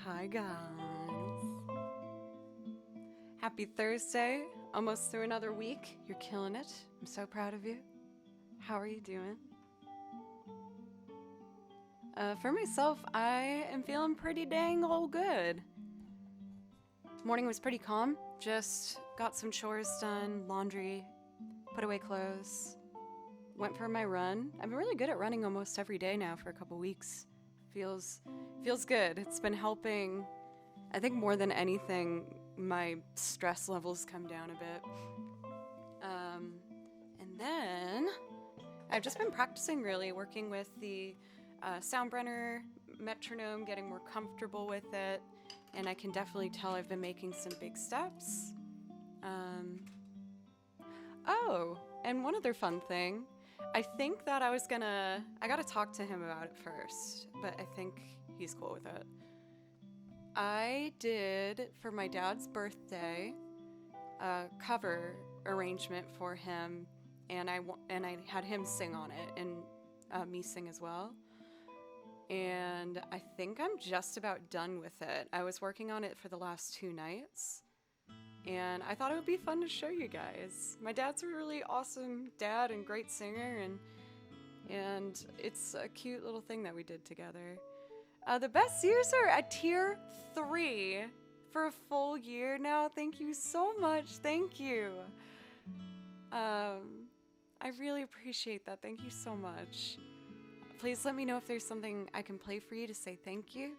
Hi guys. Happy Thursday. Almost through another week. You're killing it. I'm so proud of you. How are you doing? For myself, I am feeling pretty dang old good. Morning was pretty calm. Just got some chores done, laundry, put away clothes. Went for my run. I've been really good at running almost every day now for a couple weeks. Feels good. It's been helping. I think more than anything, my stress levels come down a bit. And then I've just been practicing, really, working with the Soundbrenner metronome, getting more comfortable with it, and I can definitely tell I've been making some big steps. Oh, and one other fun thing. I think that I gotta talk to him about it first, but I think he's cool with it. I did, for my dad's birthday, a cover arrangement for him, and I had him sing on it, and me sing as well. And I think I'm just about done with it. I was working on it for the last 2 nights, and I thought it would be fun to show you guys. My dad's a really awesome dad and great singer, and it's a cute little thing that we did together. The best user at tier 3 for a full year now. Thank you so much. Thank you. I really appreciate that. Thank you so much. Please let me know if there's something I can play for you to say thank you.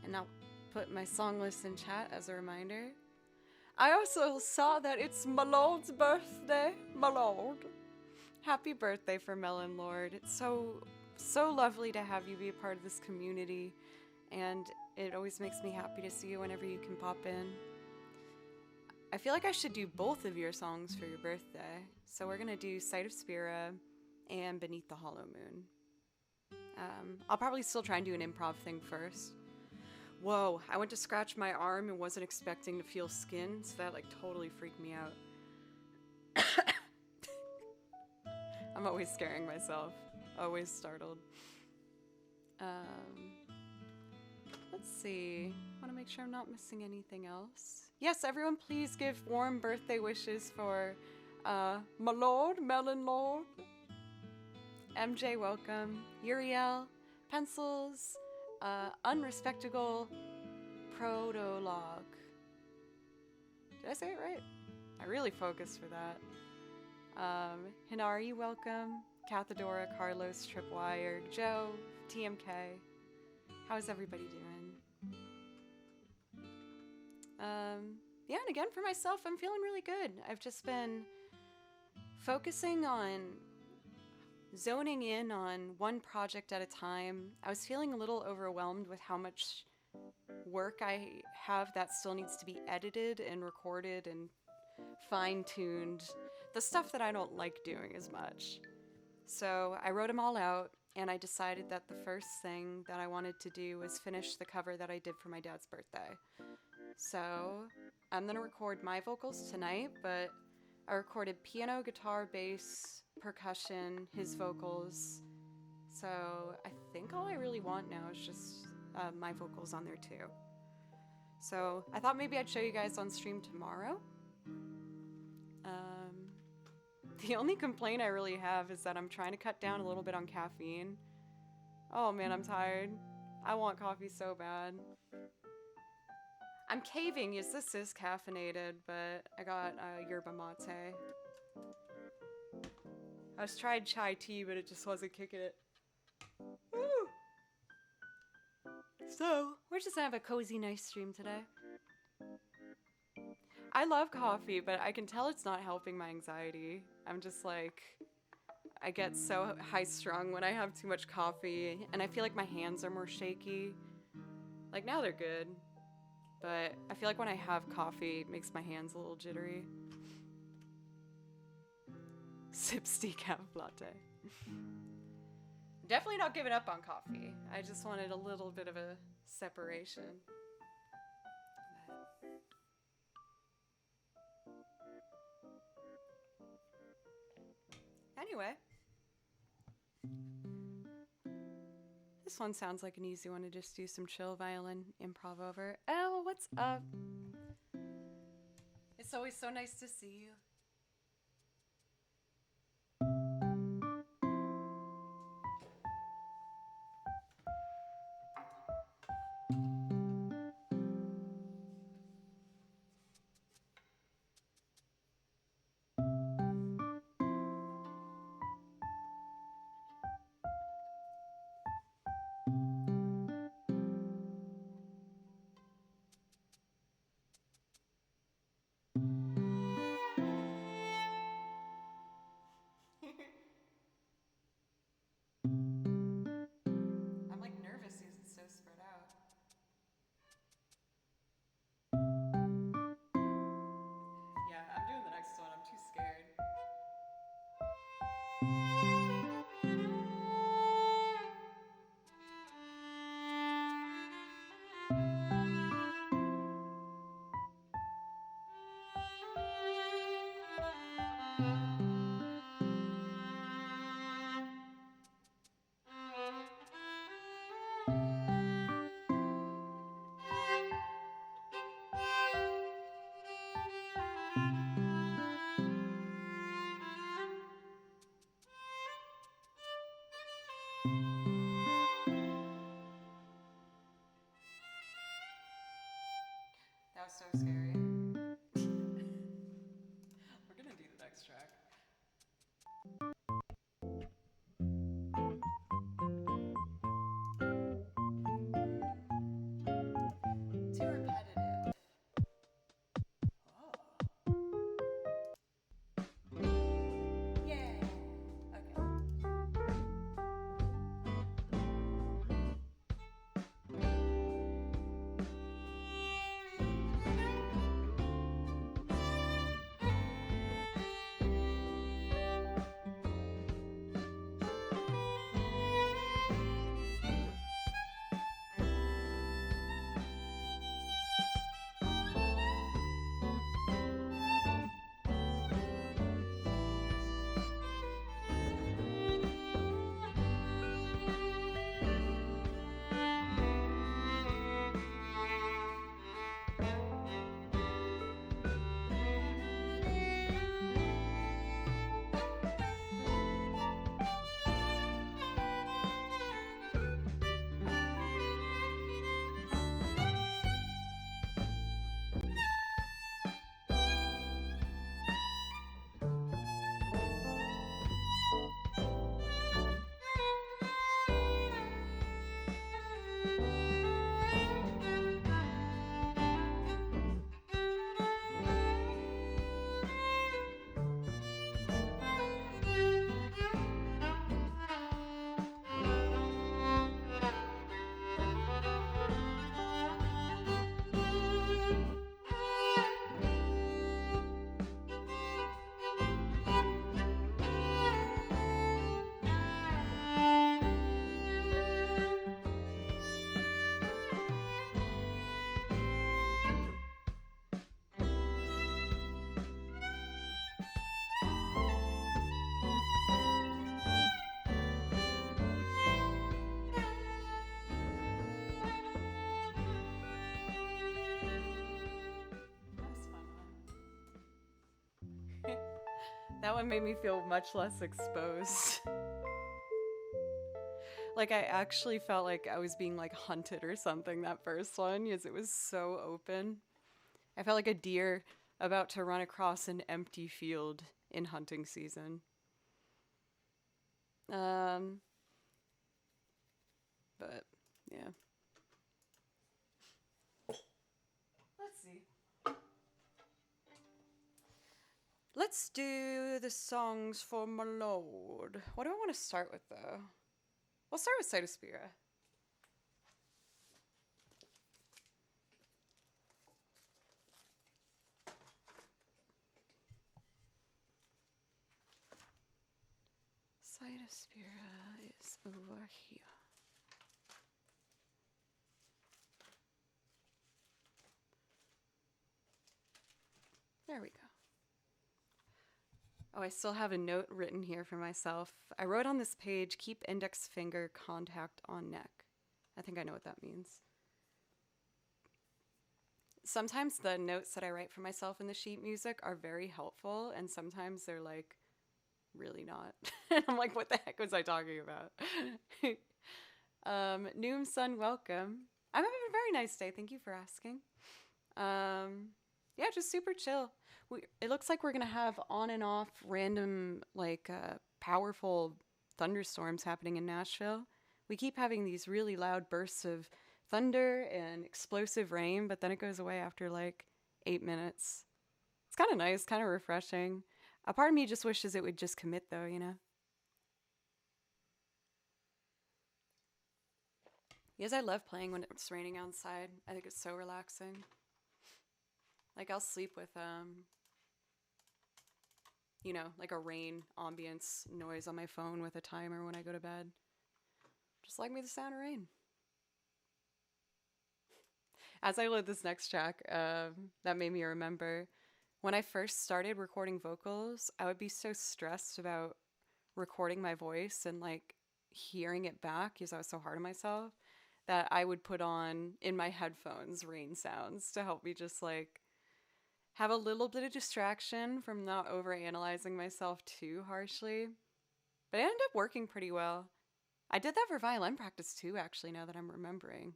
And I'll put my song list in chat as a reminder. I also saw that it's my Lord's birthday. My Lord. Happy birthday for Melon Lord. It's so lovely to have you be a part of this community, and it always makes me happy to see you whenever you can pop in. I feel like I should do both of your songs for your birthday, so we're gonna do Sight of Spira and Beneath the Hollow Moon. I'll probably still try and do an improv thing first. Whoa, I went to scratch my arm and wasn't expecting to feel skin, so that like totally freaked me out. I'm always scaring myself. Always startled. Let's see. Want to make sure I'm not missing anything else. Yes, everyone, please give warm birthday wishes for my Lord, Melon Lord. MJ, welcome. Uriel, Pencils, Unrespectable, Protologue. Did I say it right? I really focused for that. Hinari, welcome. Cathedora, Carlos, Tripwire, Joe, TMK. How is everybody doing? Yeah, and again, for myself, I'm feeling really good. I've just been focusing on zoning in on one project at a time. I was feeling a little overwhelmed with how much work I have that still needs to be edited and recorded and fine-tuned. The stuff that I don't like doing as much. So I wrote them all out, and I decided that the first thing that I wanted to do was finish the cover that I did for my dad's birthday. So I'm gonna record my vocals tonight, but I recorded piano, guitar, bass, percussion, his vocals. So I think all I really want now is just my vocals on there too. So I thought maybe I'd show you guys on stream tomorrow. The only complaint I really have is that I'm trying to cut down a little bit on caffeine. Oh man, I'm tired. I want coffee so bad. I'm caving. Yes, this is caffeinated, but I got yerba mate. I was tried chai tea, but it just wasn't kicking it. Woo! So, we're just gonna have a cozy, nice stream today. I love coffee, but I can tell it's not helping my anxiety. I'm just like, I get so high-strung when I have too much coffee, and I feel like my hands are more shaky. Like, now they're good, but I feel like when I have coffee, it makes my hands a little jittery. Sips decaf latte. Definitely not giving up on coffee. I just wanted a little bit of a separation. Anyway, This one sounds like an easy one to just do some chill violin improv over. Elle, what's up? It's always so nice to see you. I'm like nervous because it's so spread out. Yeah, I'm doing the next one. I'm too scared. That was so scary. We're gonna do the next track. Too repetitive. Oh. Yeah. Okay. That was fun. That one made me feel much less exposed. Like I actually felt like I was being like hunted or something that first one because it was so open. I felt like a deer about to run across an empty field in hunting season. But yeah. Let's see. Let's do the songs for my lord. What do I want to start with though? We'll start with Cytospira. Cytospira is over here. There we go. Oh, I still have a note written here for myself. I wrote on this page, keep index finger contact on neck. I think I know what that means. Sometimes the notes that I write for myself in the sheet music are very helpful, and sometimes they're like really not. And I'm like, what the heck was I talking about? Noom Sun, welcome. I'm having a very nice day. Thank you for asking. Yeah, just super chill. It looks like we're gonna have on and off random, like, powerful thunderstorms happening in Nashville. We keep having these really loud bursts of thunder and explosive rain, but then it goes away after like 8 minutes. It's kind of nice, kind of refreshing. A part of me just wishes it would just commit, though, you know? Because I love playing when it's raining outside. I think it's so relaxing. Like, I'll sleep with, like a rain ambience noise on my phone with a timer when I go to bed. Just like me the sound of rain. As I load this next track, that made me remember when I first started recording vocals, I would be so stressed about recording my voice and like hearing it back because I was so hard on myself that I would put on in my headphones rain sounds to help me just like have a little bit of distraction from not over analyzing myself too harshly. But it ended up working pretty well. I did that for violin practice too, actually, now that I'm remembering.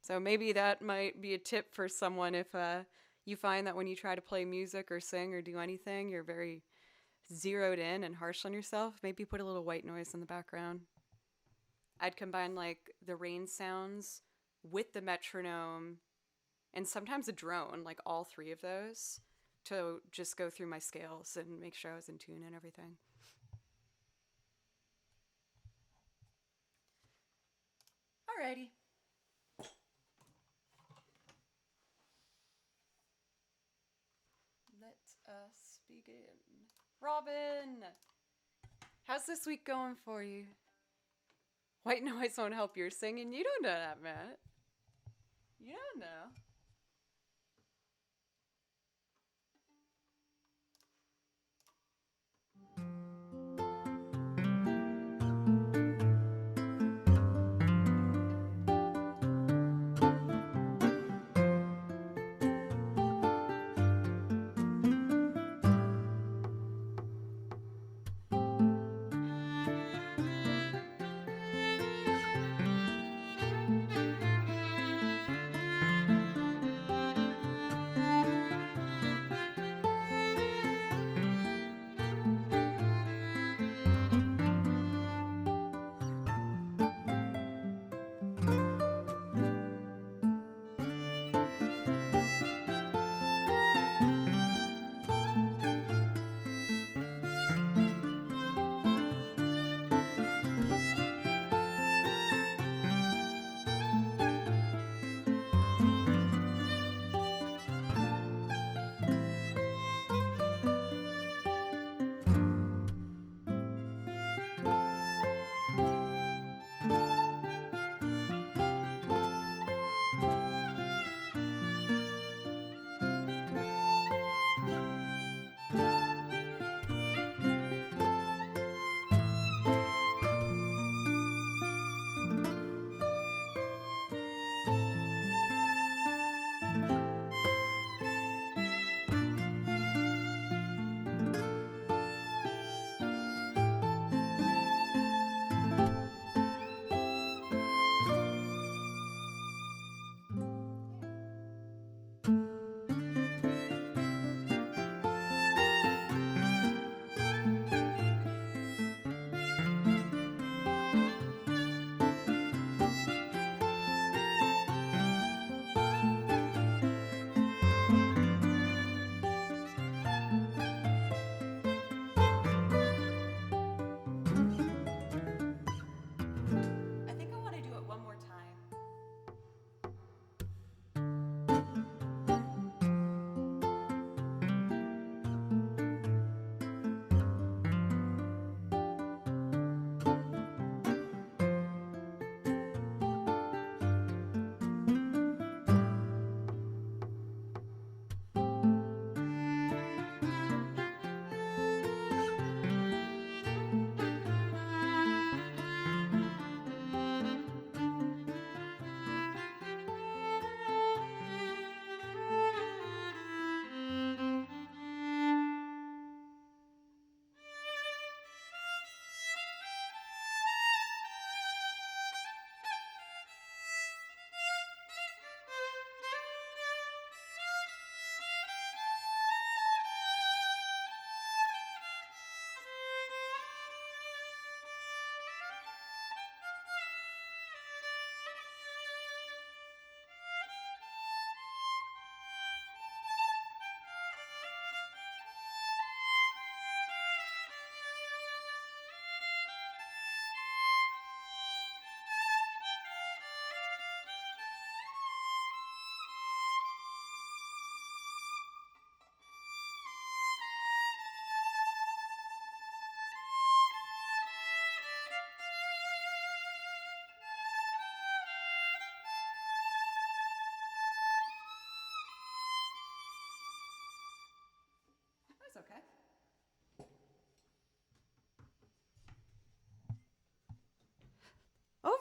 So maybe that might be a tip for someone if you find that when you try to play music or sing or do anything, you're very zeroed in and harsh on yourself. Maybe put a little white noise in the background. I'd combine like the rain sounds with the metronome and sometimes a drone, like all three of those, to just go through my scales and make sure I was in tune and everything. Alrighty. Let us begin. Robin! How's this week going for you? White noise won't help your singing. You don't know that, Matt. You don't know.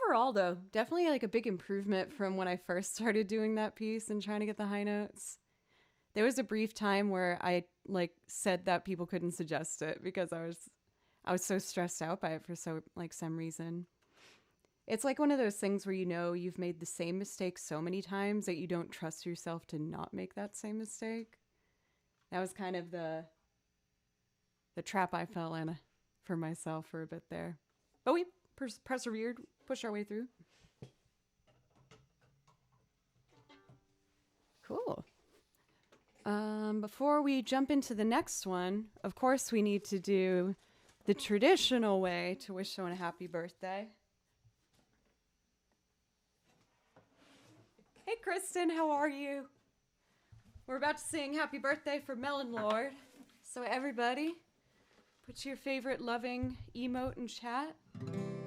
overall, though, definitely like a big improvement from when I first started doing that piece and trying to get the high notes. There was a brief time where I like said that people couldn't suggest it because I was so stressed out by it for some reason. It's like one of those things where you know you've made the same mistake so many times that you don't trust yourself to not make that same mistake. That was kind of the trap I fell in for myself for a bit there. But we persevered, pushed our way through. Cool. Before we jump into the next one, of course we need to do the traditional way to wish someone a happy birthday. Hey Kristen, how are you? We're about to sing happy birthday for Melon Lord. So everybody, put your favorite loving emote in chat.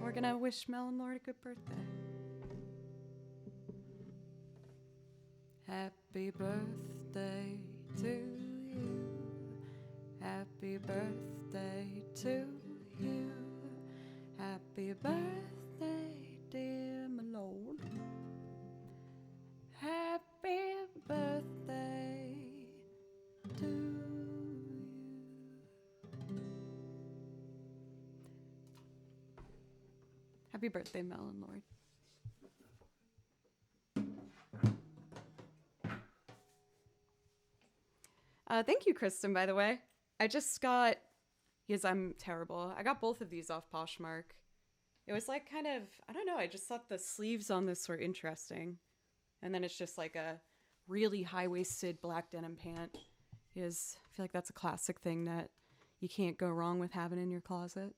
We're gonna wish Melon Lord a good birthday. Happy birthday to you. Happy birthday to you. Happy birthday, dear my Lord. Happy birthday to you. Happy birthday, Melon Lord. Thank you, Kristen, by the way. I just got, because I'm terrible, I got both of these off Poshmark. It was like kind of, I don't know, I just thought the sleeves on this were interesting. And then it's just like a really high-waisted black denim pant. I feel like that's a classic thing that you can't go wrong with having in your closet.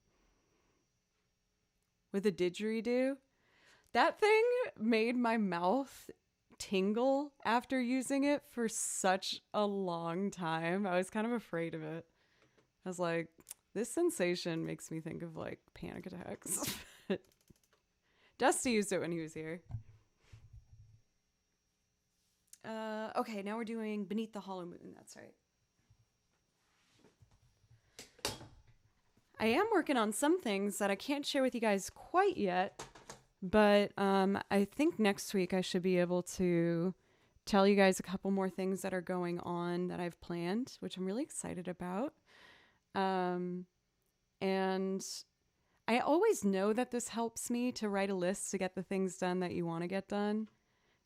With a didgeridoo, that thing made my mouth tingle after using it for such a long time. I was kind of afraid of it. I was like, this sensation makes me think of like panic attacks. Dusty used it when he was here. Okay, now we're doing Beneath the Hollow Moon. That's right. I am working on some things that I can't share with you guys quite yet, but I think next week I should be able to tell you guys a couple more things that are going on that I've planned, which I'm really excited about. And I always know that this helps me to write a list to get the things done that you want to get done.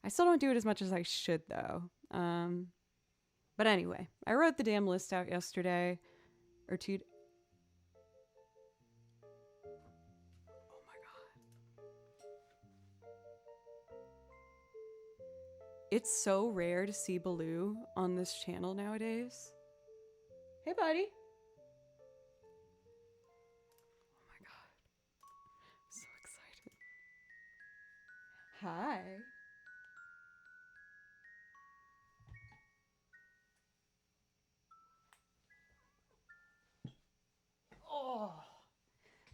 I still don't do it as much as I should, though. But anyway, I wrote the damn list out yesterday or two. Oh my God. It's so rare to see Baloo on this channel nowadays. Hey, buddy. Oh my God. I'm so excited. Hi. Oh,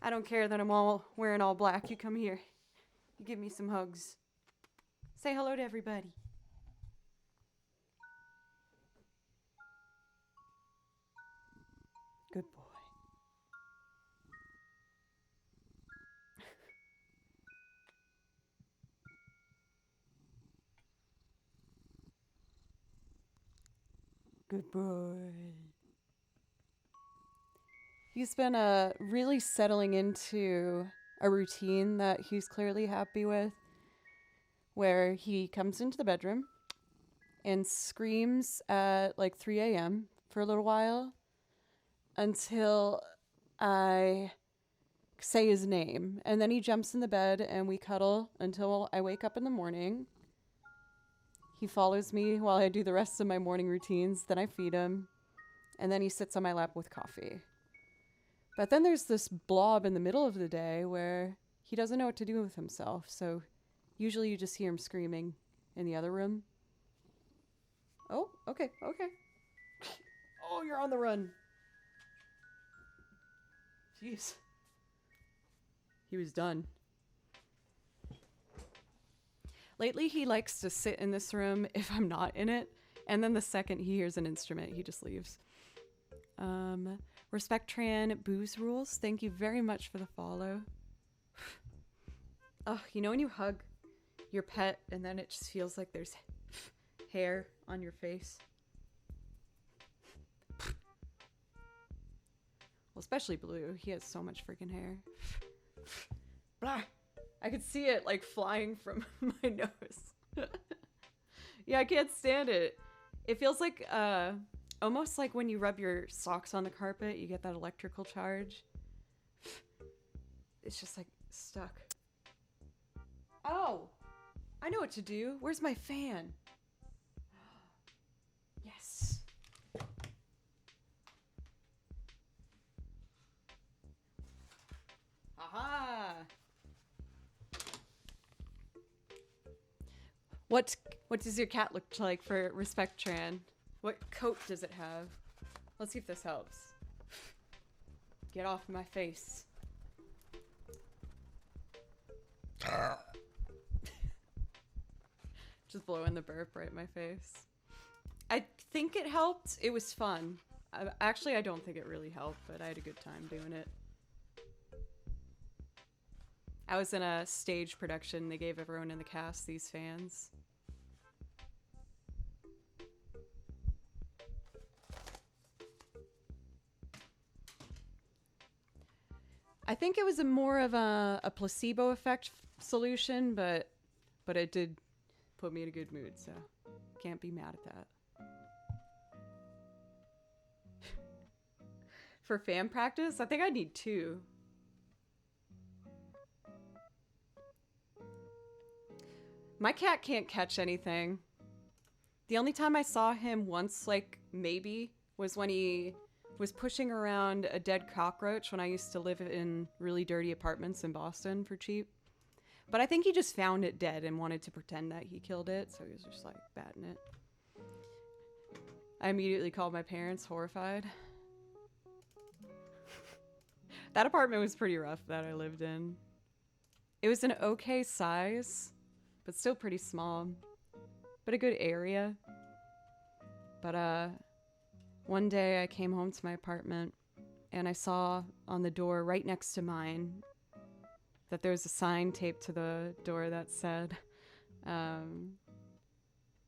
I don't care that I'm all wearing all black. You come here. You give me some hugs. Say hello to everybody. Good boy. Good boy. He's been really settling into a routine that he's clearly happy with, where he comes into the bedroom and screams at like 3 a.m. for a little while until I say his name. And then he jumps in the bed and we cuddle until I wake up in the morning. He follows me while I do the rest of my morning routines. Then I feed him. And then he sits on my lap with coffee. But then there's this blob in the middle of the day where he doesn't know what to do with himself. So usually you just hear him screaming in the other room. Oh, okay. Oh, you're on the run. Jeez. He was done. Lately, he likes to sit in this room if I'm not in it. And then the second he hears an instrument, he just leaves. Respect Tran Booze Rules. Thank you very much for the follow. Oh, you know when you hug your pet and then it just feels like there's hair on your face? Well, especially Blue. He has so much freaking hair. Blah. I could see it like flying from my nose. Yeah, I can't stand it. It feels like almost like when you rub your socks on the carpet, you get that electrical charge. It's just like stuck. Oh, I know what to do. Where's my fan? Yes. Aha. What does your cat look like for Respect Tran? What coat does it have? Let's see if this helps. Get off my face. Just blowing the burp right in my face. I think it helped. It was fun. Actually, I don't think it really helped, but I had a good time doing it. I was in a stage production. They gave everyone in the cast these fans. I think it was more of a placebo effect solution, but it did put me in a good mood, so can't be mad at that. For fan practice, I think I need 2. My cat can't catch anything. The only time I saw him once, like, maybe, was when he was pushing around a dead cockroach when I used to live in really dirty apartments in Boston for cheap. But I think he just found it dead and wanted to pretend that he killed it, so he was just, like, batting it. I immediately called my parents, horrified. That apartment was pretty rough that I lived in. It was an okay size, but still pretty small. But a good area. But one day I came home to my apartment and I saw on the door right next to mine that there was a sign taped to the door that said,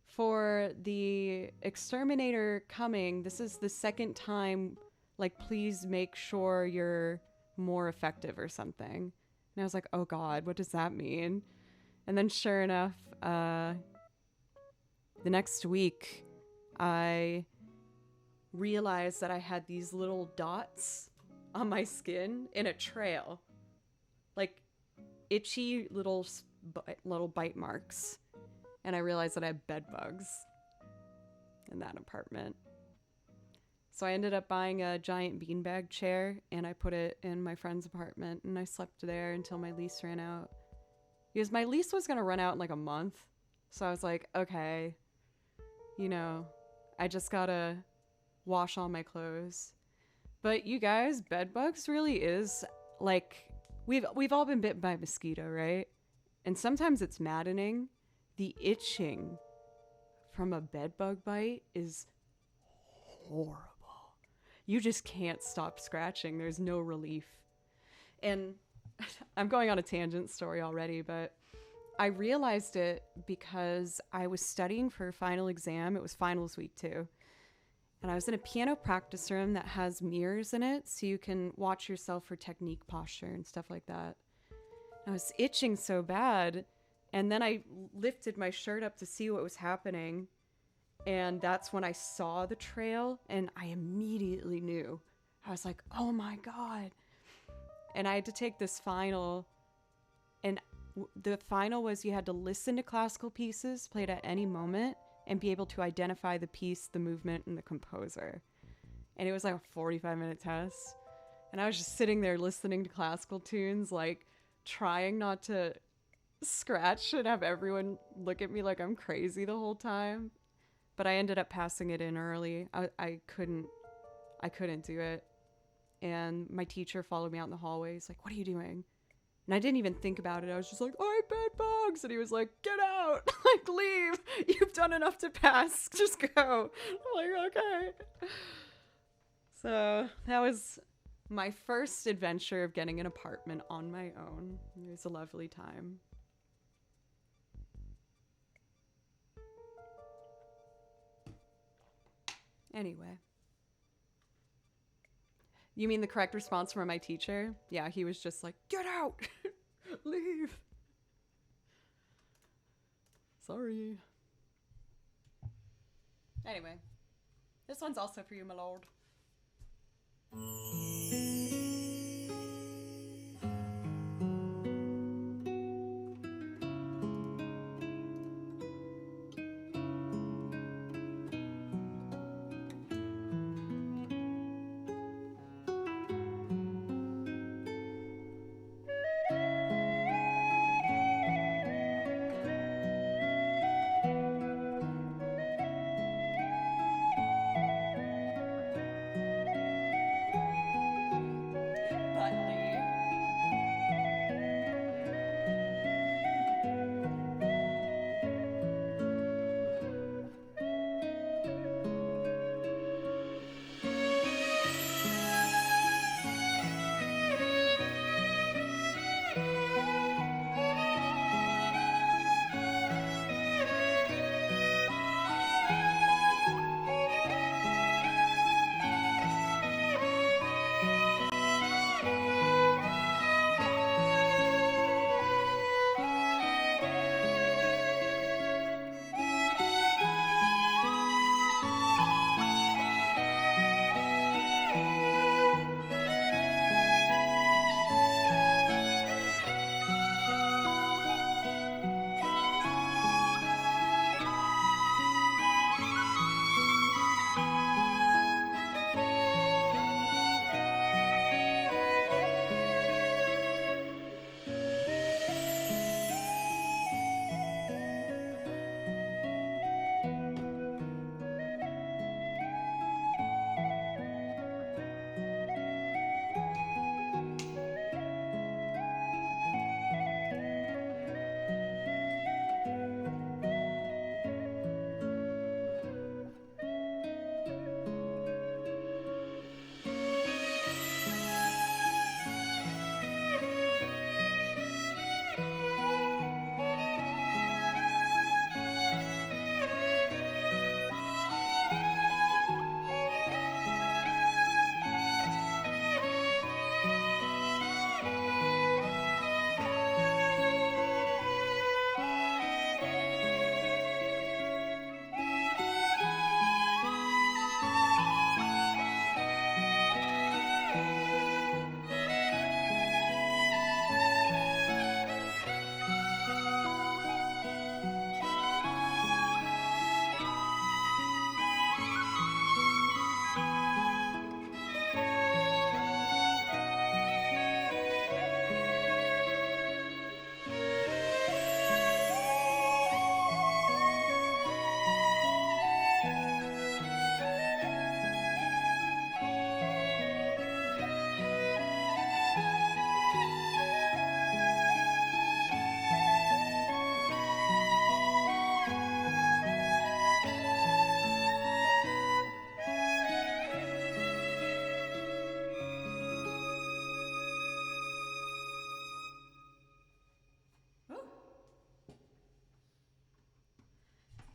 for the exterminator coming, this is the second time, like, please make sure you're more effective or something. And I was like, oh God, what does that mean? And then sure enough, the next week, I realized that I had these little dots on my skin in a trail. Like, itchy little bite marks. And I realized that I had bed bugs in that apartment. So I ended up buying a giant beanbag chair and I put it in my friend's apartment and I slept there until my lease ran out. Because my lease was going to run out in like a month. So I was like, okay, you know, I just gotta wash all my clothes. But you guys, bed bugs really is like, we've all been bitten by a mosquito, right? And sometimes it's maddening. The itching from a bed bug bite is horrible. You just can't stop scratching. There's no relief. And I'm going on a tangent story already, but I realized it because I was studying for a final exam. It was finals week too. And I was in a piano practice room that has mirrors in it so you can watch yourself for technique, posture, and stuff like that. I was itching so bad. And then I lifted my shirt up to see what was happening. And that's when I saw the trail and I immediately knew. I was like, oh my God. And I had to take this final. And the final was you had to listen to classical pieces played at any moment and be able to identify the piece, the movement, and the composer. And it was like a 45-minute test. And I was just sitting there listening to classical tunes, like trying not to scratch and have everyone look at me like I'm crazy the whole time. But I ended up passing it in early. I couldn't do it. And my teacher followed me out in the hallway. He's like, what are you doing? And I didn't even think about it. I was just like, oh, I have bed bugs. And he was like, get out. Like, leave. You've done enough to pass. Just go. I'm like, okay. So that was my first adventure of getting an apartment on my own. It was a lovely time. Anyway. You mean the correct response from my teacher? Yeah, he was just like, get out! Leave! Sorry. Anyway, this one's also for you, my lord.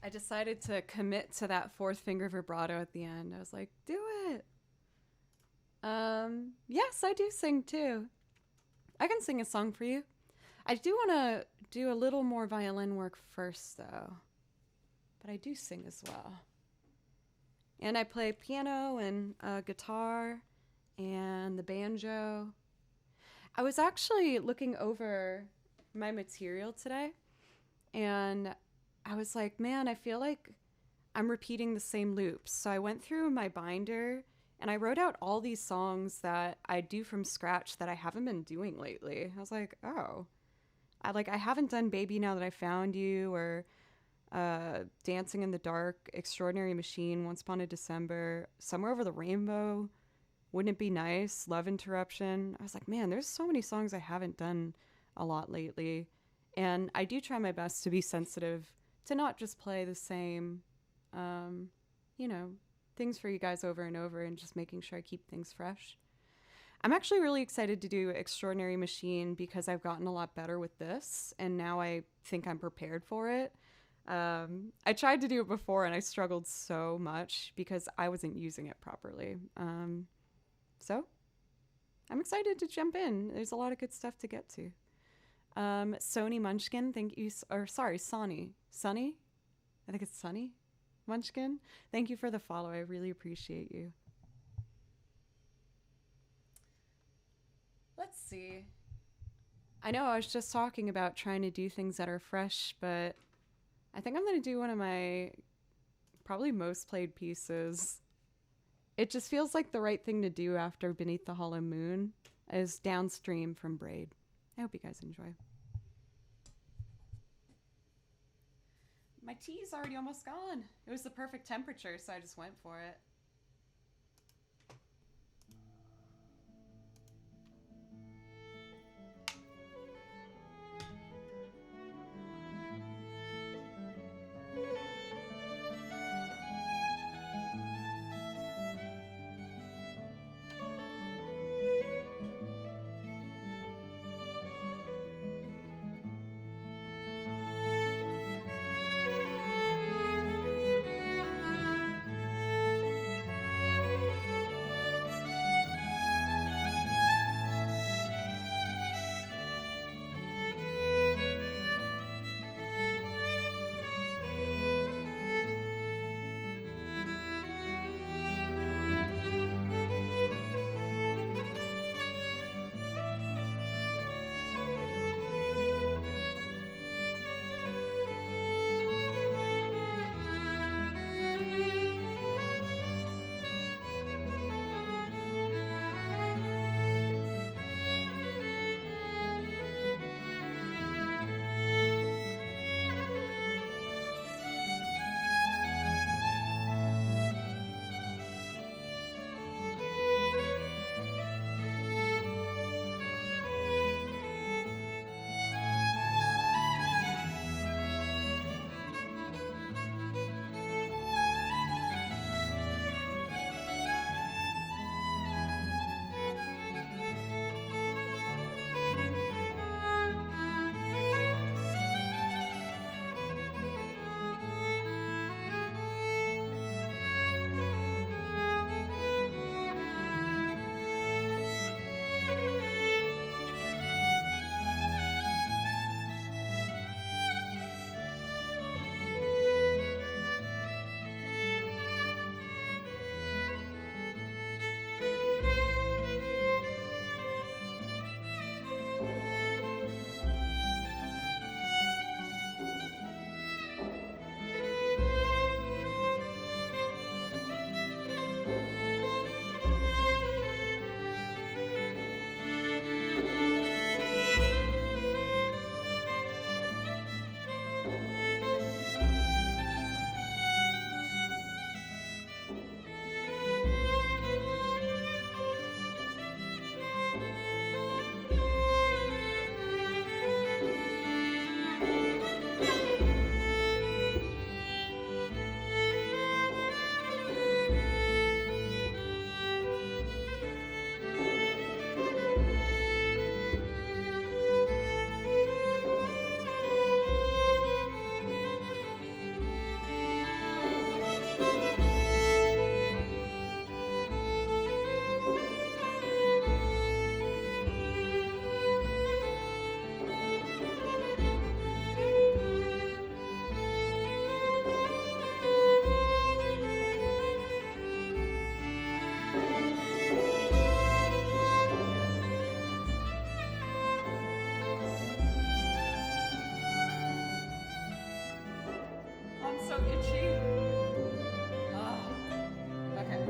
I decided to commit to that fourth finger vibrato at the end. I was like, do it. Yes, I do sing too. I can sing a song for you. I do want to do a little more violin work first, though. But I do sing as well. And I play piano and guitar and the banjo. I was actually looking over my material today, and I was like, man, I feel like I'm repeating the same loops. So I went through my binder and I wrote out all these songs that I do from scratch that I haven't been doing lately. I was like, oh, I haven't done Baby Now That I Found You, or Dancing in the Dark, Extraordinary Machine, Once Upon a December, Somewhere Over the Rainbow, Wouldn't It Be Nice, Love Interruption. I was like, man, there's so many songs I haven't done a lot lately. And I do try my best to be sensitive to not just play the same, things for you guys over and over, and just making sure I keep things fresh. I'm actually really excited to do Extraordinary Machine because I've gotten a lot better with this, and now I think I'm prepared for it. I tried to do it before and I struggled so much because I wasn't using it properly. So I'm excited to jump in. There's a lot of good stuff to get to. Sony Munchkin, thank you. Or sorry, Sonny. Sunny? I think it's Sunny Munchkin. Thank you for the follow. I really appreciate you. Let's see. I know I was just talking about trying to do things that are fresh, but I think I'm going to do one of my probably most played pieces. It just feels like the right thing to do after Beneath the Hollow Moon is Downstream from Braid. I hope you guys enjoy. My tea's already almost gone. It was the perfect temperature, so I just went for it. I'm so itchy. Oh. Okay.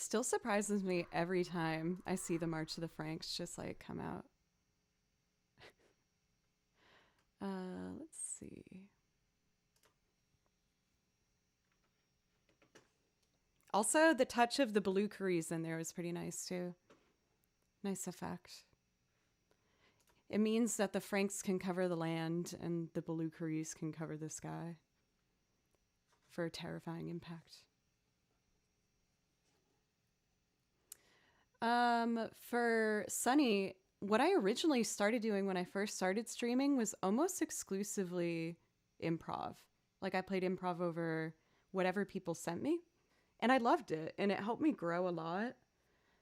Still surprises me every time I see the March of the Franks just like come out. Let's see. Also, the touch of the blue curries in there was pretty nice too. Nice effect. It means that the Franks can cover the land and the blue curries can cover the sky for a terrifying impact. For Sunny, what I originally started doing when I first started streaming was almost exclusively improv. Like I played improv over whatever people sent me, and I loved it, and it helped me grow a lot.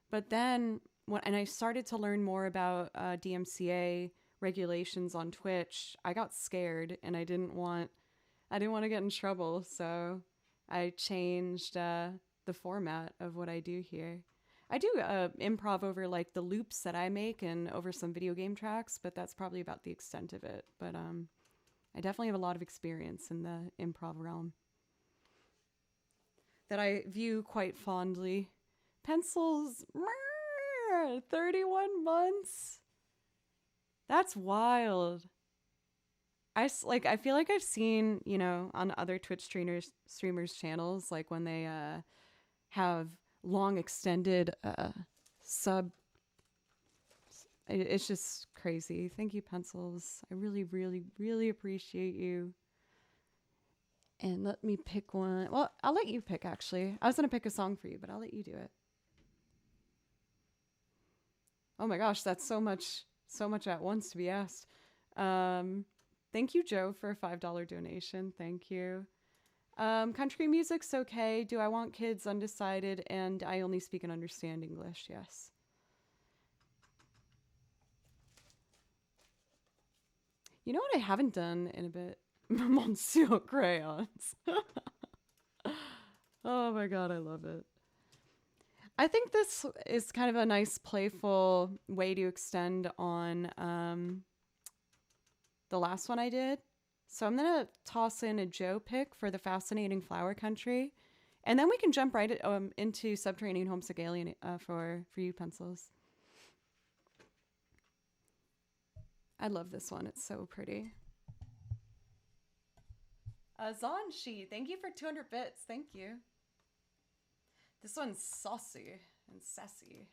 But then when I started to learn more about DMCA regulations on Twitch, I got scared, and I didn't want to get in trouble, so I changed the format of what I do here. I do improv over like the loops that I make and over some video game tracks, but that's probably about the extent of it. But I definitely have a lot of experience in the improv realm that I view quite fondly. Pencils, 31 months. That's wild. I feel like I've seen, you know, on other Twitch streamers channels, like when they have long extended sub. It's just crazy. Thank you, Pencils. I really, really, really appreciate you. And let me pick one. Well, I'll let you pick, actually. I was going to pick a song for you, but I'll let you do it. Oh my gosh, that's so much at once to be asked. Thank you, Joe, for a $5 donation. Thank you. Country music's okay. Do I want kids? Undecided. And I only speak and understand English. Yes. You know what I haven't done in a bit? Monsieur Crayons. Oh my god, I love it. I think this is kind of a nice, playful way to extend on the last one I did. So I'm going to toss in a Joe pick for the Fascinating Flower Country. And then we can jump right into Subterranean Homesick Alien for you, Pencils. I love this one. It's so pretty. Zanshi, thank you for 200 bits. Thank you. This one's saucy and sassy.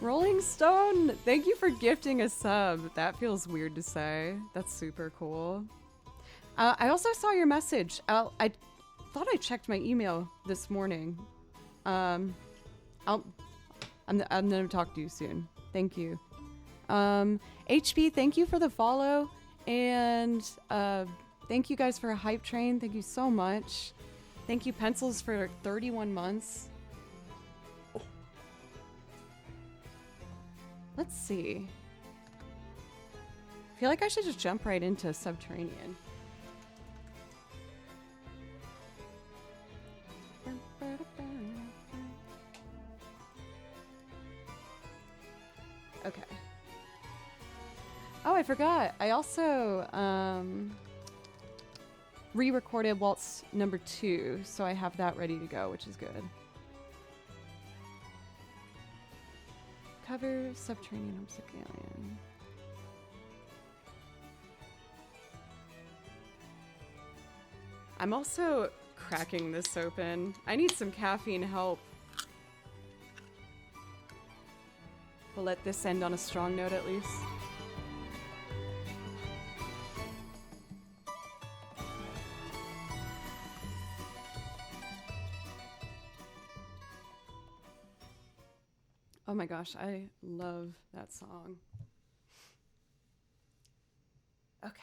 Rolling Stone, thank you for gifting a sub. That feels weird to say. That's super cool. I also saw your message. I thought I checked my email this morning. I'm gonna talk to you soon. Thank you. HP, thank you for the follow, and thank you guys for a hype train. Thank you so much. Thank you, Pencils, for 31 months. Let's see. I feel like I should just jump right into Subterranean. Okay. Oh, I forgot. I also re-recorded Waltz number 2, so I have that ready to go, which is good. Cover Subterranean Obsidian. I'm also cracking this open. I need some caffeine help. We'll let this end on a strong note at least. Oh my gosh, I love that song. Okay.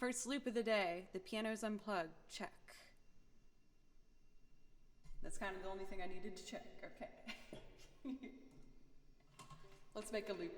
First loop of the day, the piano's unplugged. Check. That's kind of the only thing I needed to check. Okay. Let's make a loop. Okay.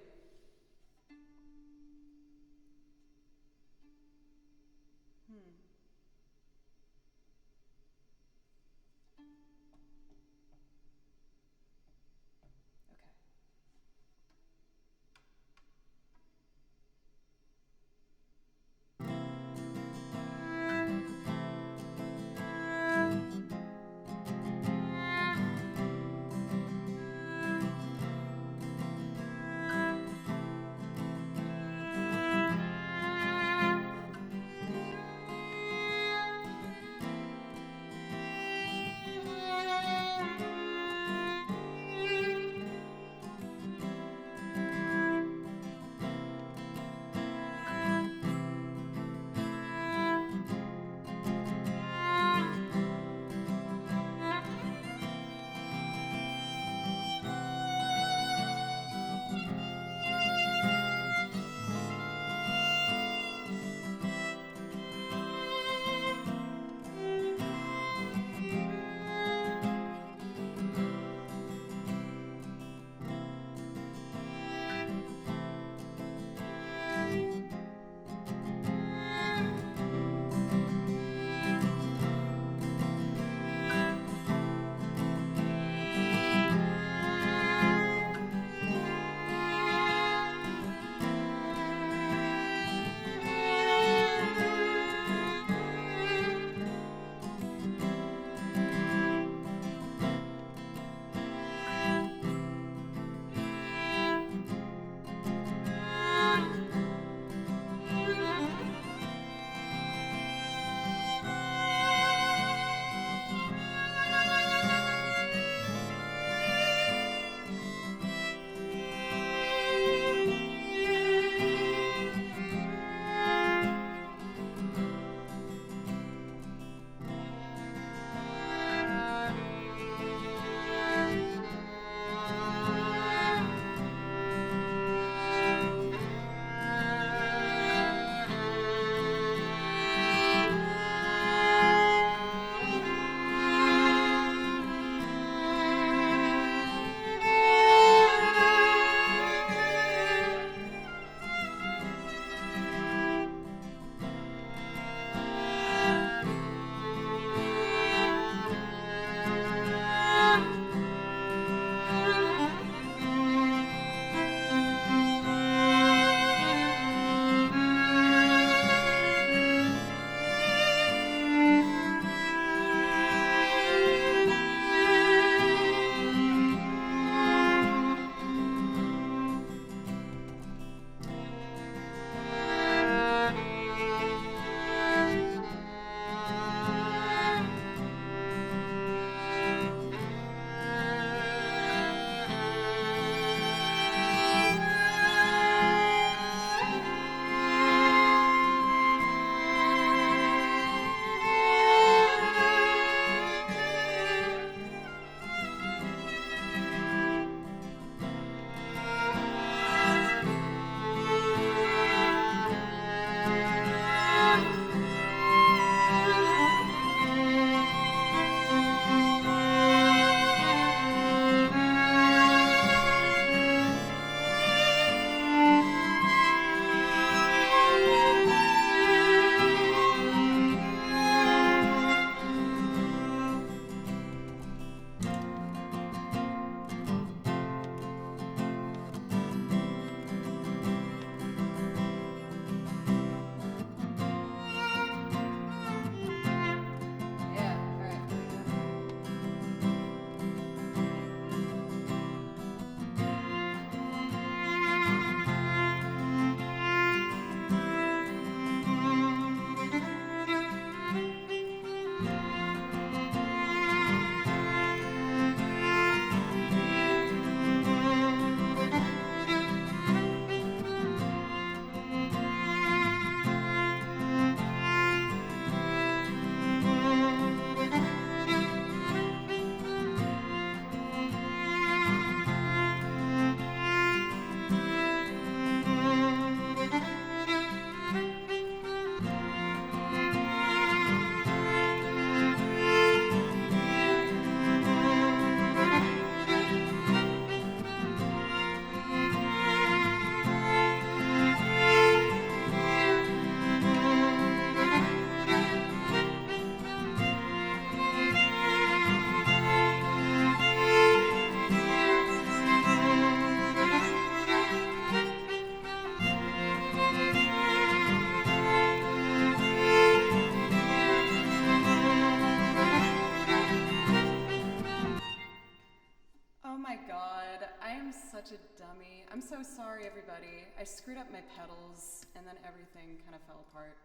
my god, I am such a dummy. I'm so sorry, everybody. I screwed up my pedals, and then everything kind of fell apart.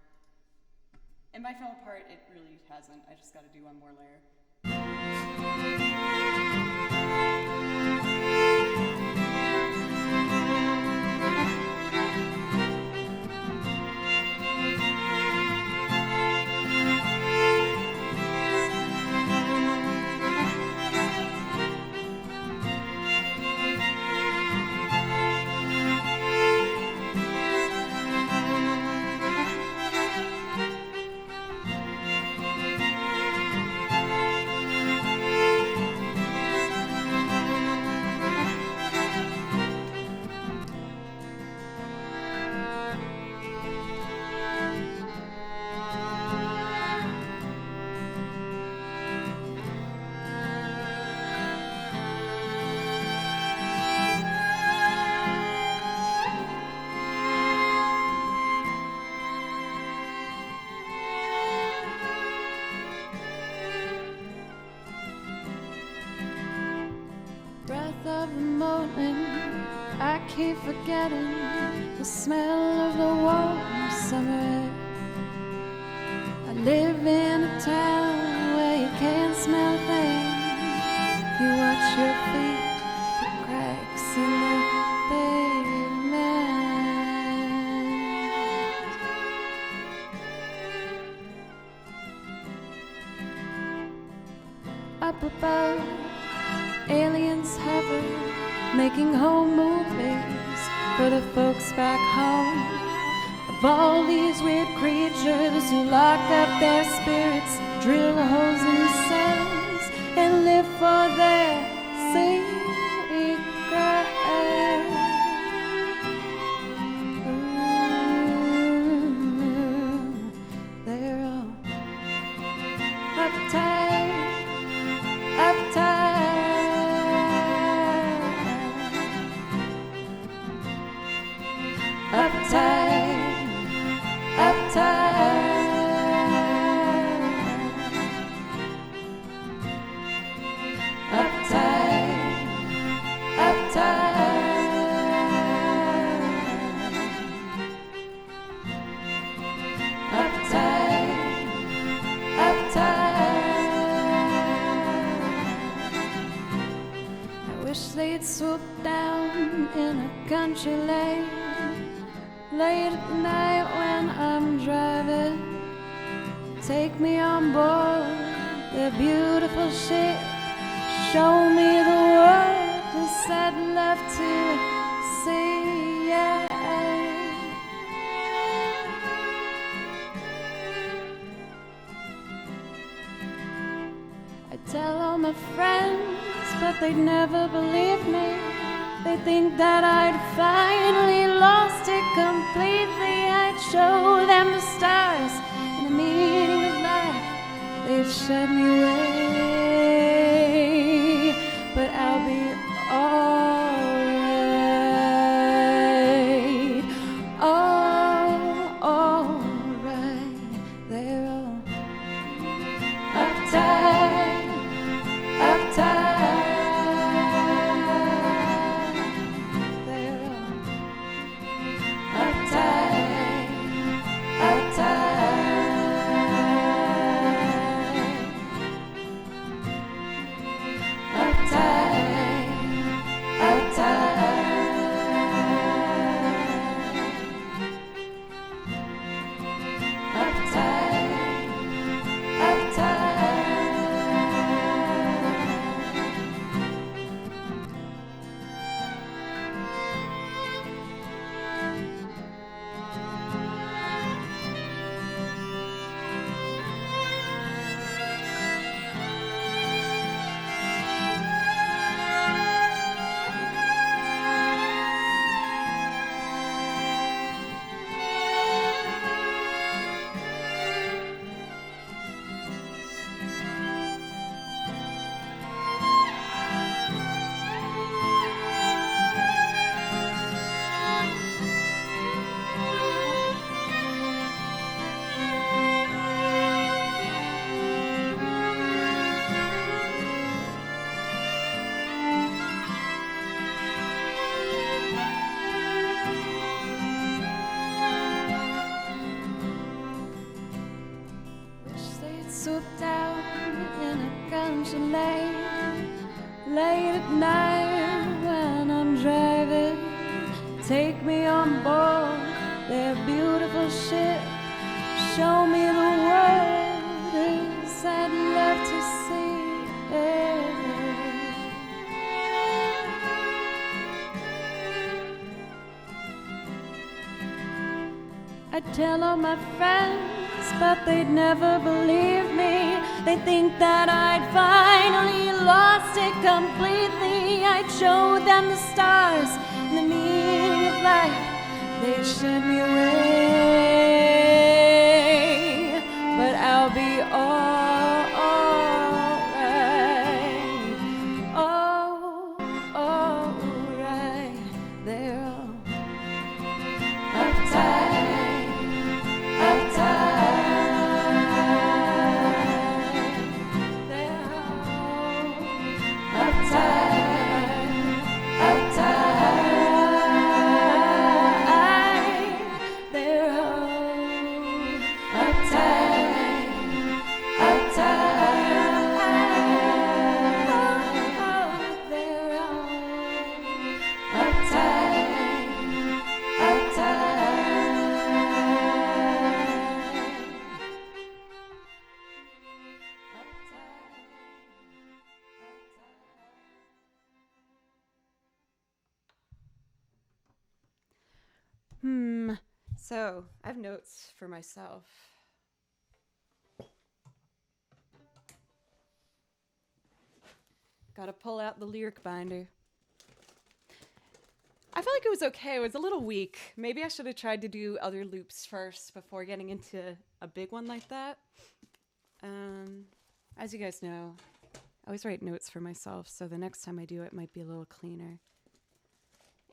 And by fell apart, it really hasn't. I just gotta do one more layer. Breath of the morning, I keep forgetting the smell of the warm summer air. I live in a town where you can't smell a thing. You watch your feet, the cracks in the pavement. Up above, aliens hover, making home movies for the folks back home. Of all these weird creatures who lock up their spirits, drill holes in themselves, and live for their secret. They're all uptight, uptight. Uptight, uptight, uptight, uptight, uptight, uptight. I wish they'd swoop down in a country lane late at night when I'm driving. Take me on board their beautiful ship. Show me the world as I'd love to see. Yeah. I tell all my friends, but they'd never believe me. They think that I'd finally lost it completely. I'd show them the stars and the meaning of life. They'd shut me away, but I'll be alright. Alright. They're all uptight, uptight. Late at night when I'm driving, take me on board their beautiful ship. Show me the world as I'd love to see it. I'd tell all my friends, but they'd never believe me. They think that I'd finally lost it completely. I'd show them the stars and the meaning of life. They'd shun me away, but I'll be alright. They're all uptight, they're all So, I have notes for myself. Gotta pull out the lyric binder. I felt like it was okay. It was a little weak. Maybe I should have tried to do other loops first before getting into a big one like that. As you guys know, I always write notes for myself, so the next time I do it might be a little cleaner.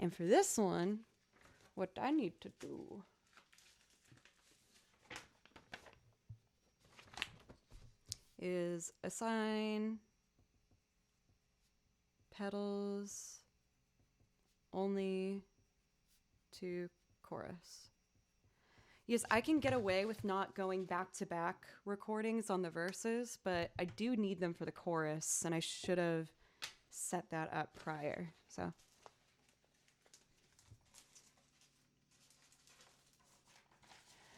And for this one, what I need to do is assign pedals only to chorus. Yes, I can get away with not going back-to-back recordings on the verses, but I do need them for the chorus, and I should have set that up prior. So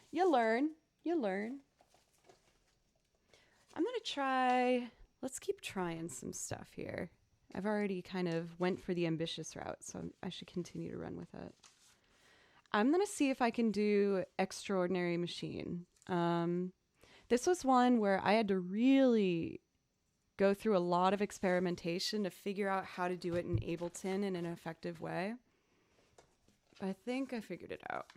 you learn. I'm gonna try, let's keep trying some stuff here. I've already kind of went for the ambitious route, so I should continue to run with it. I'm gonna see if I can do Extraordinary Machine. This was one where I had to really go through a lot of experimentation to figure out how to do it in Ableton in an effective way. I think I figured it out.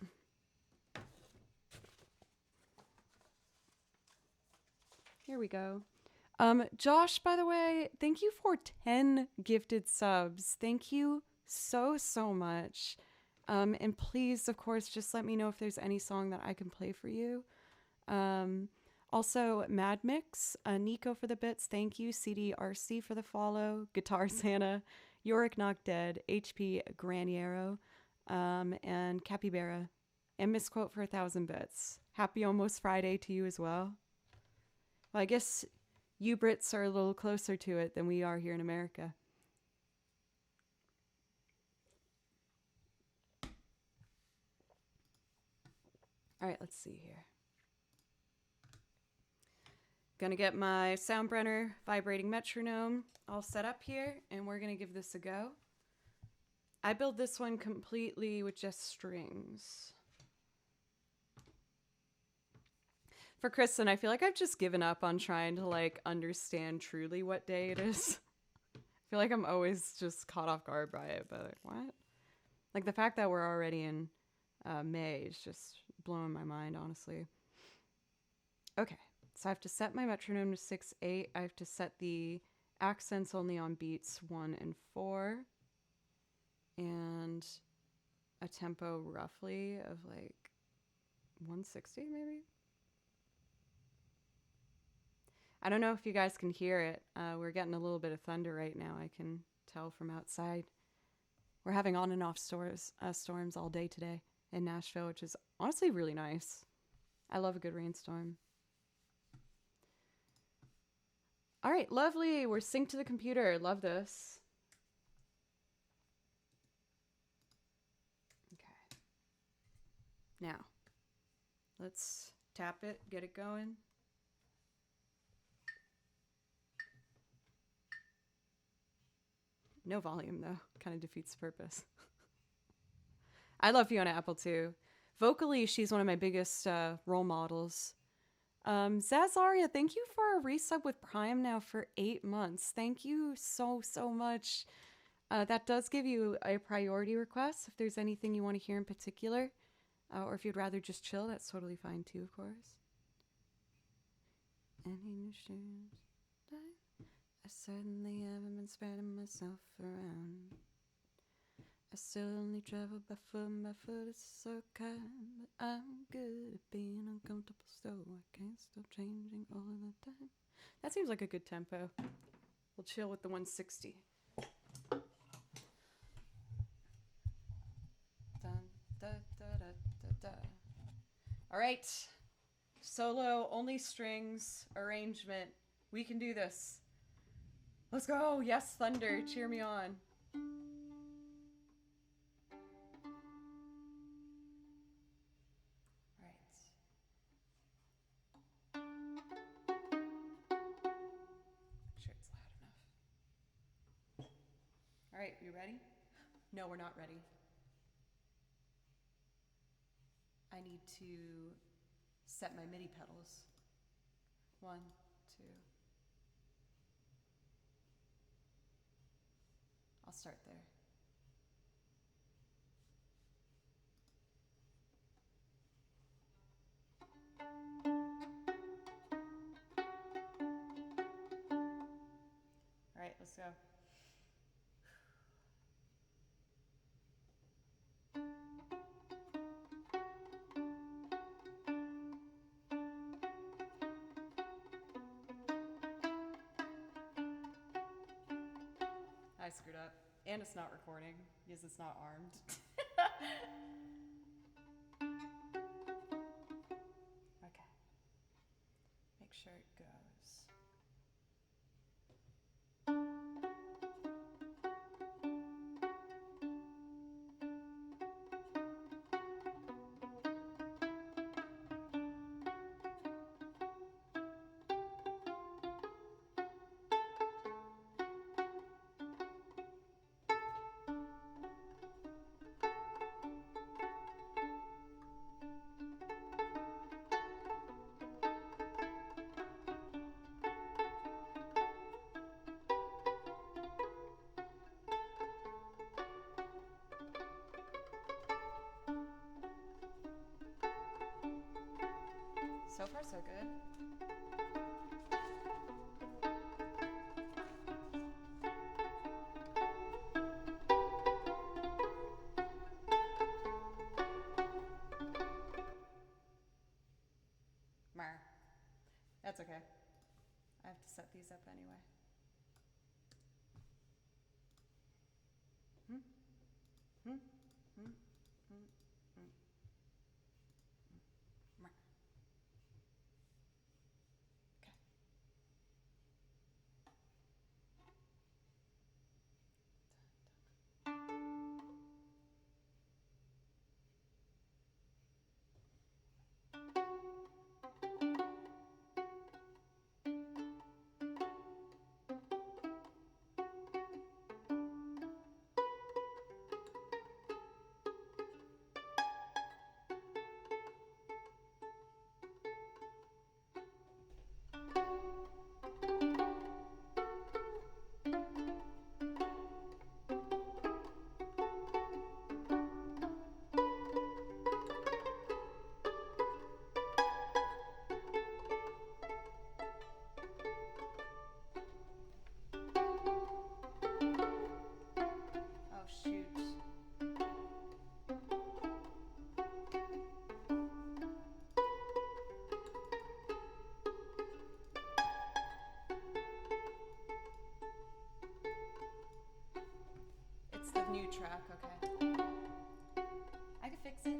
Here we go. Josh, by the way, thank you for 10 gifted subs. Thank you so much. And please, of course, just let me know if there's any song that I can play for you. Also, Mad Mix, Nico for the bits, thank you. CDRC for the follow. Guitar Santa, Yorick Not Dead, HP Graniero, and Capybara, and Misquote for 1,000 bits. Happy almost Friday to you as well. Well, I guess you Brits are a little closer to it than we are here in America. All right, let's see here. Gonna get my Soundbrenner vibrating metronome all set up here, and we're gonna give this a go. I build this one completely with just strings. For Kristen, I feel like I've just given up on trying to like understand truly what day it is. I feel like I'm always just caught off guard by it, but like, what? Like the fact that we're already in May is just blowing my mind, honestly. Okay, so I have to set my metronome to 6/8. I have to set the accents only on beats 1 and 4, and a tempo roughly of like 160 maybe. I don't know if you guys can hear it. We're getting a little bit of thunder right now. I can tell from outside. We're having on and off storms all day today in Nashville, which is honestly really nice. I love a good rainstorm. All right, lovely. We're synced to the computer. Love this. Okay. Now, let's tap it, get it going. No volume, though. Kind of defeats the purpose. I love Fiona Apple, too. Vocally, she's one of my biggest role models. Zazaria, thank you for a resub with Prime now for 8 months. Thank you so, so much. That does give you a priority request if there's anything you want to hear in particular. Or if you'd rather just chill, that's totally fine too, of course. Any new shoes? I certainly haven't been spreading myself around. I still only travel by foot is so kind. But I'm good at being uncomfortable, so I can't stop changing all the time. That seems like a good tempo. We'll chill with the 160. Dun, da, da, da, da, da. All right. Solo, only strings, arrangement. We can do this. Let's go. Yes, Thunder. Cheer me on. All right, you ready? No, we're not ready. I need to set my MIDI pedals. 1, 2. I'll start there. All right, let's go. I screwed up. And it's not recording because it's not armed. Okay. Make sure it goes. So far, so good. Mar. That's okay. I have to set these up anyway. Mar. Okay. Oh, shoot. It's the new track, okay. I can fix it.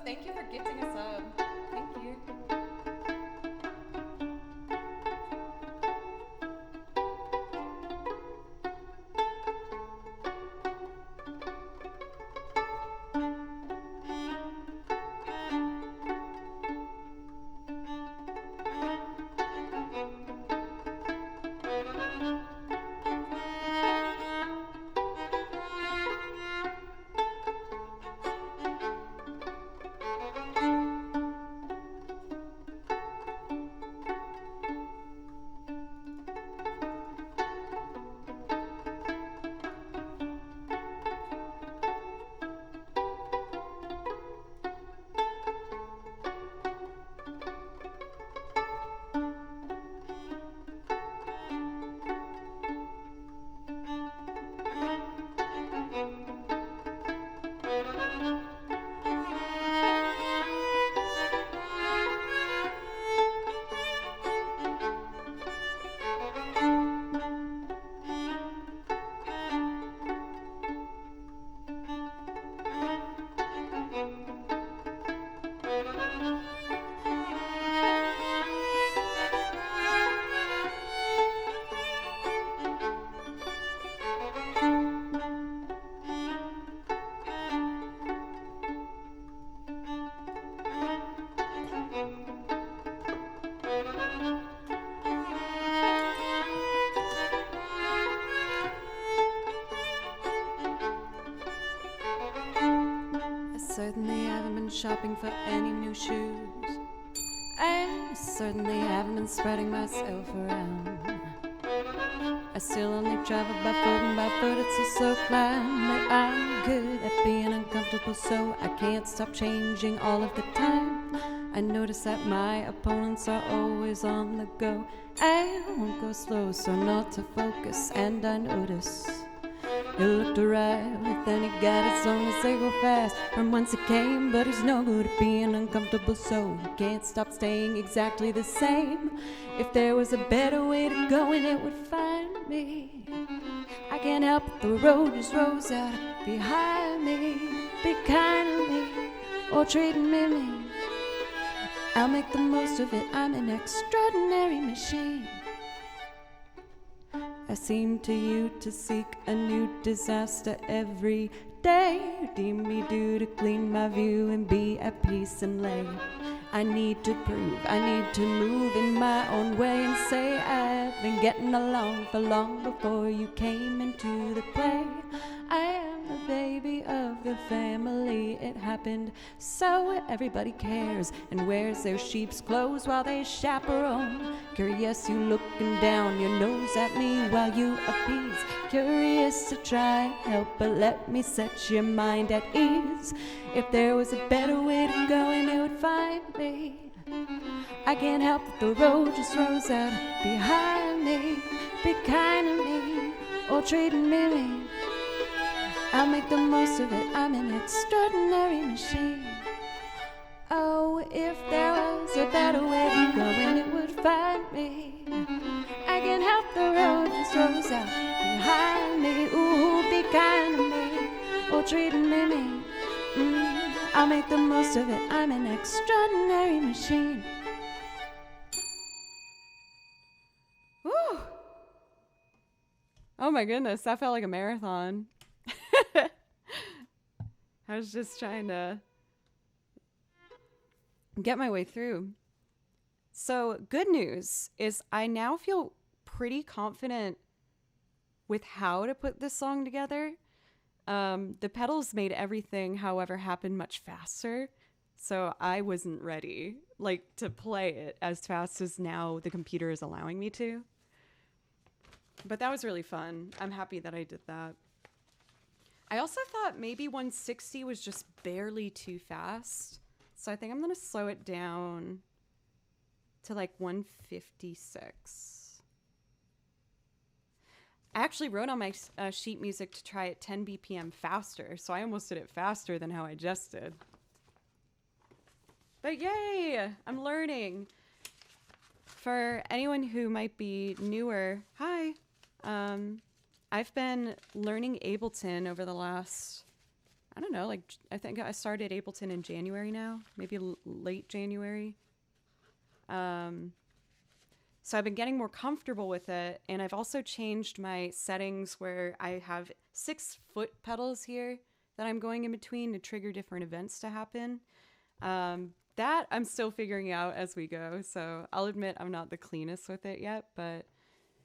thank you for gifting us up. Thank you. Certainly haven't been shopping for any new shoes. I certainly haven't been spreading myself around. I still only travel by foot, and by foot it's a slow climb. But I'm good at being uncomfortable, so I can't stop changing all of the time. I notice that my opponents are always on the go. I won't go slow, so not to focus, and I notice he looked alright, but then he got it as long as they go fast. From whence it came, but he's no good at being uncomfortable, so he can't stop staying exactly the same. If there was a better way to go, and it would find me. I can't help it, the road just rolls out behind me. Be kind to me, or treating me mean. I'll make the most of it, I'm an extraordinary machine. I seem to you to seek a new disaster every day. You deem me due to clean my view and be at peace and lay. I need to prove, I need to move in my own way and say I've been getting along for long before you came into the play. I am the baby of the family, it happened so everybody cares and wears their sheep's clothes while they chaperone. Curious, you looking down your nose at me while you appease. Curious to try and help, but let me set your mind at ease. If there was a better way to go, and it would find me. I can't help it, the road just rolls out behind me. Be kind to me, or treating me mean. I'll make the most of it, I'm an extraordinary machine. Oh, if there was a better way to go, and it would find me. I can't help the road just rolls out behind me. Ooh, be kind to me, or treating me mean. I'll make the most of it, I'm an extraordinary machine. Woo! Oh my goodness, that felt like a marathon. I was just trying to get my way through. So, good news is I now feel pretty confident with how to put this song together. The pedals made everything, however, happen much faster. So I wasn't ready, to play it as fast as now the computer is allowing me to. But that was really fun. I'm happy that I did that. I also thought maybe 160 was just barely too fast. So I think I'm going to slow it down to 156. I actually wrote on my sheet music to try it 10 BPM faster. So I almost did it faster than how I just did. But yay, I'm learning. For anyone who might be newer, hi. I've been learning Ableton over the last, I don't know, like I think I started Ableton in January now, maybe late January. So I've been getting more comfortable with it, and I've also changed my settings where I have 6 foot pedals here that I'm going in between to trigger different events to happen. That I'm still figuring out as we go, so I'll admit I'm not the cleanest with it yet, but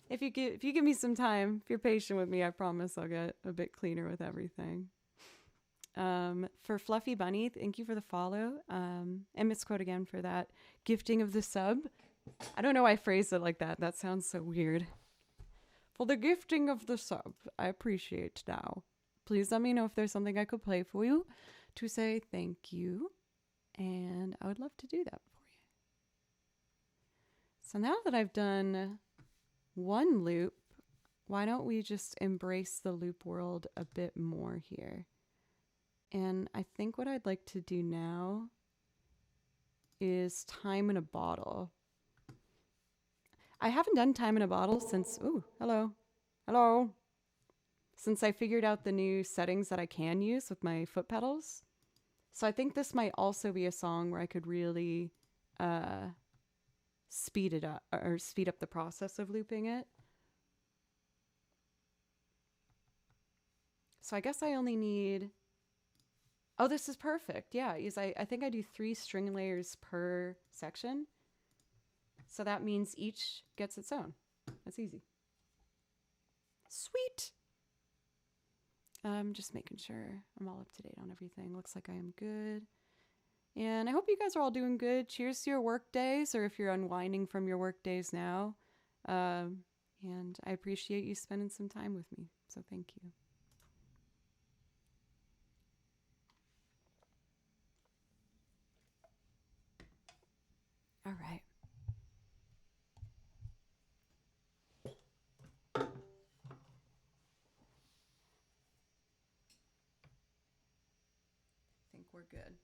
if you give me some time, if you're patient with me, I promise I'll get a bit cleaner with everything. For Fluffy Bunny, thank you for the follow. And misquote again for that gifting of the sub. I don't know why I phrased it like that. That sounds so weird. For the gifting of the sub, I appreciate now. Please let me know if there's something I could play for you to say thank you. And I would love to do that for you. So now that I've done one loop, why don't we just embrace the loop world a bit more here? And I think what I'd like to do now is Time in a Bottle. I haven't done Time in a Bottle since, ooh, hello. Since I figured out the new settings that I can use with my foot pedals. So I think this might also be a song where I could really speed it up, or speed up the process of looping it. So I guess I only need, oh, this is perfect. Yeah, I think I do 3 string layers per section. So that means each gets its own. That's easy. Sweet. Just making sure I'm all up to date on everything. Looks like I am good. And I hope you guys are all doing good. Cheers to your work days, or if you're unwinding from your work days now. And I appreciate you spending some time with me. So thank you. All right. I think we're good.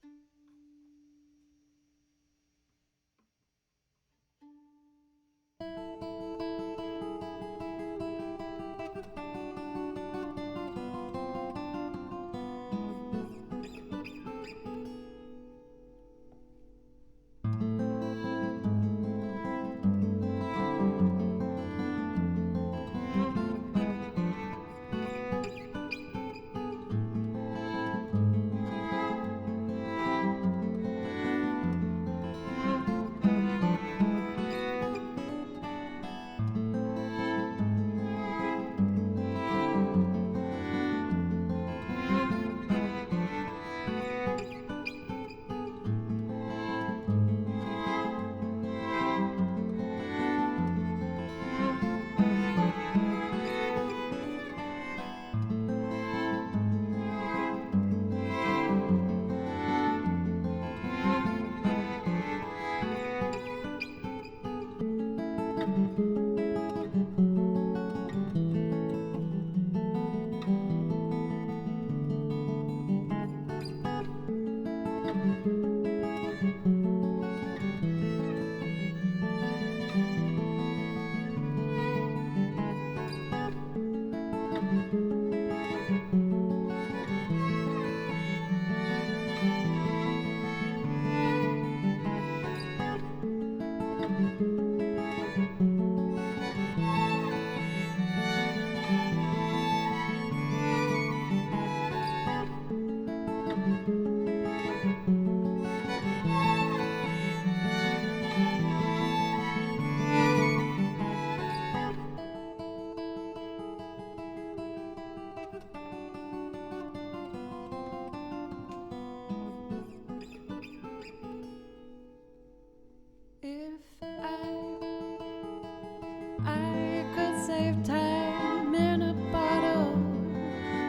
I could save time in a bottle.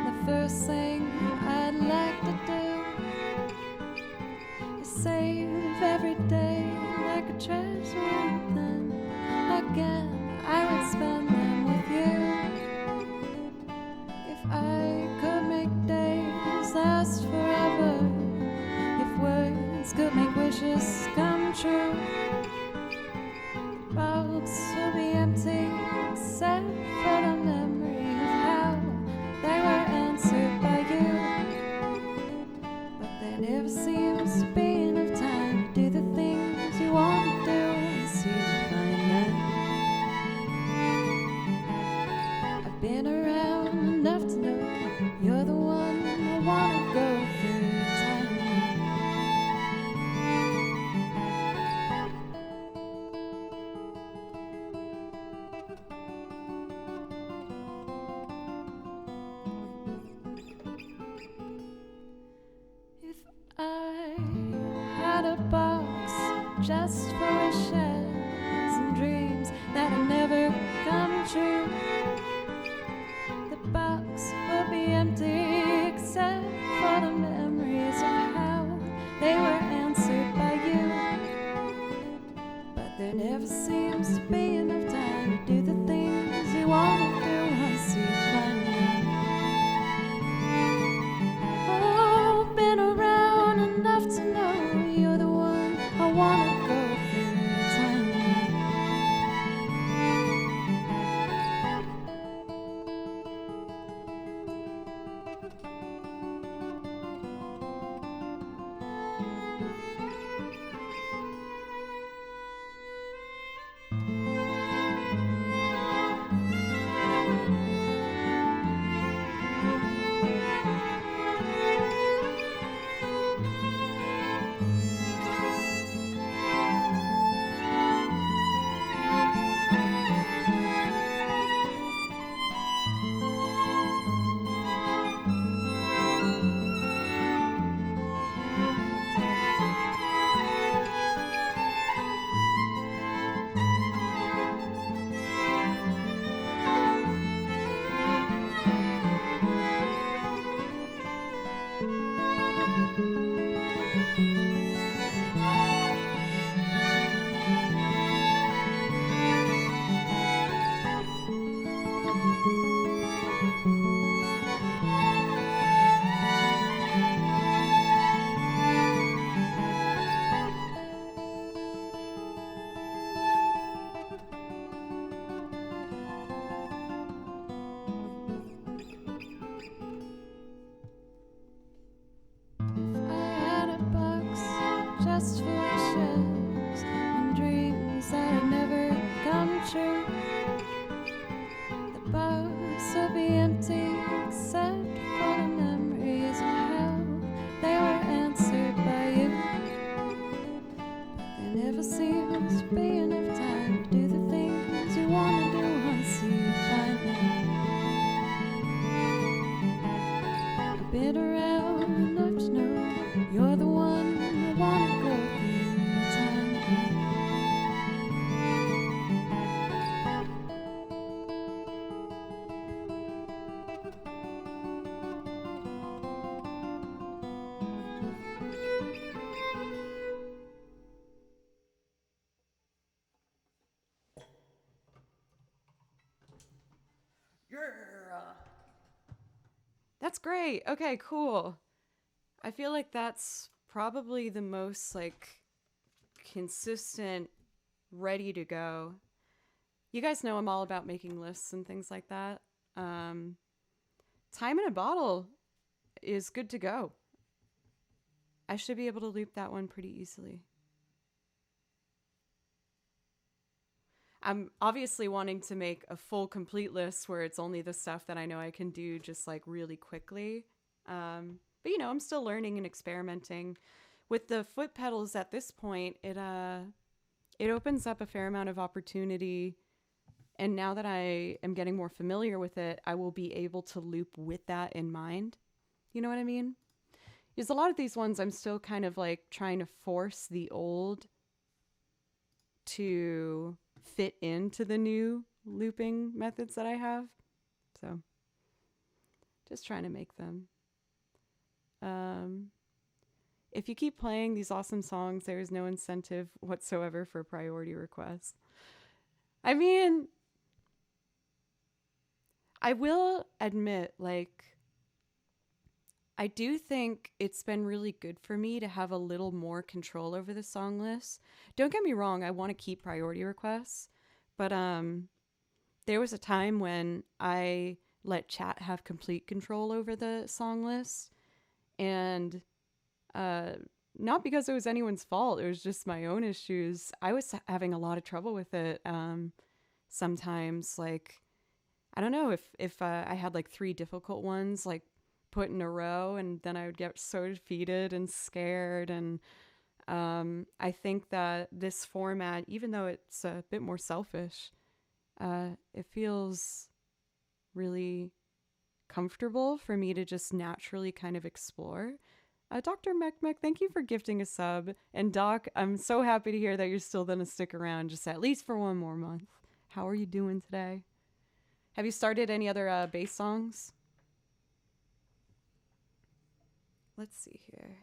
The first thing I'd like to do is save every day like a treasure, and then again I would spend them with you. If I could make days last forever, if words could make wishes come true, box will be empty except for the memory of how they were answered by you. had a box just for wishes and dreams that had never come true. The box will be empty except for the memories of how they were answered by you. But there never seems to be enough time to do the things you want to do once you find them. Oh, been around enough to know you're the one I want to go through time. Just for wishes and dreams that had never come true. The box will be empty except for the memories of how they were answered by you. But there never seems to be enough time to do the things you want to do once you find them. I've been around enough to know you're the one I want to go through time. That's great. Okay, cool. I feel like that's probably the most like consistent, ready to go. You guys know I'm all about making lists and things like that. Time in a Bottle is good to go. I should be able to loop that one pretty easily. I'm obviously wanting to make a full complete list where it's only the stuff that I know I can do just like really quickly. But you know, I'm still learning and experimenting with the foot pedals at this point. It opens up a fair amount of opportunity. And now that I am getting more familiar with it, I will be able to loop with that in mind. You know what I mean? Because a lot of these ones I'm still kind of like trying to force the old to fit into the new looping methods that I have. So just trying to make them. If you keep playing these awesome songs, there is no incentive whatsoever for priority requests. I mean, I will admit, like, I do think it's been really good for me to have a little more control over the song list. Don't get me wrong, I want to keep priority requests, but there was a time when I let chat have complete control over the song list, and not because it was anyone's fault, it was just my own issues. I was having a lot of trouble with it. Sometimes, like, I don't know if I had like 3 difficult ones like put in a row, and then I would get so defeated and scared. And I think that this format, even though it's a bit more selfish, it feels really comfortable for me to just naturally kind of explore. Dr. Mekmek, thank you for gifting a sub. And Doc, I'm so happy to hear that you're still going to stick around just at least for one more month. How are you doing today? Have you started any other bass songs? Let's see here.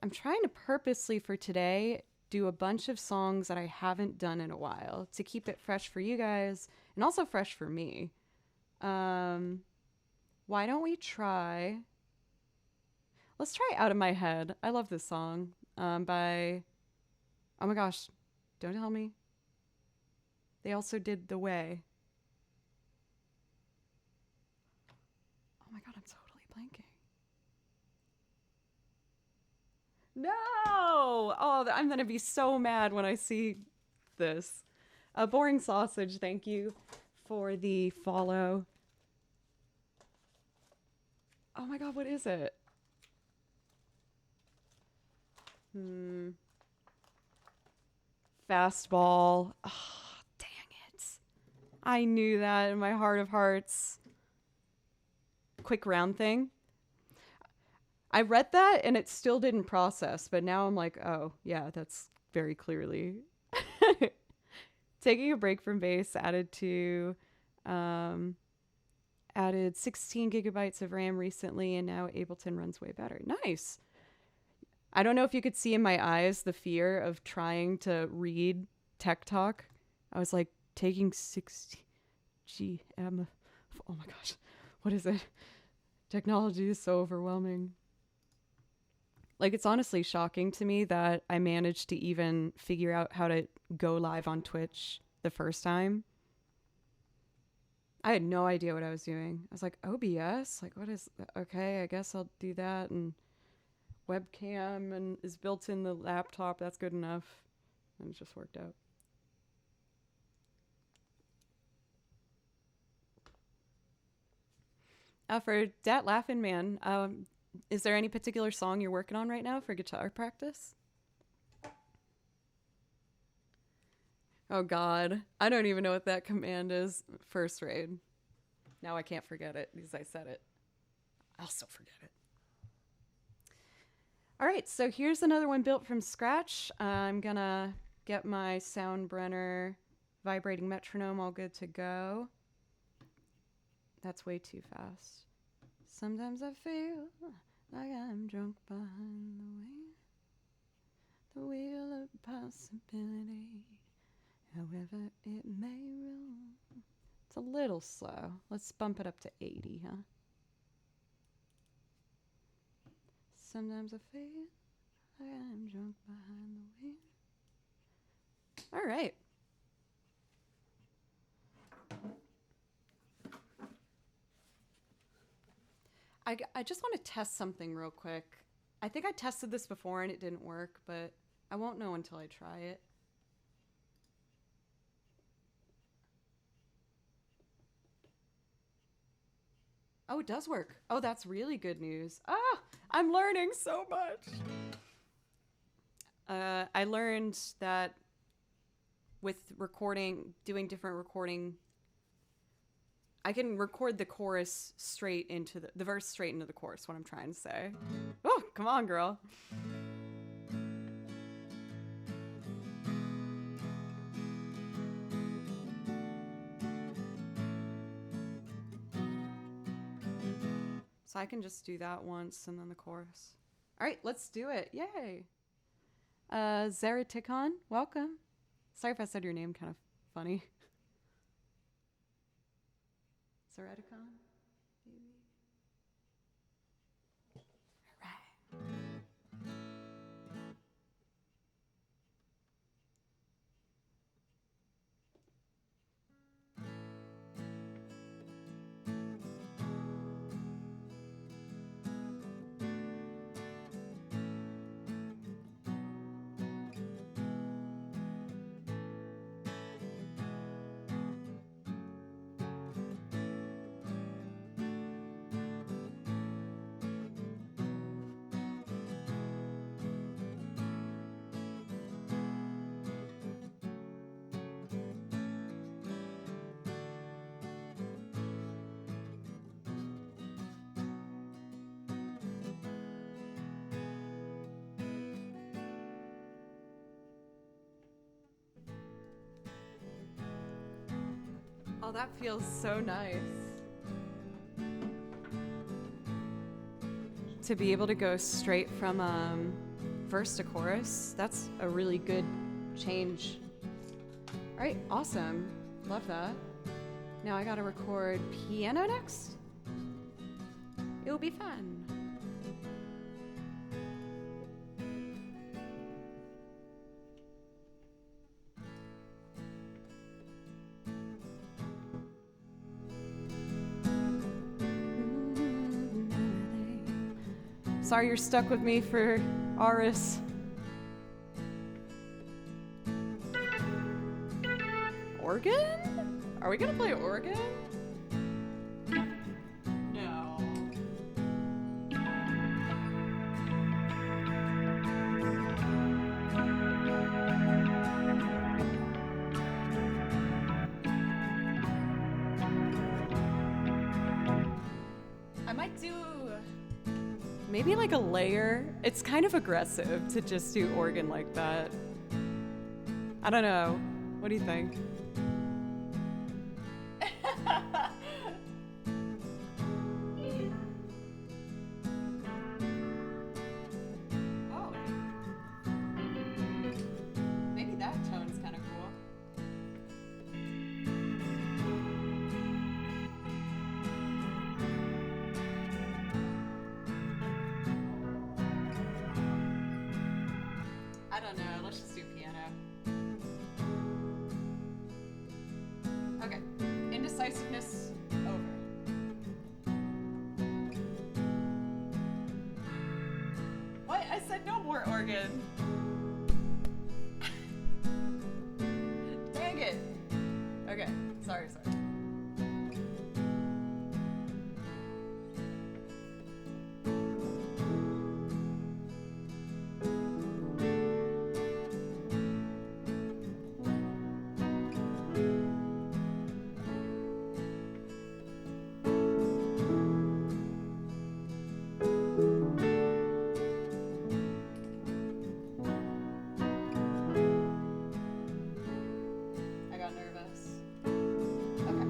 I'm trying to purposely for today do a bunch of songs that I haven't done in a while to keep it fresh for you guys and also fresh for me. Why don't we try... Let's try Out of My Head. I love this song by... Oh my gosh, don't tell me. They also did The Way. Oh my god, I'm totally blanking. No! Oh, I'm going to be so mad when I see this. Boring Sausage, thank you for the follow. Oh my god, what is it? Fastball. Oh, dang it. I knew that in my heart of hearts. Quick Round Thing. I read that and it still didn't process, but now I'm like, oh, yeah, that's very clearly. Taking a break from bass, added 16 gigabytes of RAM recently, and now Ableton runs way better. Nice. I don't know if you could see in my eyes the fear of trying to read tech talk. I was like, taking 60 GM. Oh my gosh. What is it? Technology is so overwhelming. Like, it's honestly shocking to me that I managed to even figure out how to go live on Twitch the first time. I had no idea what I was doing. I was like, OBS? Like, what is... Okay, I guess I'll do that. And webcam and is built in the laptop. That's good enough. And it just worked out. For Dat Laughin' Man, is there any particular song you're working on right now for guitar practice? Oh god, I don't even know what that command is. First raid. Now I can't forget it because I said it. I'll still forget it. All right, so here's another one built from scratch. I'm gonna get my Soundbrenner vibrating metronome all good to go. That's way too fast. Sometimes I feel like I'm drunk behind the wheel of possibility. However it may roll. It's a little slow. Let's bump it up to 80, huh? Sometimes I feel like I'm drunk behind the wheel. All right. I just want to test something real quick. I think I tested this before and it didn't work, but I won't know until I try it. Oh, it does work. Oh, that's really good news. Ah, I'm learning so much. I learned that with recording, doing different recording, I can record the chorus straight into the verse straight into the chorus, what I'm trying to say. Oh, come on, girl. So I can just do that once and then the chorus. All right, let's do it. Yay. Zeratikon, welcome. Sorry if I said your name kind of funny. Zeratikon, maybe. All right. Oh, that feels so nice. To be able to go straight from verse to chorus, that's a really good change. All right, awesome. Love that. Now I gotta record piano next. It'll be fun. Sorry you're stuck with me for Aris. Organ? Are we gonna play organ? No. I might do maybe like a layer. It's kind of aggressive to just do organ like that. I don't know. What do you think? Oh. Maybe that tone's kind of cool. I don't know. Let's just do piano. Okay. Indecisiveness over. What? I said no more organ. Dang it. Okay. Sorry. I got nervous. Okay.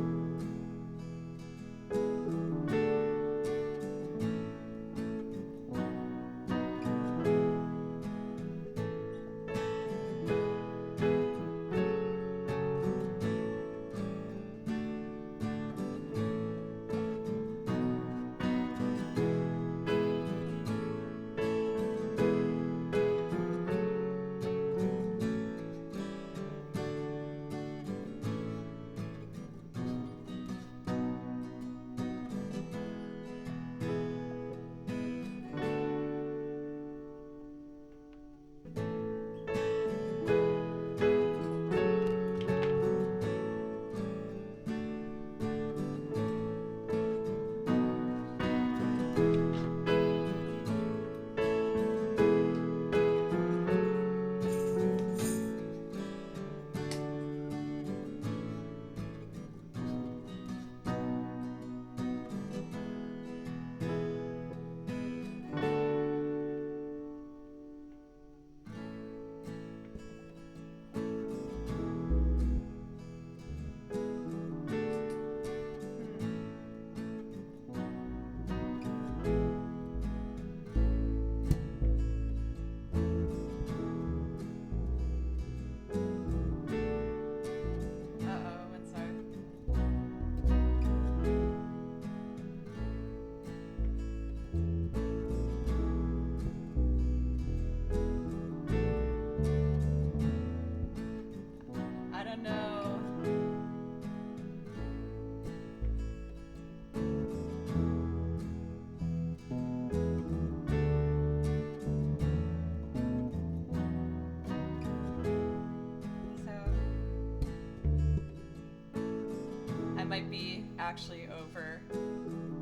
Might be actually over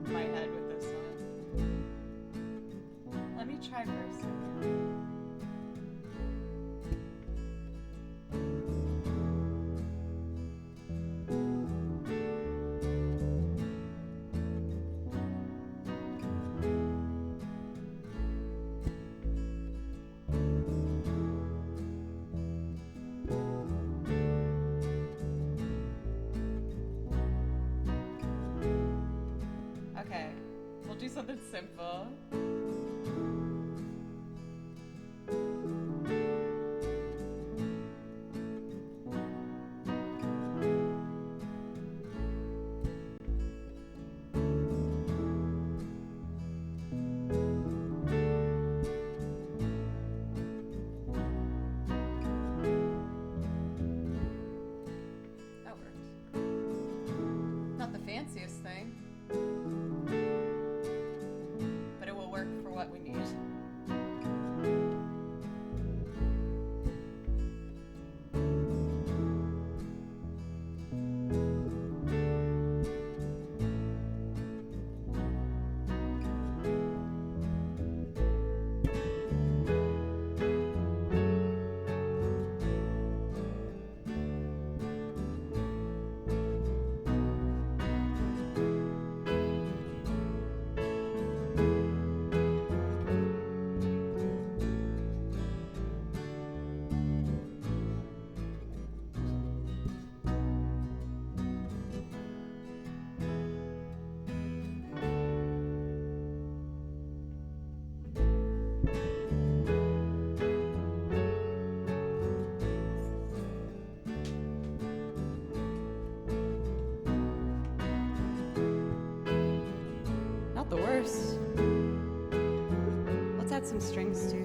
my head with this one. Let me try for a second. something simple. That works. Not the fanciest thing, but it will work for what we need. Not the worst. Let's add some strings too.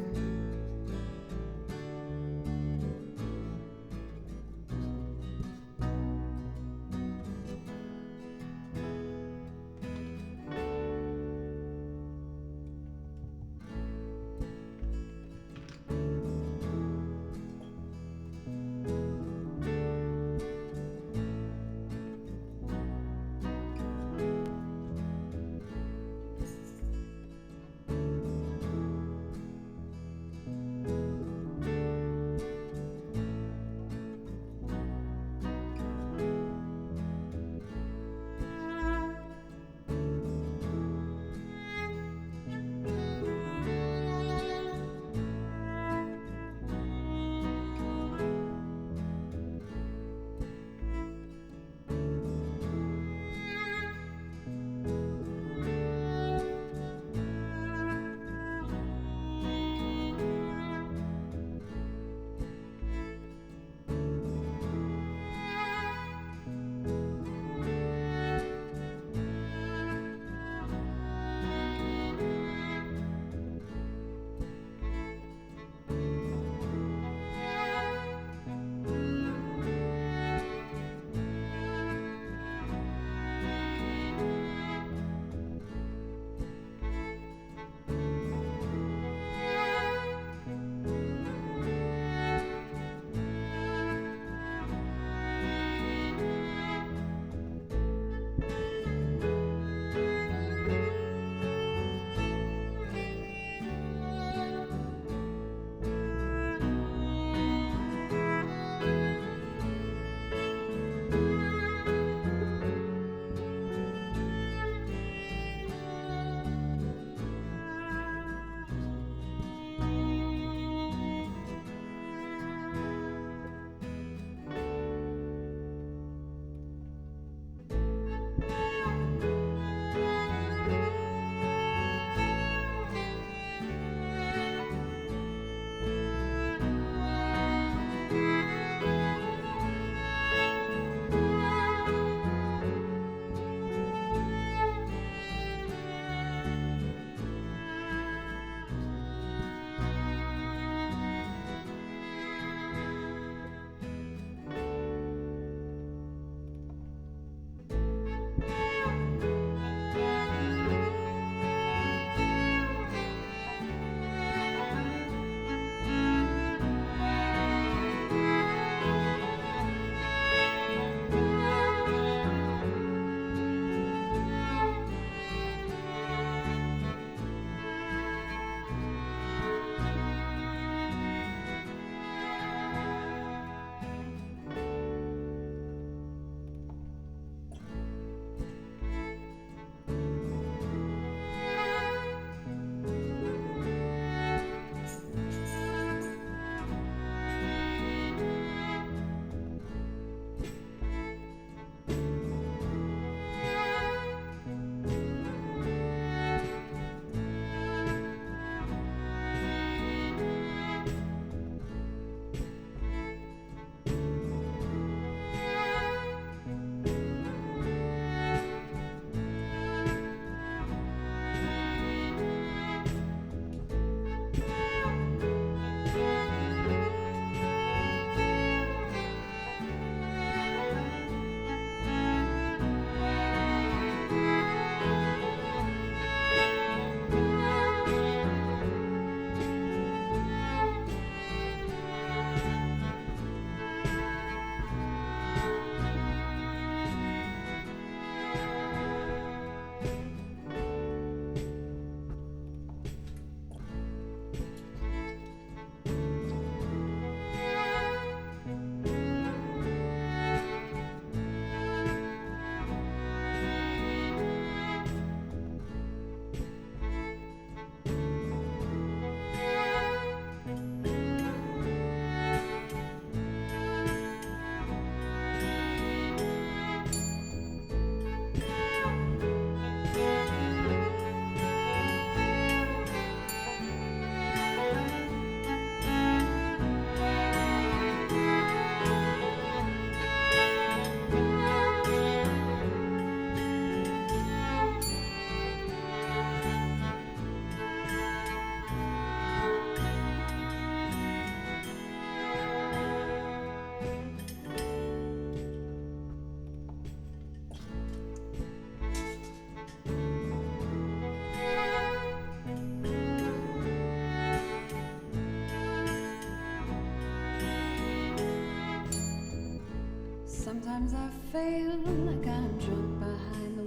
Sometimes I feel like I'm drunk behind the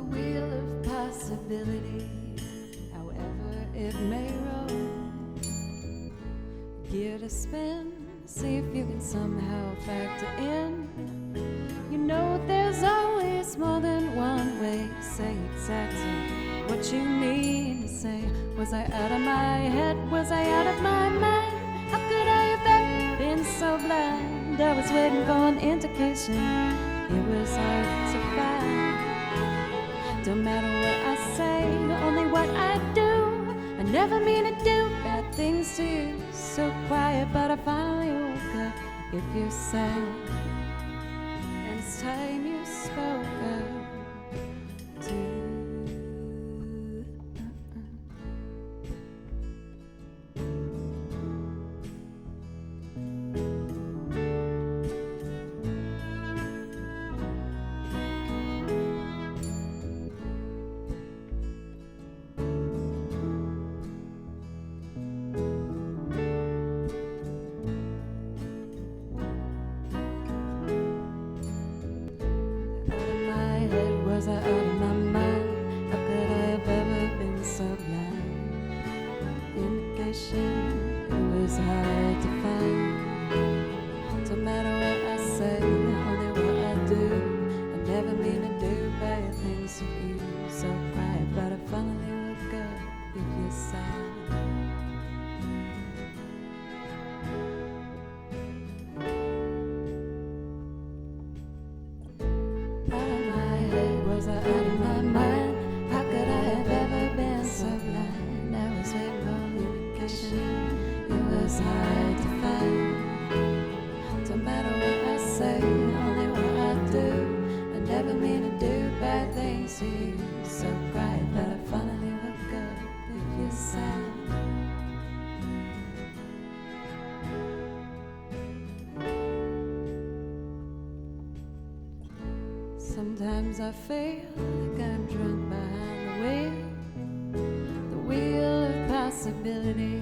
wheel of possibility, however it may roll. Gear to spin, see if you can somehow factor in. You know there's always more than one way to say exactly what you mean to say. Was I out of my head? Was I out of my mind? How could I have ever been so blind? I was waiting for an indication. It was hard to find. Don't matter what I say, only what I do. I never mean to do bad things to you. So quiet, but I finally woke up. If you're sad, and it's time you spoke up too. Was I out of my mind? How could I have ever been so blind? Indication, it was hard to find. Don't matter what I say, only what I do. I never mean to do bad things to you. So quiet, but I finally woke up. If you're sad, was I out of my mind? How could I have ever been so blind? I was waiting for an indication. It was hard to find. Don't matter what I say, only what I do. I never mean to do bad things to you. So quiet, but I finally woke up. If you're sad, sometimes I feel like I'm drunk behind the wheel of possibility,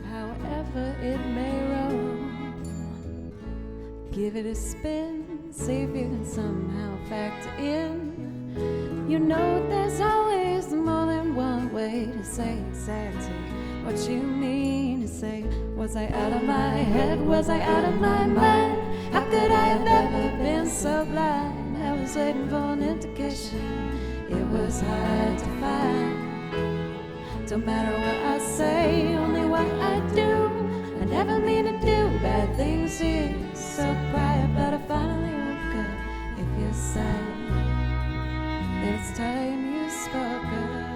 however it may roll. Give it a spin, see if you can somehow factor in. You know there's always more than one way to say exactly what you mean to say. Was I out of my head? Was I out of my mind? How could I have ever been so blind? I was waiting for an indication. It was hard to find. Don't matter what I say, only what I do. I never mean to do bad things to you. So quiet, but I finally woke up. If you're sad, then it's time you spoke up.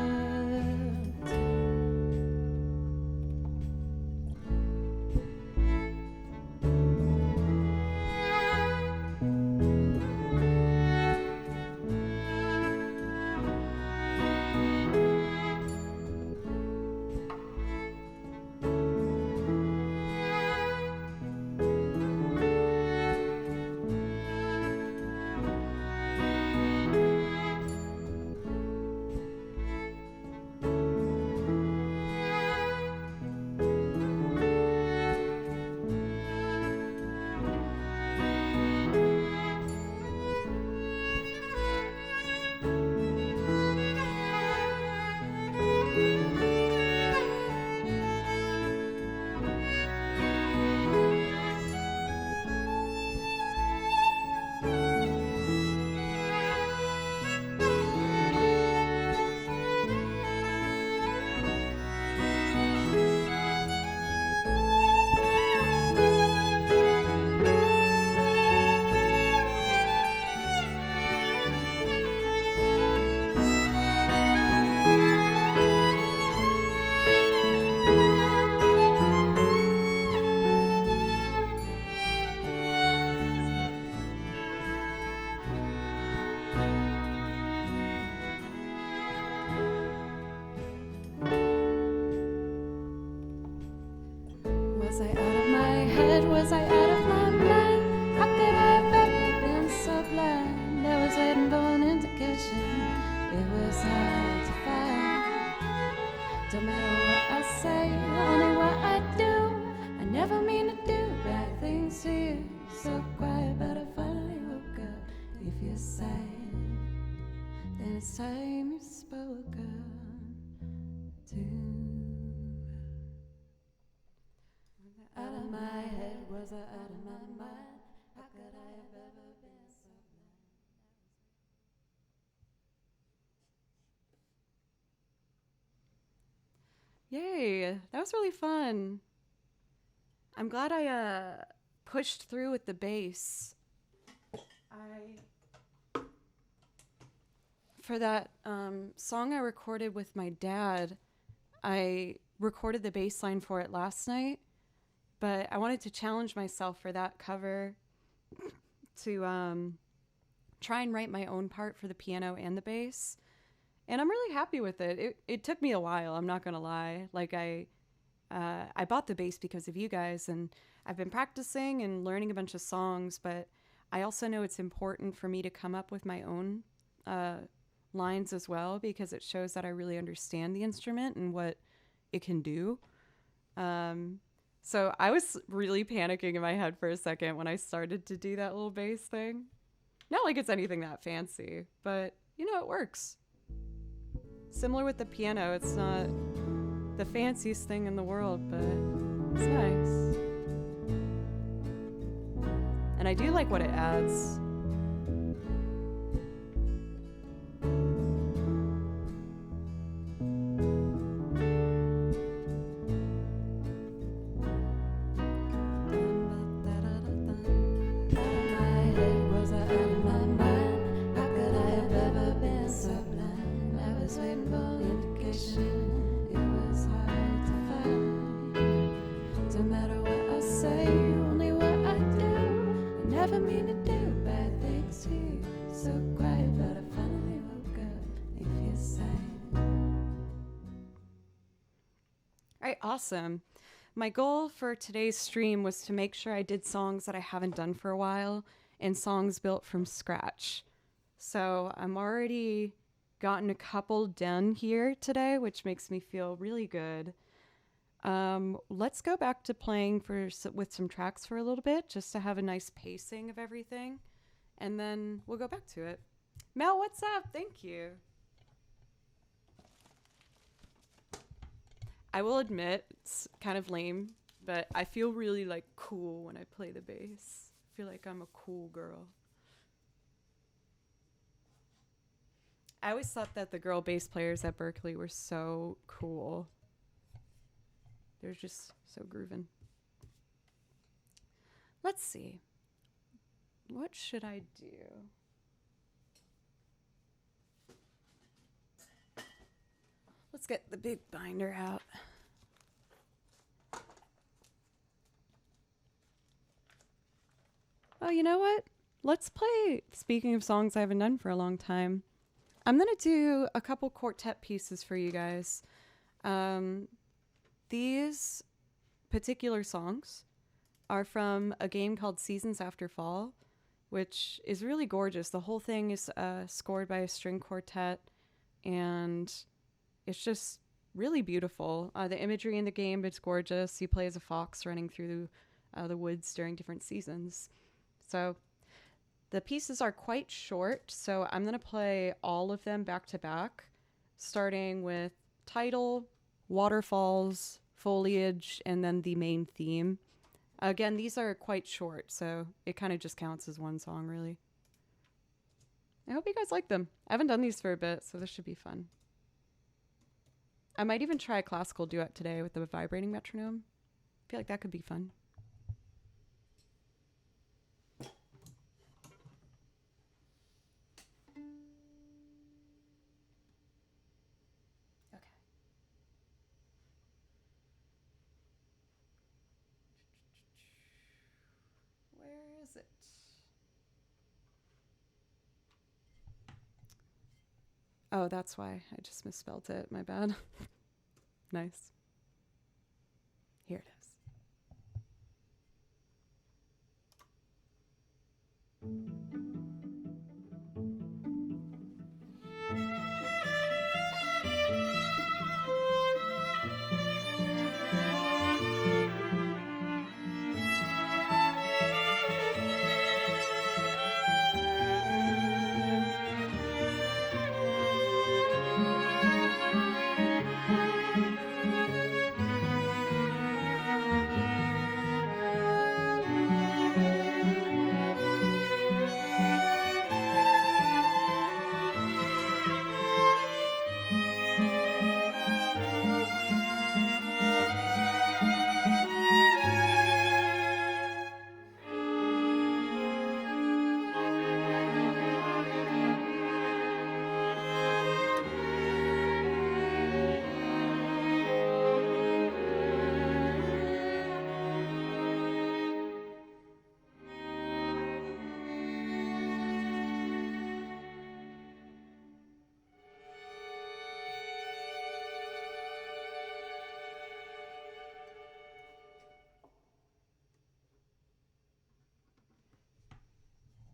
Was I out of my head? Was I out of my mind? How could I have ever been so blind? I was waiting for an indication. It was hard to find. Don't matter what I say, only what I do. I never mean to do bad things to you. so quiet, but I finally woke up. If you're sad, then it's time you spoke up to. Out of my head, was I out of my mind? How could I have ever been so blind? Yay, that was really fun. I'm glad I pushed through with the bass. For that song I recorded with my dad, I recorded the bass line for it last night, but I wanted to challenge myself for that cover to try and write my own part for the piano and the bass. And I'm really happy with it. It took me a while, I'm not gonna lie. Like I bought the bass because of you guys, and I've been practicing and learning a bunch of songs, but I also know it's important for me to come up with my own lines as well, because it shows that I really understand the instrument and what it can do. So I was really panicking in my head for a second when I started to do that little bass thing. Not like it's anything that fancy, but you know, it works. Similar with the piano, it's not the fanciest thing in the world, but it's nice. And I do like what it adds. Awesome. My goal for today's stream was to make sure I did songs that I haven't done for a while and songs built from scratch. So I'm already gotten a couple done here today, which makes me feel really good. Let's go back to playing with some tracks for a little bit, just to have a nice pacing of everything, and then we'll go back to it. Mel, what's up? Thank you. I will admit, it's kind of lame, but I feel really like cool when I play the bass. I feel like I'm a cool girl. I always thought that the girl bass players at Berkeley were so cool. They're just so groovin'. Let's see. What should I do? Let's get the big binder out. Oh, you know what? Let's play, speaking of songs I haven't done for a long time, I'm going to do a couple quartet pieces for you guys. These particular songs are from a game called Seasons After Fall, which is really gorgeous. The whole thing is scored by a string quartet, and it's just really beautiful. The imagery in the game, it's gorgeous. You play as a fox running through the woods during different seasons. So the pieces are quite short, so I'm going to play all of them back to back, starting with title, waterfalls, foliage, and then the main theme. Again, these are quite short, so it kind of just counts as one song, really. I hope you guys like them. I haven't done these for a bit, so this should be fun. I might even try a classical duet today with the vibrating metronome. I feel like that could be fun. Okay. Where is it? Oh, that's why. I just misspelled it. My bad. Nice. Here it is.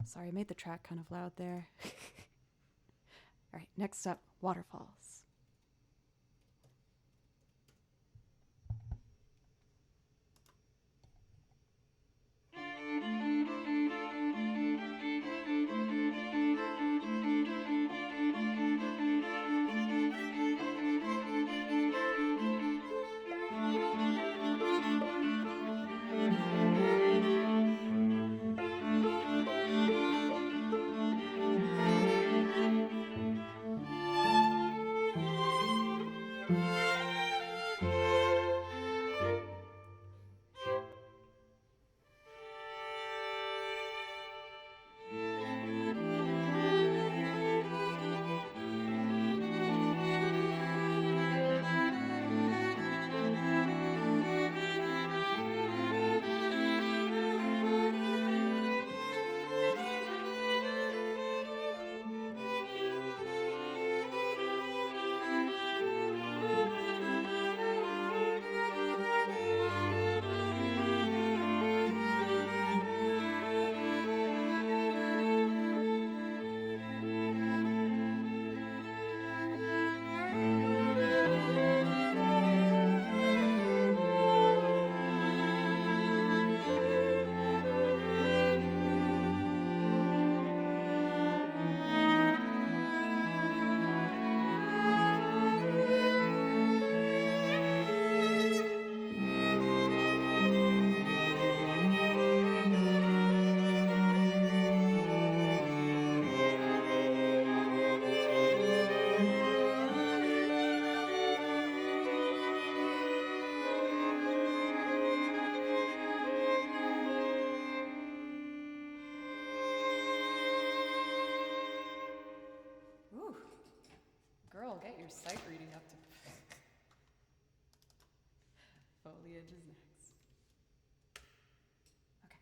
Sorry, I made the track kind of loud there. All right, next up, waterfalls. Ooh, girl, get your sight reading up to foliage is next. Okay.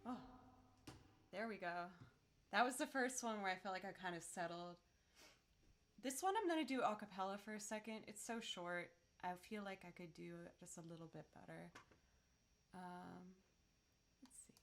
Oh, there we go. That was the first one where I felt like I kind of settled. This one I'm going to do a cappella for a second. It's so short. I feel like I could do it just a little bit better. Let's see.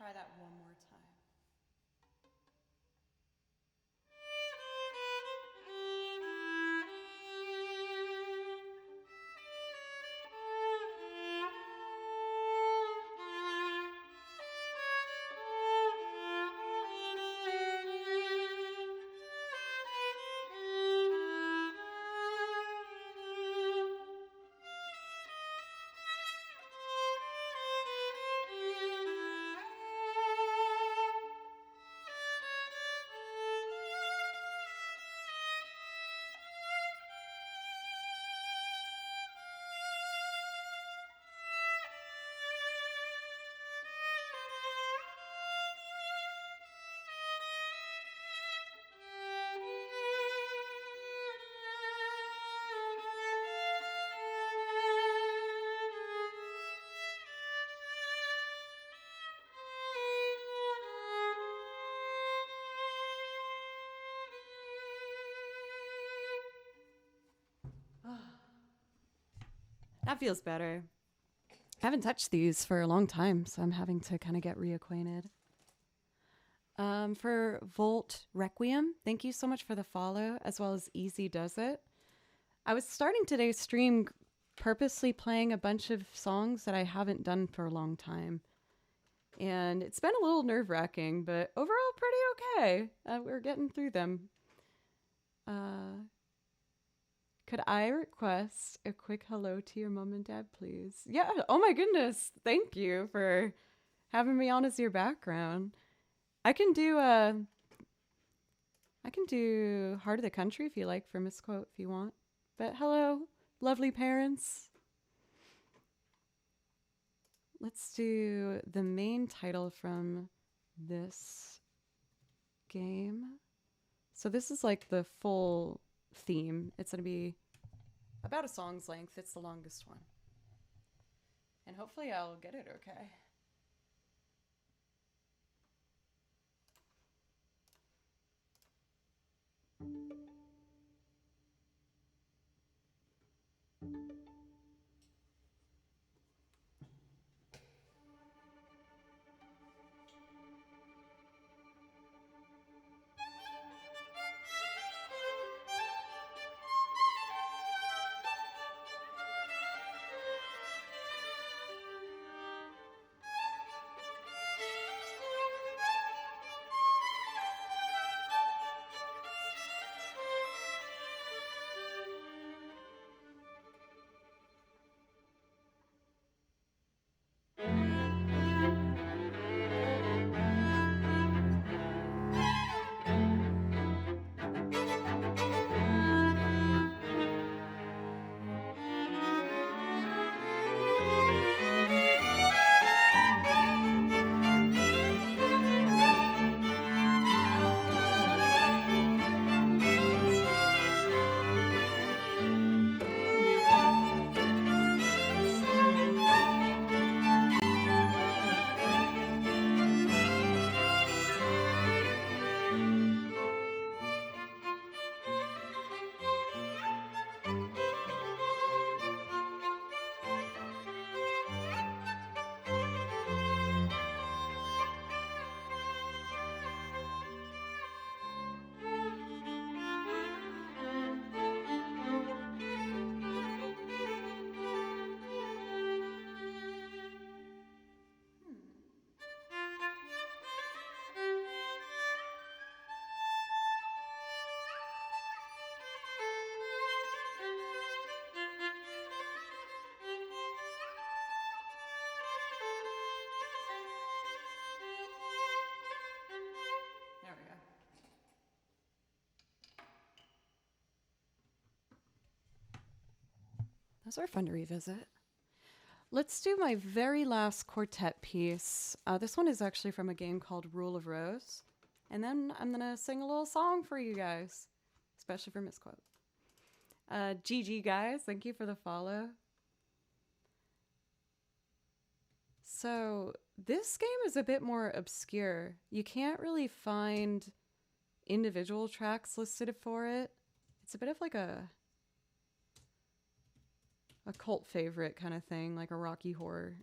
try that one more time. That feels better. I haven't touched these for a long time, so I'm having to kind of get reacquainted. For Volt Requiem, thank you so much for the follow, as well as Easy Does It. I was starting today's stream purposely playing a bunch of songs that I haven't done for a long time. And it's been a little nerve-wracking, but overall pretty okay. We're getting through them. Could I request a quick hello to your mom and dad, please? Yeah. Oh my goodness. Thank you for having me on as your background. I can do Heart of the Country if you like for misquote if you want. But hello, lovely parents. Let's do the main title from this game. So this is like the full theme. It's going to be about a song's length. It's the longest one. And hopefully I'll get it okay. There we go. Those are fun to revisit. Let's do my very last quartet piece. This one is actually from a game called Rule of Rose. And then I'm going to sing a little song for you guys, especially for misquote. GG guys, thank you for the follow. So this game is a bit more obscure. You can't really find individual tracks listed for it. It's a bit of like a cult favorite kind of thing, like a Rocky Horror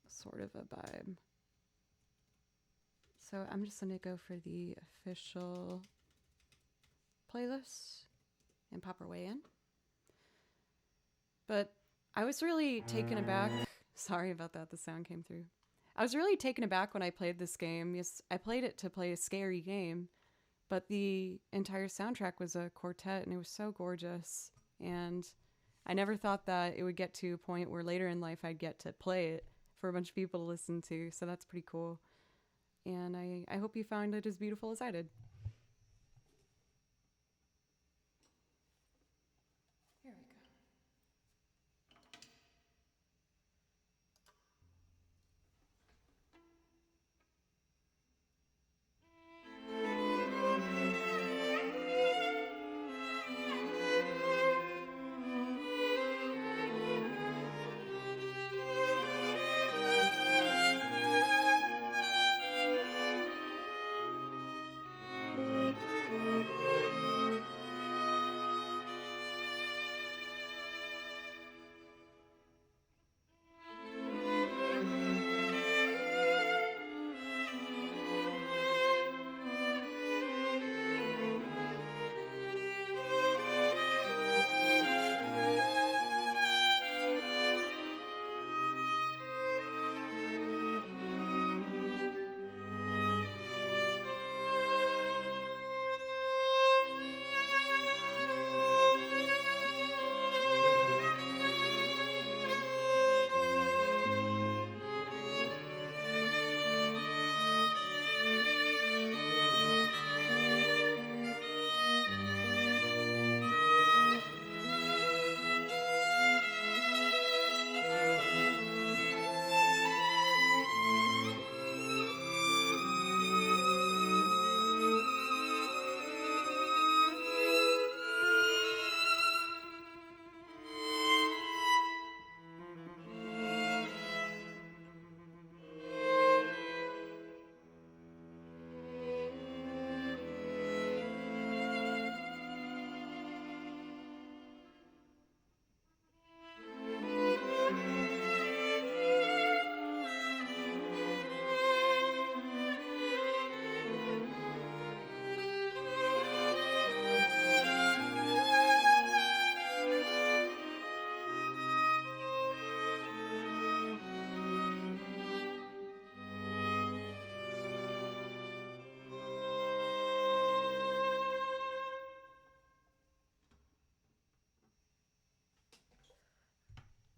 sort of a vibe. So I'm just going to go for the official playlist and pop our way in. But I was really taken aback. Sorry about that. The sound came through. I was really taken aback when I played this game. Yes, I played it to play a scary game, but the entire soundtrack was a quartet and it was so gorgeous. And I never thought that it would get to a point where later in life I'd get to play it for a bunch of people to listen to. So that's pretty cool. And I hope you found it as beautiful as I did. Here we go.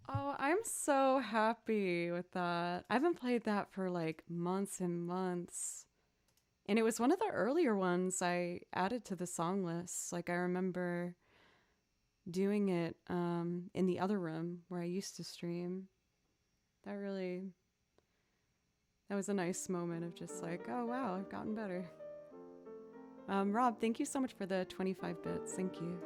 Oh, I'm so happy with that. I haven't played that for like months and months. And it was one of the earlier ones I added to the song list. Like I remember doing it in the other room where I used to stream. That was a nice moment of just like, oh wow, I've gotten better. Rob, thank you so much for the 25 bits. Thank you.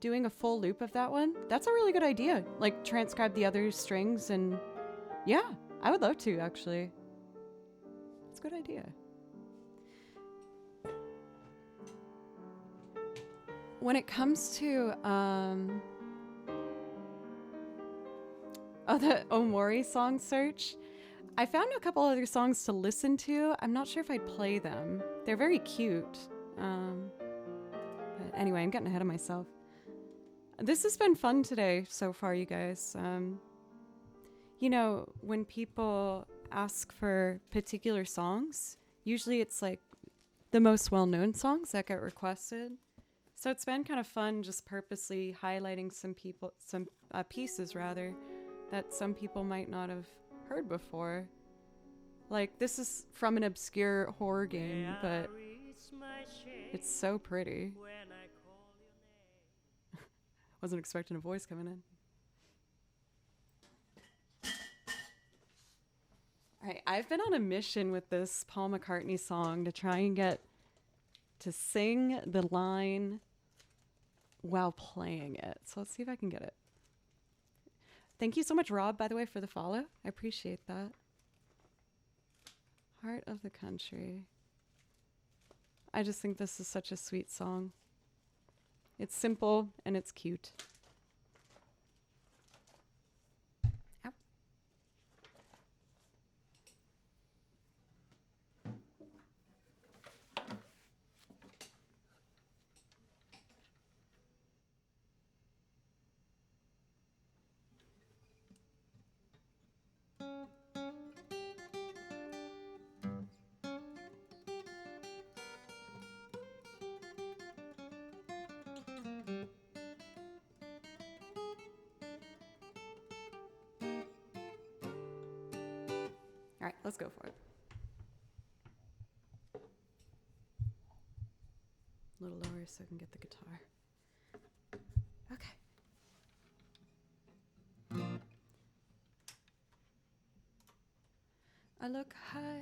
Doing a full loop of that one? That's a really good idea. Like transcribe the other strings and yeah, I would love to actually. It's a good idea. When it comes to the Omori song search, I found a couple other songs to listen to. I'm not sure if I'd play them. They're very cute. But anyway, I'm getting ahead of myself. This has been fun today so far, you guys. You know, when people ask for particular songs, usually it's like the most well-known songs that get requested. So it's been kind of fun just purposely highlighting some pieces rather, that some people might not have heard before. Like, this is from an obscure horror game, but it's so pretty. Wasn't expecting a voice coming in. All right, I've been on a mission with this Paul McCartney song to try and get to sing the line while playing it. So let's see if I can get it. Thank you so much, Rob, by the way, for the follow. I appreciate that. Heart of the Country. I just think this is such a sweet song. It's simple and it's cute. Ow. All right, let's go for it. A little lower so I can get the guitar. Okay. I look high,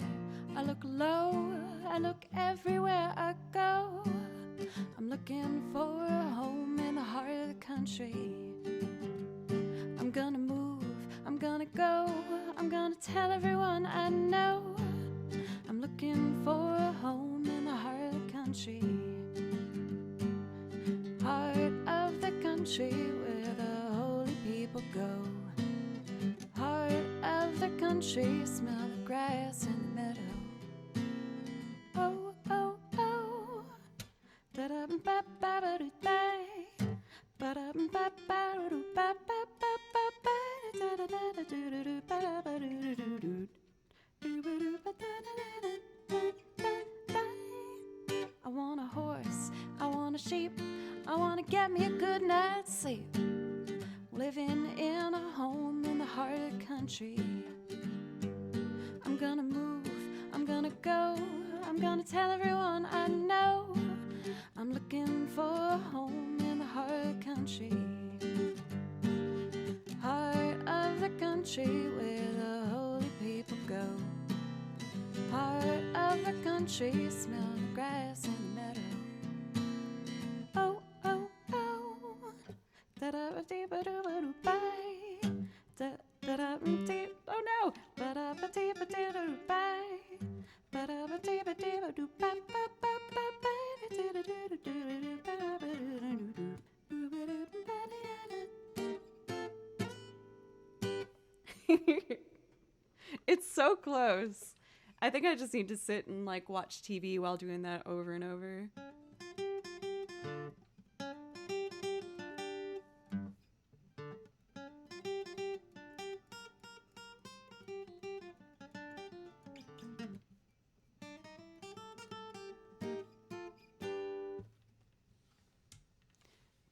I look low, I look everywhere I go. I'm looking for a home in the heart of the country. I'm gonna move, I'm gonna go, I'm gonna tell everyone I know. I'm looking for a home in the heart of the country. Heart of the country where the holy people go. Heart of the country, smell the grass in the meadow. Oh, oh, oh. Da-da-ba-ba-ba-do-ba. I want a horse, I want a sheep, I want to get me a good night's sleep. Living in a home in the heart of the country. I'm gonna move, I'm gonna go, I'm gonna tell everyone I know. I'm looking for a home in the heart of the country. Heart of the country where the holy people go. Heart of the country, smell the grass in the meadow. Oh, oh, oh. Da-da-ba-dee-ba-doo-ba-doo-bye. Da-da-da-dee. Oh no! Ba-da-ba-dee-ba-dee-ba-doo-bye. It's so close. I think I just need to sit and like watch TV while doing that over and over.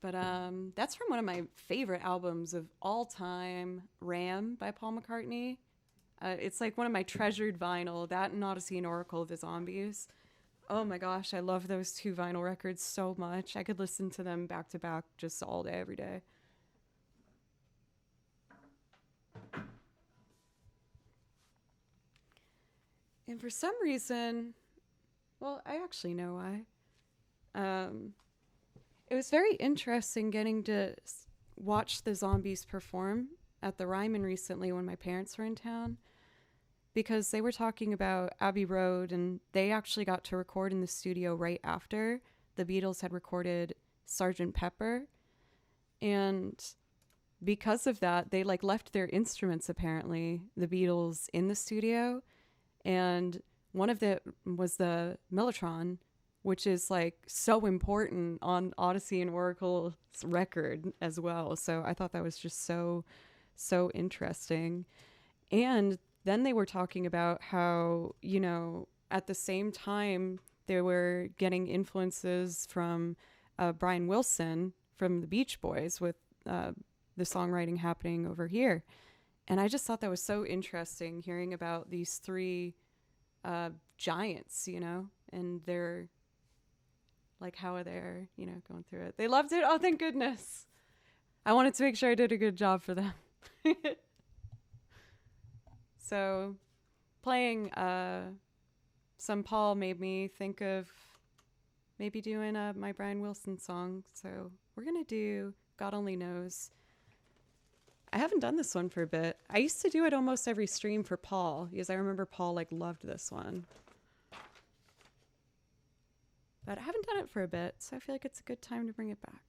But that's from one of my favorite albums of all time, Ram by Paul McCartney. It's like one of my treasured vinyl, that and Odyssey and Oracle of the Zombies. Oh my gosh, I love those two vinyl records so much. I could listen to them back to back just all day, every day. And for some reason, well, I actually know why. It was very interesting getting to watch the Zombies perform at the Ryman recently when my parents were in town, because they were talking about Abbey Road, and they actually got to record in the studio right after the Beatles had recorded Sgt. Pepper. And because of that, they like left their instruments, apparently, the Beatles, in the studio. And one of them was the Mellotron, which is like so important on Odyssey and Oracle's record as well. So I thought that was just so interesting. And then they were talking about how, you know, at the same time they were getting influences from Brian Wilson from the Beach Boys with the songwriting happening over here. And I just thought that was so interesting, hearing about these three giants, you know, and they're like, how are they, you know, going through it. They loved it. Oh, thank goodness. I wanted to make sure I did a good job for them. So playing some Paul made me think of maybe doing my Brian Wilson song. So we're going to do God Only Knows. I haven't done this one for a bit. I used to do it almost every stream for Paul, because I remember Paul like loved this one. But I haven't done it for a bit, so I feel like it's a good time to bring it back.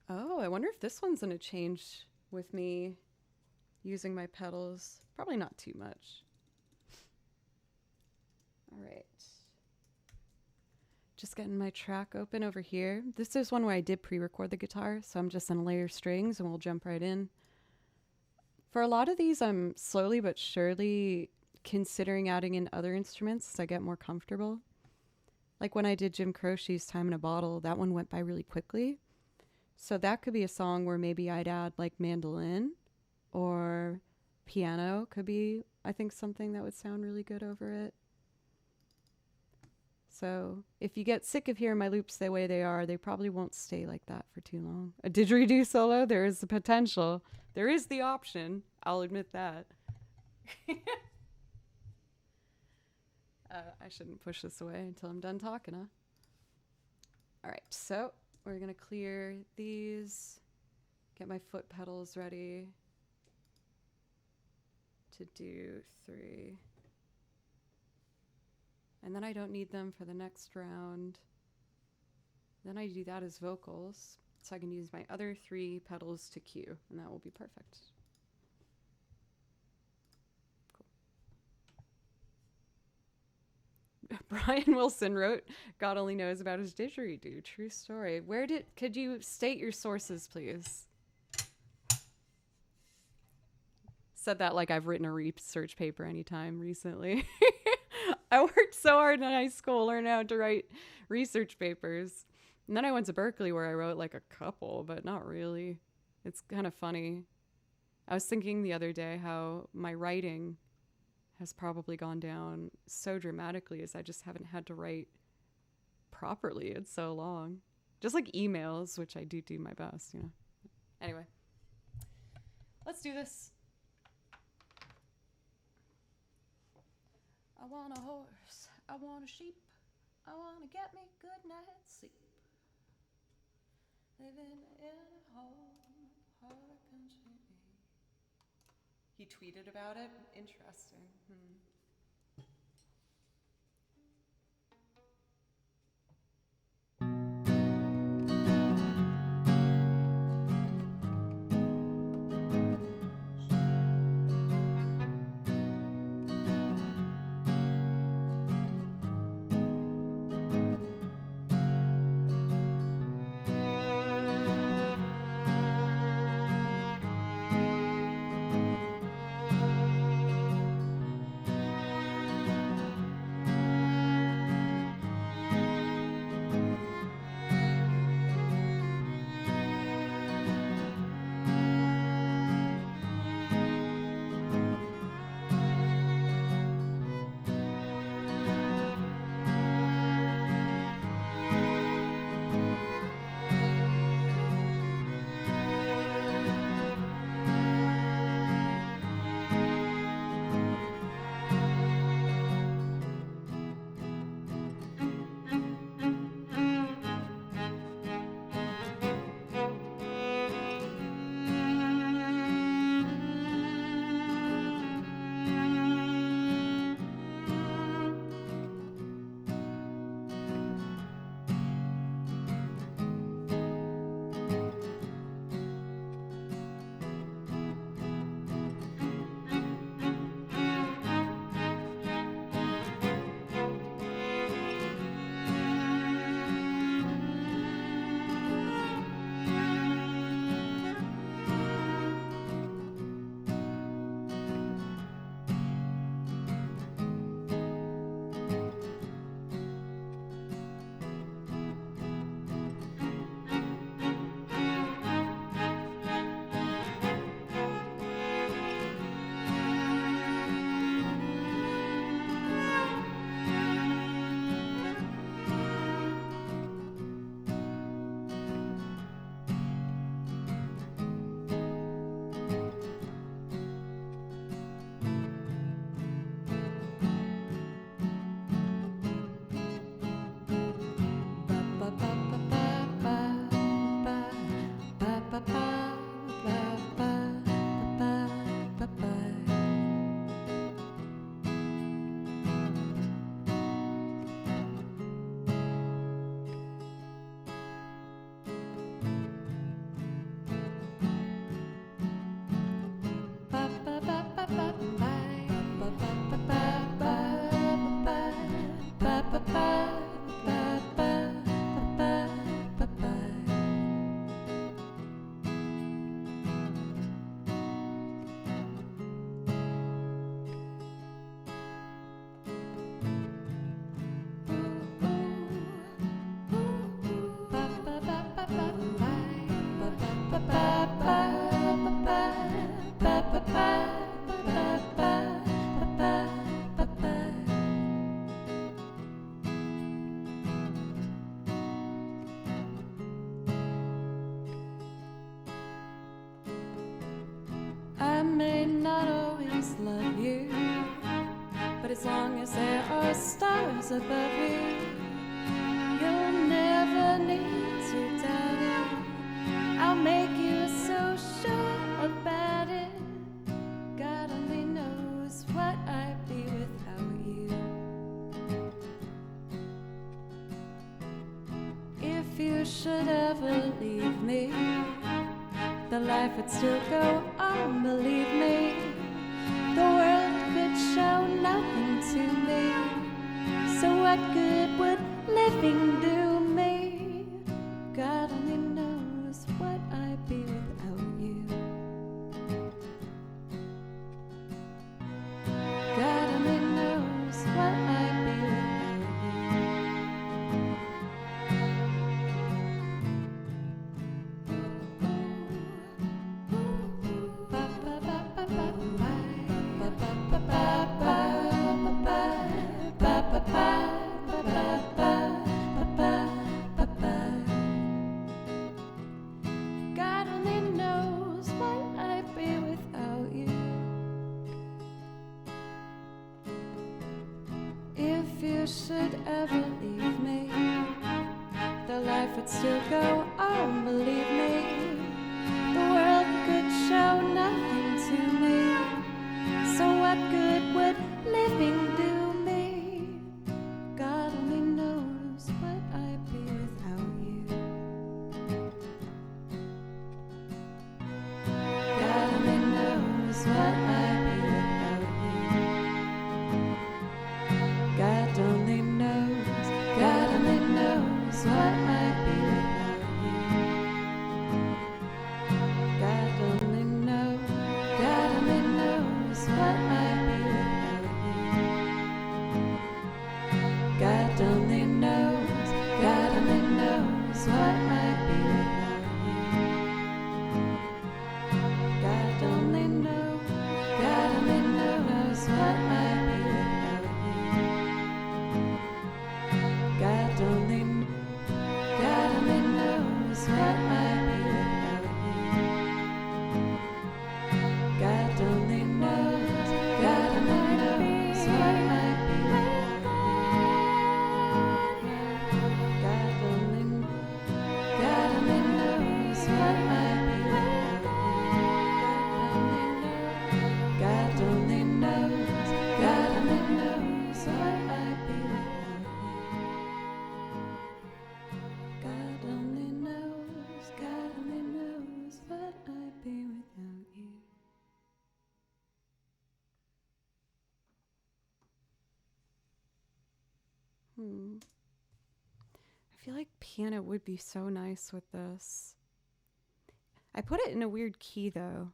Oh, I wonder if this one's going to change with me using my pedals. Probably not too much. All right. Just getting my track open over here. This is one where I did pre-record the guitar, so I'm just going to layer strings and we'll jump right in. For a lot of these, I'm slowly but surely considering adding in other instruments as I get more comfortable. Like when I did Jim Croce's Time in a Bottle, that one went by really quickly. So that could be a song where maybe I'd add like mandolin or piano could be, I think, something that would sound really good over it. So if you get sick of hearing my loops the way they are, they probably won't stay like that for too long. A didgeridoo solo, there is the potential. There is the option. I'll admit that. I shouldn't push this away until I'm done talking, huh? All right, so we're going to clear these, get my foot pedals ready to do 3. And then I don't need them for the next round. Then I do that as vocals, so I can use my other 3 pedals to cue, and that will be perfect. Cool. Brian Wilson wrote, God only knows about his didgeridoo. True story. Could you state your sources, please? Said that like I've written a research paper anytime recently. I worked so hard in high school learning how to write research papers. And then I went to Berkeley where I wrote like a couple, but not really. It's kind of funny. I was thinking the other day how my writing has probably gone down so dramatically as I just haven't had to write properly in so long. Just like emails, which I do my best, you know. Anyway, let's do this. I want a horse, I want a sheep, I want to get me good night's sleep. Living in a home, hard country. He tweeted about it? Interesting. may not always love you, but as long as there are stars above you, you'll never need to doubt it. I'll make you so sure about it. God only knows what I'd be without you. If you should ever leave me, the life would still go on, believe me. The world could show nothing to me, so what good would living do me? God only knows what I'd be without you. God only knows what I'd be without God only knows what I'd be without you. If you should ever leave me, the life would still go on, believe me. The world could show nothing to me, so what good would living do me? God only knows what I'd be without you. God only knows what I'd be without you. God only knows, God only knows what I'd be without you. God only knows, God only knows what I'd be without you. God only knows, God only knows what I'd be without you. God only knows, God only knows what I'd be without you. God only knows, God only knows what I'd be without you. God only knows, God only knows what I'd be without you. God only knows what I'd be without you. God only knows, God only knows what I'd be without you. God only knows, God only knows what I'd be without you. I feel like piano would be so nice with this. I put it in a weird key though.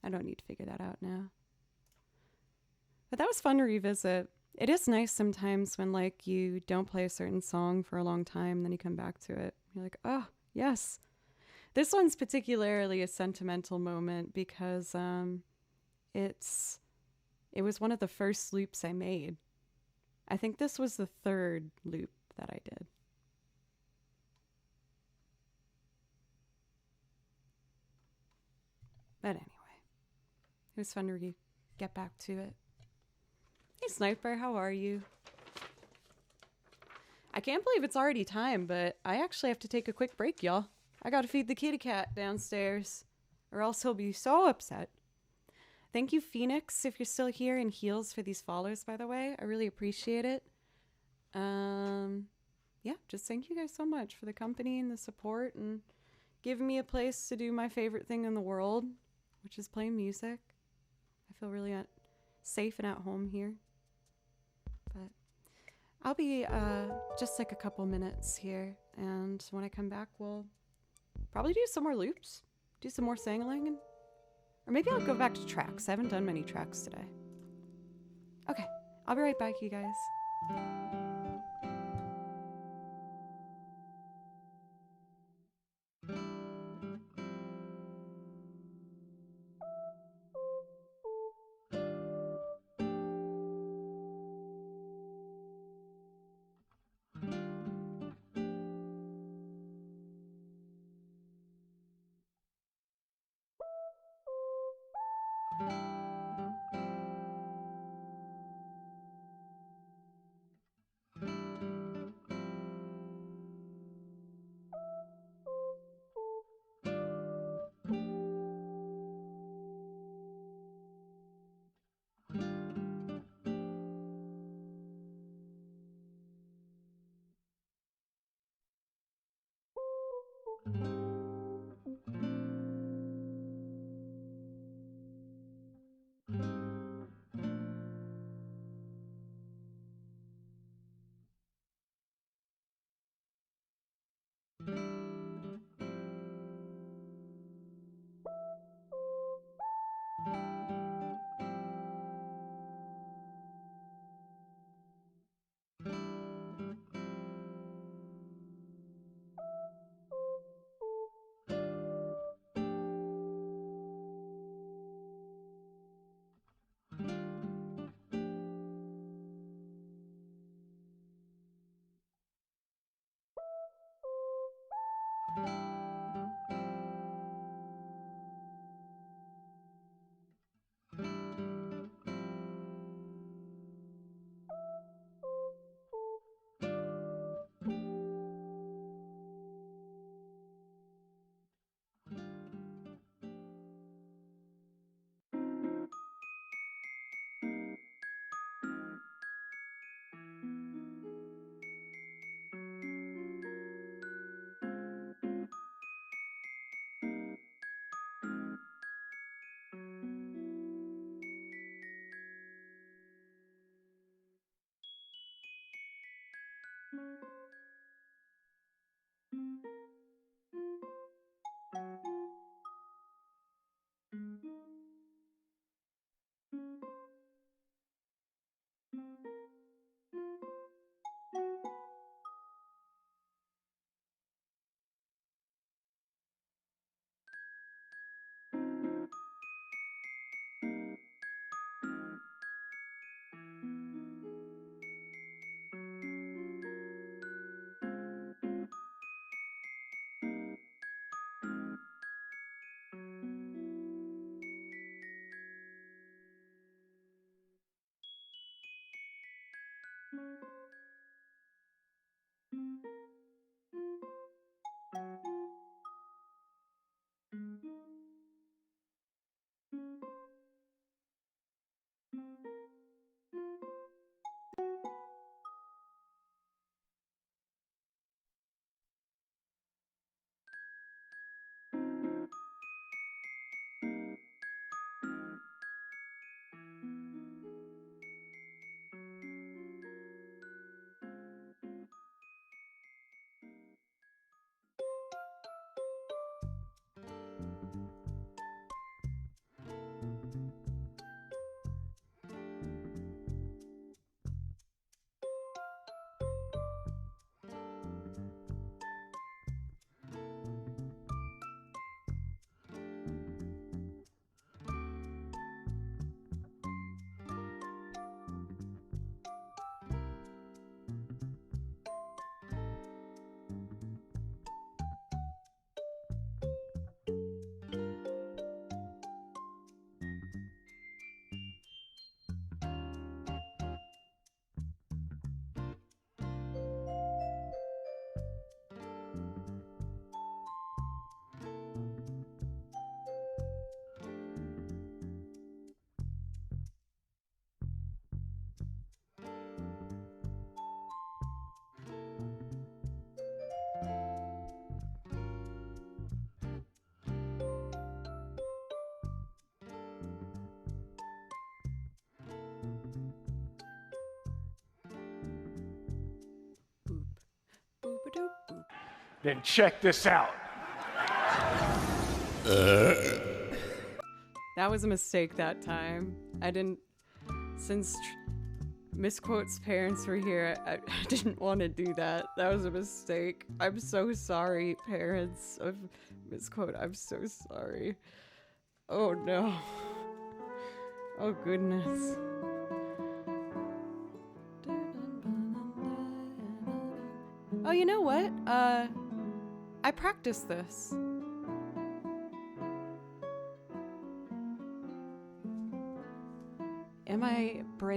I don't need to figure that out now. But that was fun to revisit. It is nice sometimes when like you don't play a certain song for a long time, then you come back to it. You're like, oh, yes. This one's particularly a sentimental moment because it was one of the first loops I made. I think this was the third loop that I did. But anyway, it was fun to get back to it. Hey, Sniper, how are you? I can't believe it's already time, but I actually have to take a quick break, y'all. I gotta feed the kitty cat downstairs, or else he'll be so upset. Thank you, Phoenix, if you're still here, and Heels for these follows, by the way. I really appreciate it. Yeah, just thank you guys so much for the company and the support and giving me a place to do my favorite thing in the world, which is playing music. I feel really safe and at home here. But I'll be just like a couple minutes here, and when I come back, we'll probably do some more loops, do some more sangling, or maybe I'll go back to tracks. I haven't done many tracks today. Okay, I'll be right back, you guys. Then check this out. That was a mistake that time. I didn't, since Misquote's parents were here, I didn't want to do that. That was a mistake. I'm so sorry, parents of Misquote. I'm so sorry. Oh no. Oh goodness. Oh, you know what? I practiced this.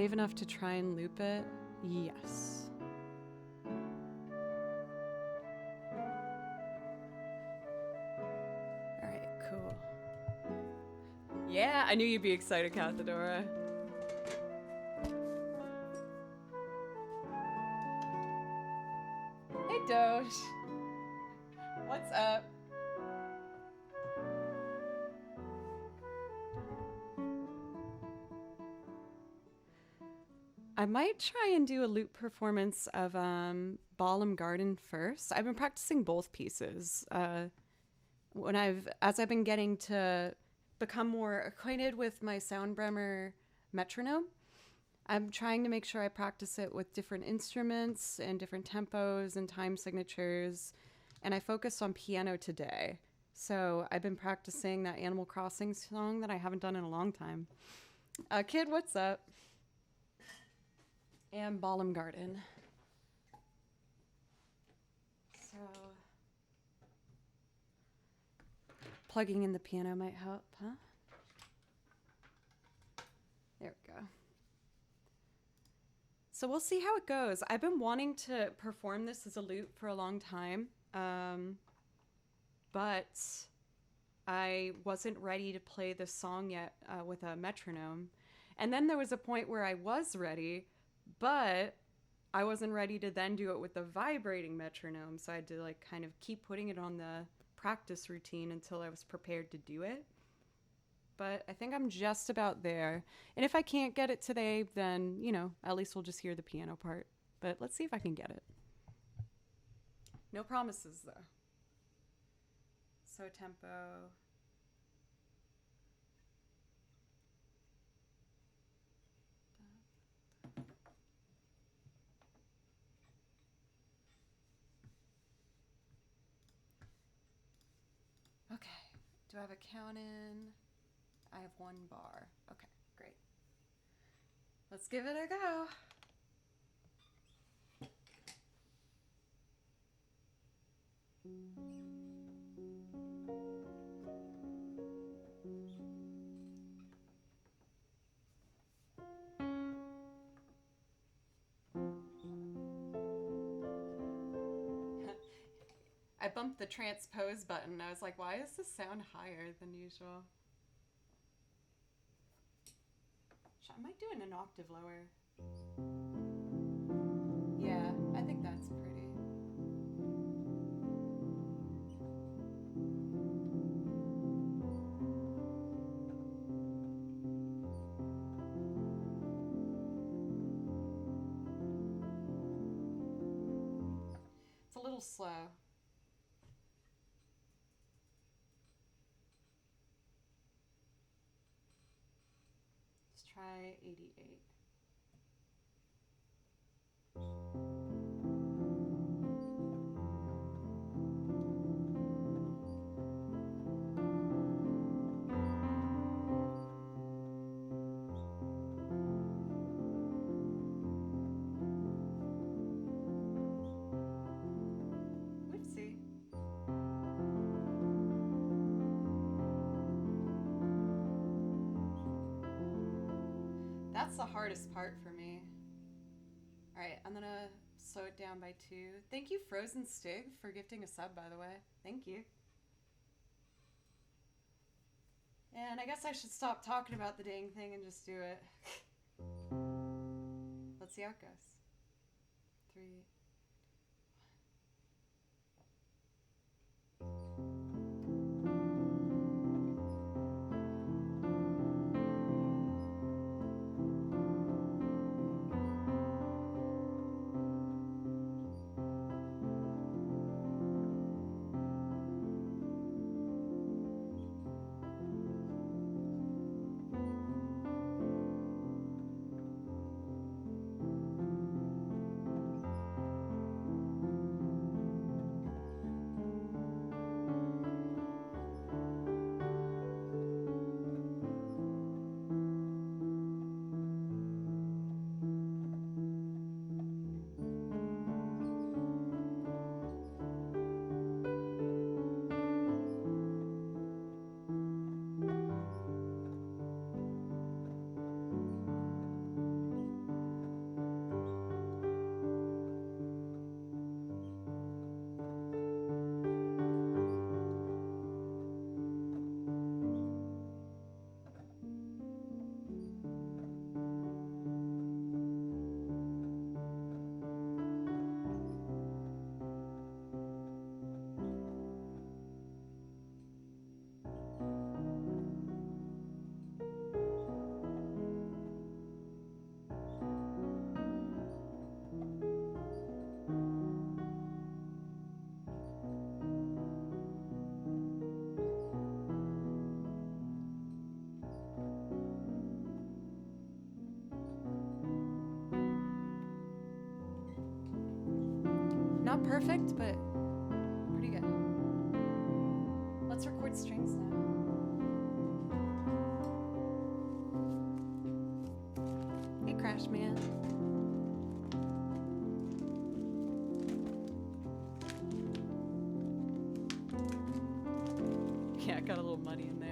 brave enough to try and loop it? Yes. All right, cool. Yeah, I knew you'd be excited, Cathedora. Hey, Doge. What's up? I might try and do a loop performance of Ballum Garden first. I've been practicing both pieces. As I've been getting to become more acquainted with my Soundbremer metronome, I'm trying to make sure I practice it with different instruments and different tempos and time signatures. And I focused on piano today. So I've been practicing that Animal Crossing song that I haven't done in a long time. Kid, what's up? And Ballum Garden. So plugging in the piano might help, huh? There we go. So we'll see how it goes. I've been wanting to perform this as a loop for a long time, but I wasn't ready to play this song yet with a metronome. And then there was a point where I was ready, but I wasn't ready to then do it with the vibrating metronome. So I had to like kind of keep putting it on the practice routine until I was prepared to do it. But I think I'm just about there. And if I can't get it today, then, you know, at least we'll just hear the piano part. But let's see if I can get it. No promises, though. So tempo. Okay. Do I have a count in? I have 1 bar. Okay, great. Let's give it a go. I bumped the transpose button. I was like, why does this sound higher than usual? I might do it an octave lower. Yeah, I think that's pretty. It's a little slow. Let's try 88. Whoopsie. That's the hardest part for me. All right, I'm gonna slow it down by 2. Thank you, Frozen Stig, for gifting a sub, by the way. Thank you. And I guess I should stop talking about the dang thing and just do it. Let's see how it goes. 3. Not perfect, but pretty good. Let's record strings now. Hey, Crash Man. Yeah, it got a little muddy in there.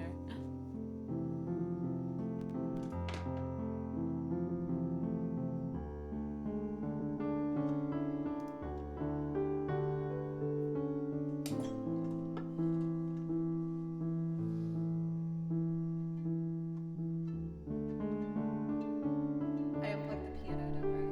I unplugged the piano, don't worry.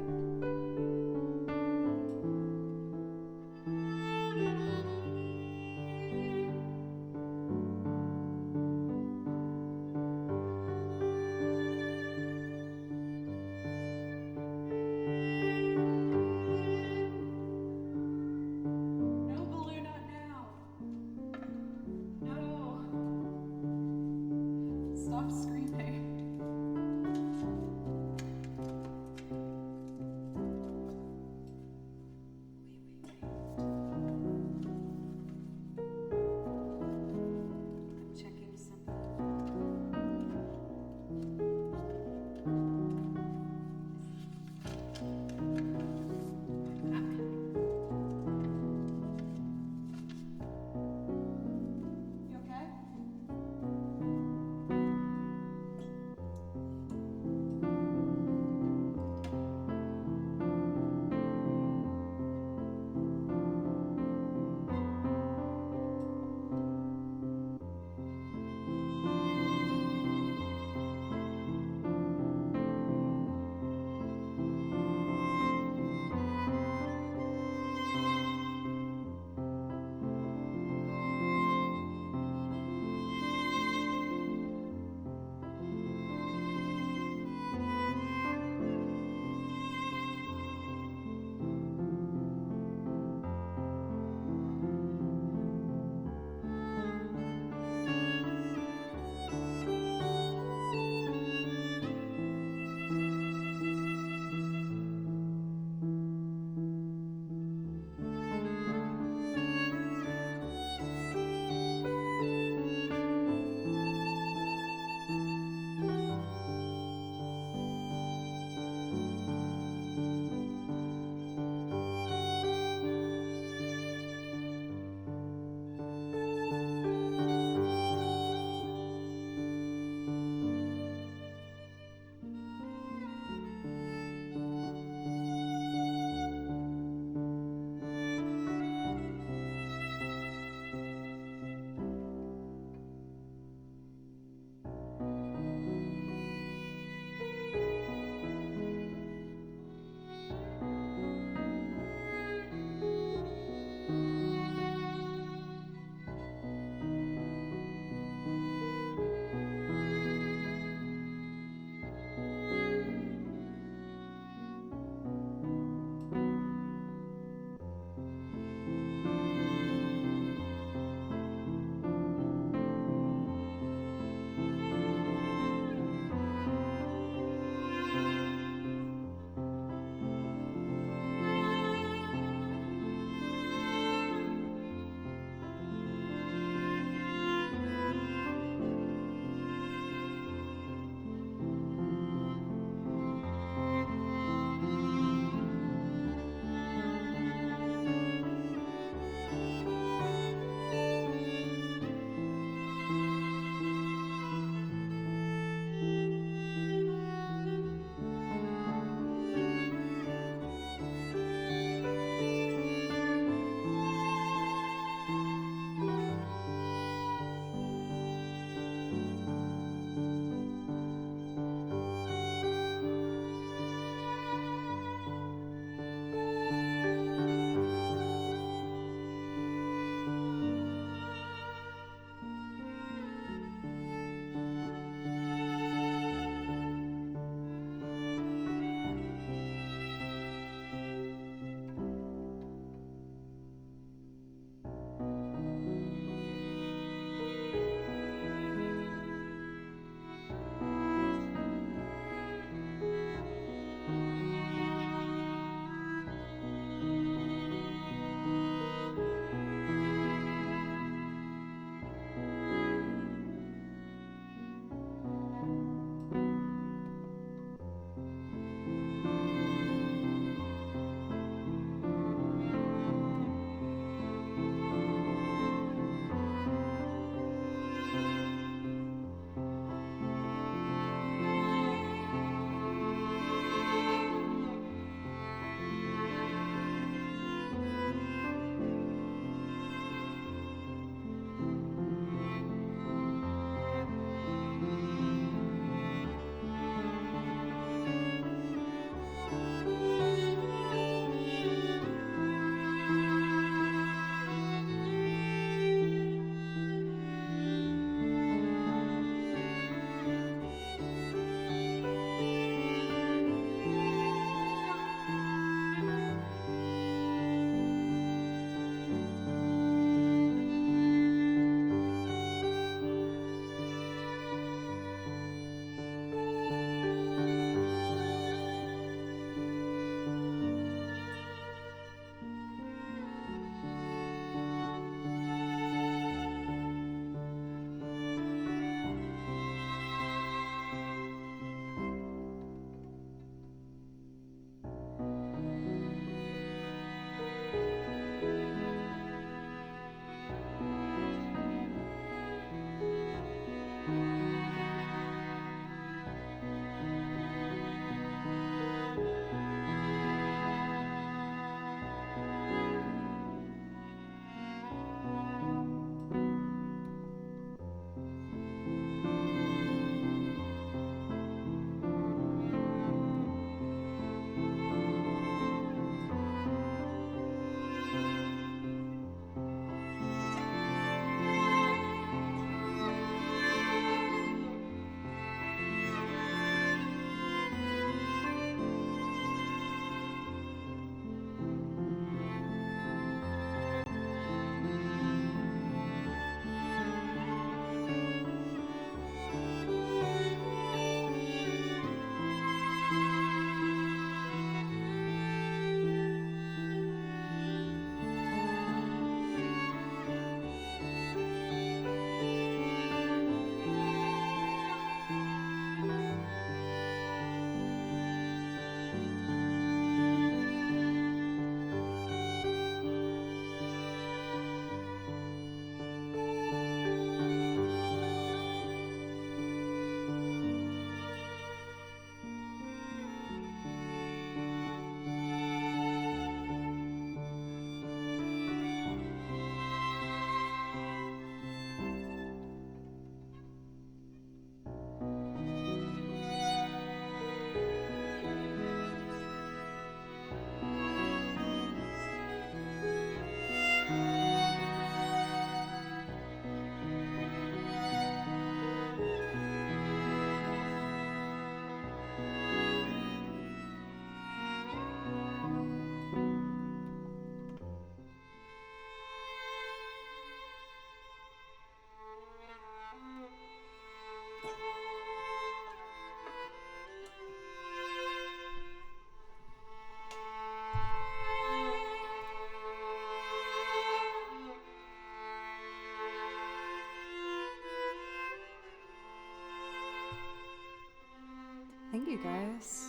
Thank you guys.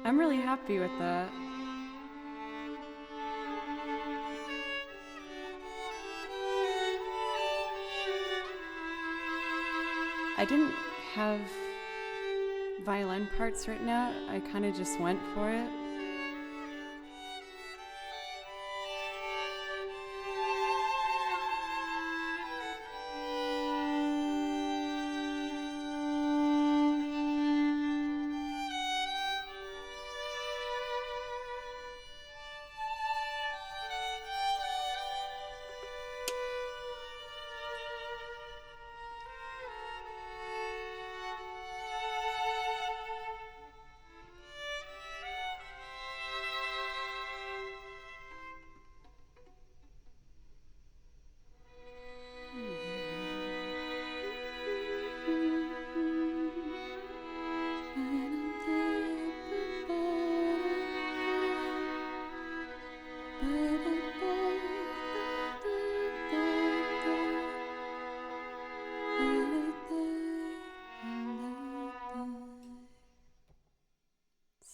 I'm really happy with that. I didn't have violin parts written out. I kind of just went for it.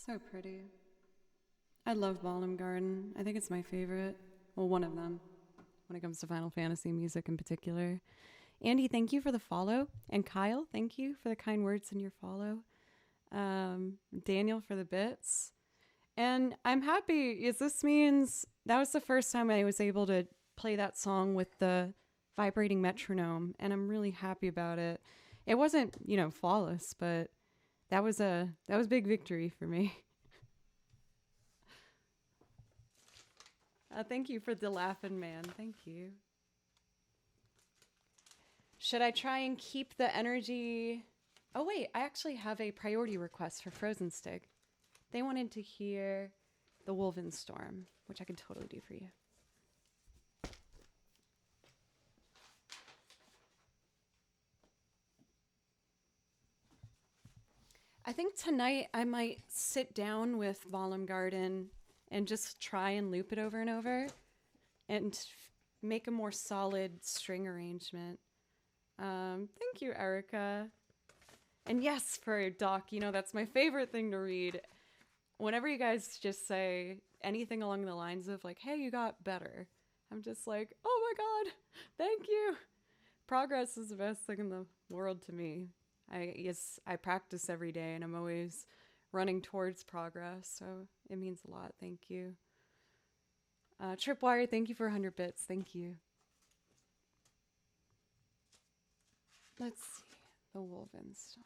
So pretty. I love Ballroom Garden. I think it's my favorite. Well, one of them when it comes to Final Fantasy music in particular. Andy, thank you for the follow. And Kyle, thank you for the kind words in your follow. Daniel for the bits. And I'm happy as this means that was the first time I was able to play that song with the vibrating metronome. And I'm really happy about it. It wasn't, flawless, but that was a big victory for me. Thank you for the laughing man. Thank you. Should I try and keep the energy? Oh wait, I actually have a priority request for Frozen Stick. They wanted to hear the Wolven Storm, which I can totally do for you. I think tonight I might sit down with Volume Garden and just try and loop it over and over and make a more solid string arrangement. Thank you, Erica. And yes, for Doc, that's my favorite thing to read. Whenever you guys just say anything along the lines of like, hey, you got better, I'm just like, oh my God, thank you. Progress is the best thing in the world to me. I practice every day and I'm always running towards progress, so it means a lot. Thank you. Tripwire, thank you for 100 bits. Thank you. Let's see. The Wolven Storm.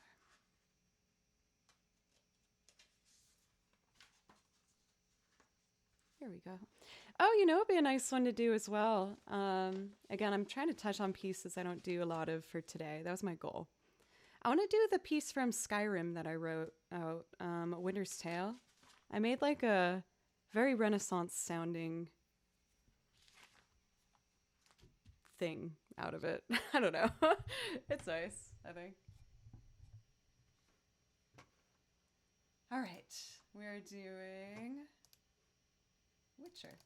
Here we go. Oh, it'd be a nice one to do as well. Again, I'm trying to touch on pieces I don't do a lot of for today. That was my goal. I want to do the piece from Skyrim that I wrote out, Winter's Tale. I made like a very Renaissance sounding thing out of it. I don't know. It's nice, I think. All right, we're doing Witcher.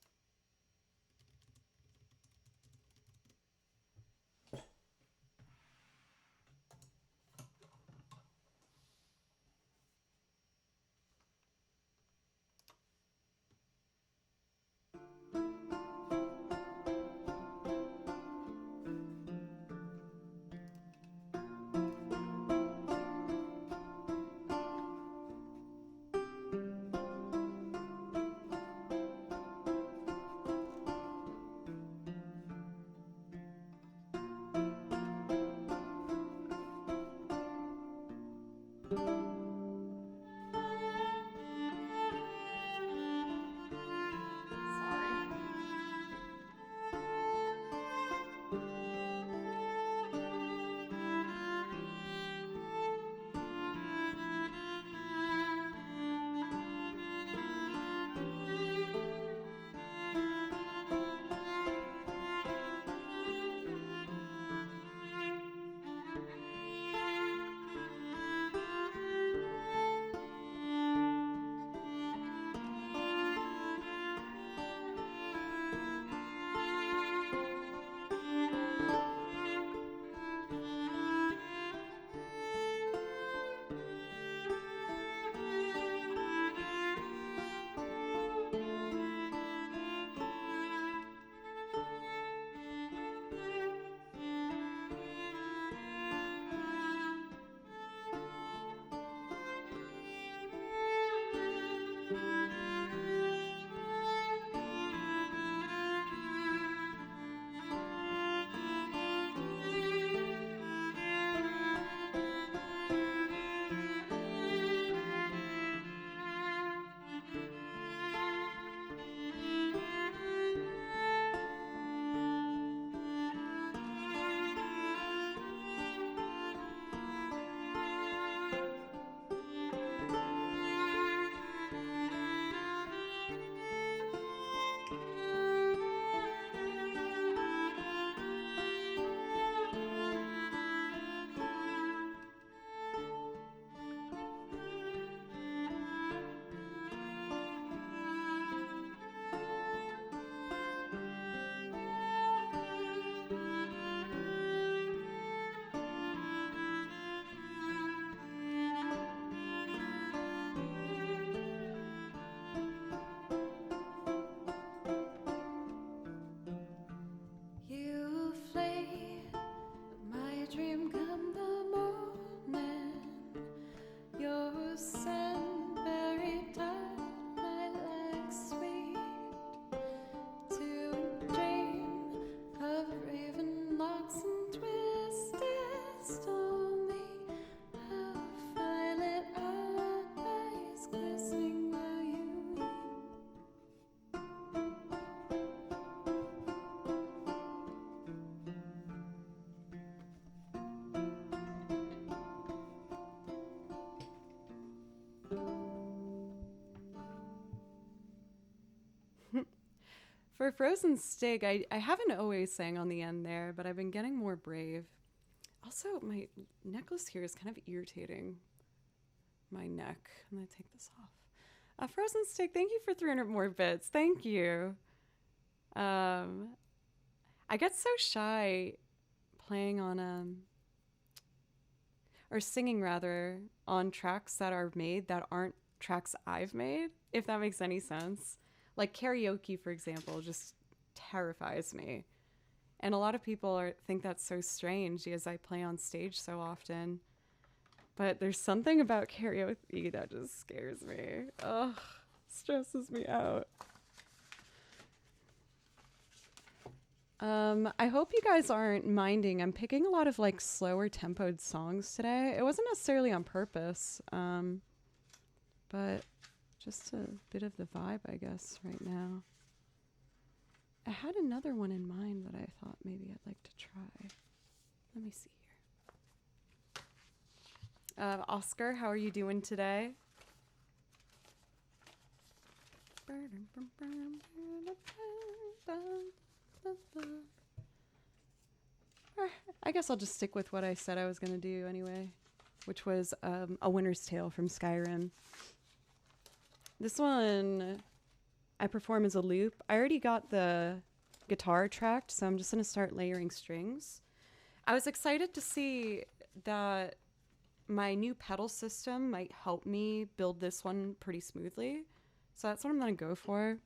For Frozen Steak, I haven't always sang on the end there, but I've been getting more brave. Also, my necklace here is kind of irritating my neck. I'm going to take this off. Frozen Steak, thank you for 300 more bits. Thank you. I get so shy playing on, or singing rather, on tracks that are made that aren't tracks I've made, if that makes any sense. Like karaoke, for example, just terrifies me. And a lot of people think that's so strange because I play on stage so often. But there's something about karaoke that just scares me. Ugh, stresses me out. I hope you guys aren't minding. I'm picking a lot of like slower tempoed songs today. It wasn't necessarily on purpose, but just a bit of the vibe, I guess, right now. I had another one in mind that I thought maybe I'd like to try. Let me see here. Oscar, how are you doing today? I guess I'll just stick with what I said I was going to do anyway, which was A Winter's Tale from Skyrim. This one I perform as a loop. I already got the guitar tracked, so I'm just going to start layering strings. I was excited to see that my new pedal system might help me build this one pretty smoothly. So that's what I'm going to go for.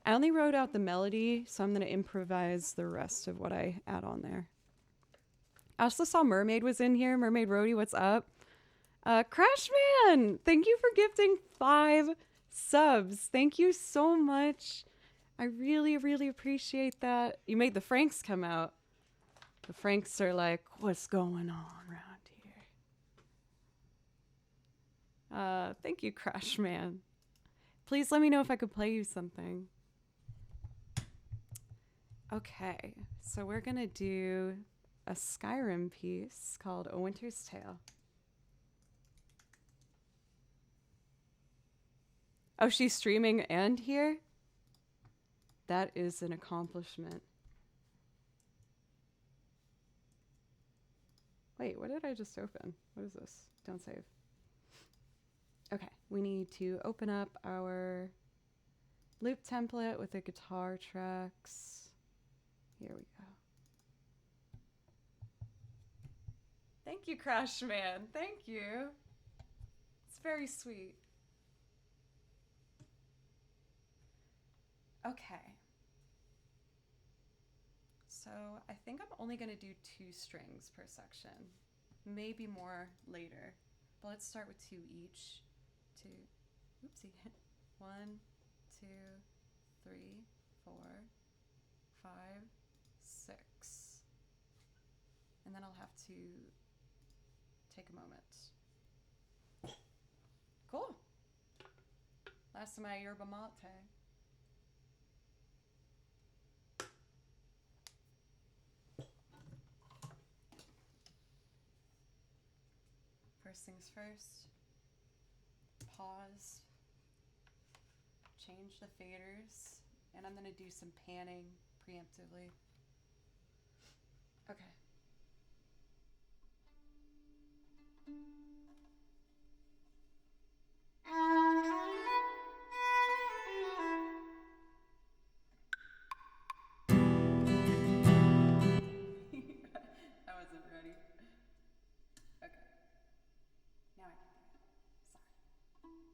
I only wrote out the melody, so I'm going to improvise the rest of what I add on there. I also saw Mermaid was in here. Mermaid Roadie, what's up? Crashman, thank you for gifting 5 subs. Thank you so much. I really, really appreciate that. You made the Franks come out. The Franks are like, what's going on around here? Thank you, Crashman. Please let me know if I could play you something. Okay, so we're gonna do a Skyrim piece called A Winter's Tale. Oh, she's streaming and here? That is an accomplishment. Wait, what did I just open? What is this? Don't save. Okay, we need to open up our loop template with the guitar tracks. Here we go. Thank you, Crashman. Thank you. It's very sweet. Okay. So I think I'm only going to do 2 strings per section. Maybe more later. But let's start with 2 each. 2. Oopsie. 1, 2, 3, 4, 5, 6. And then I'll have to take a moment. Cool. Last of my yerba mate. First things first. Pause. Change the faders. And I'm going to do some panning preemptively. Okay. I wasn't ready. Okay. Now I can do it. Sorry.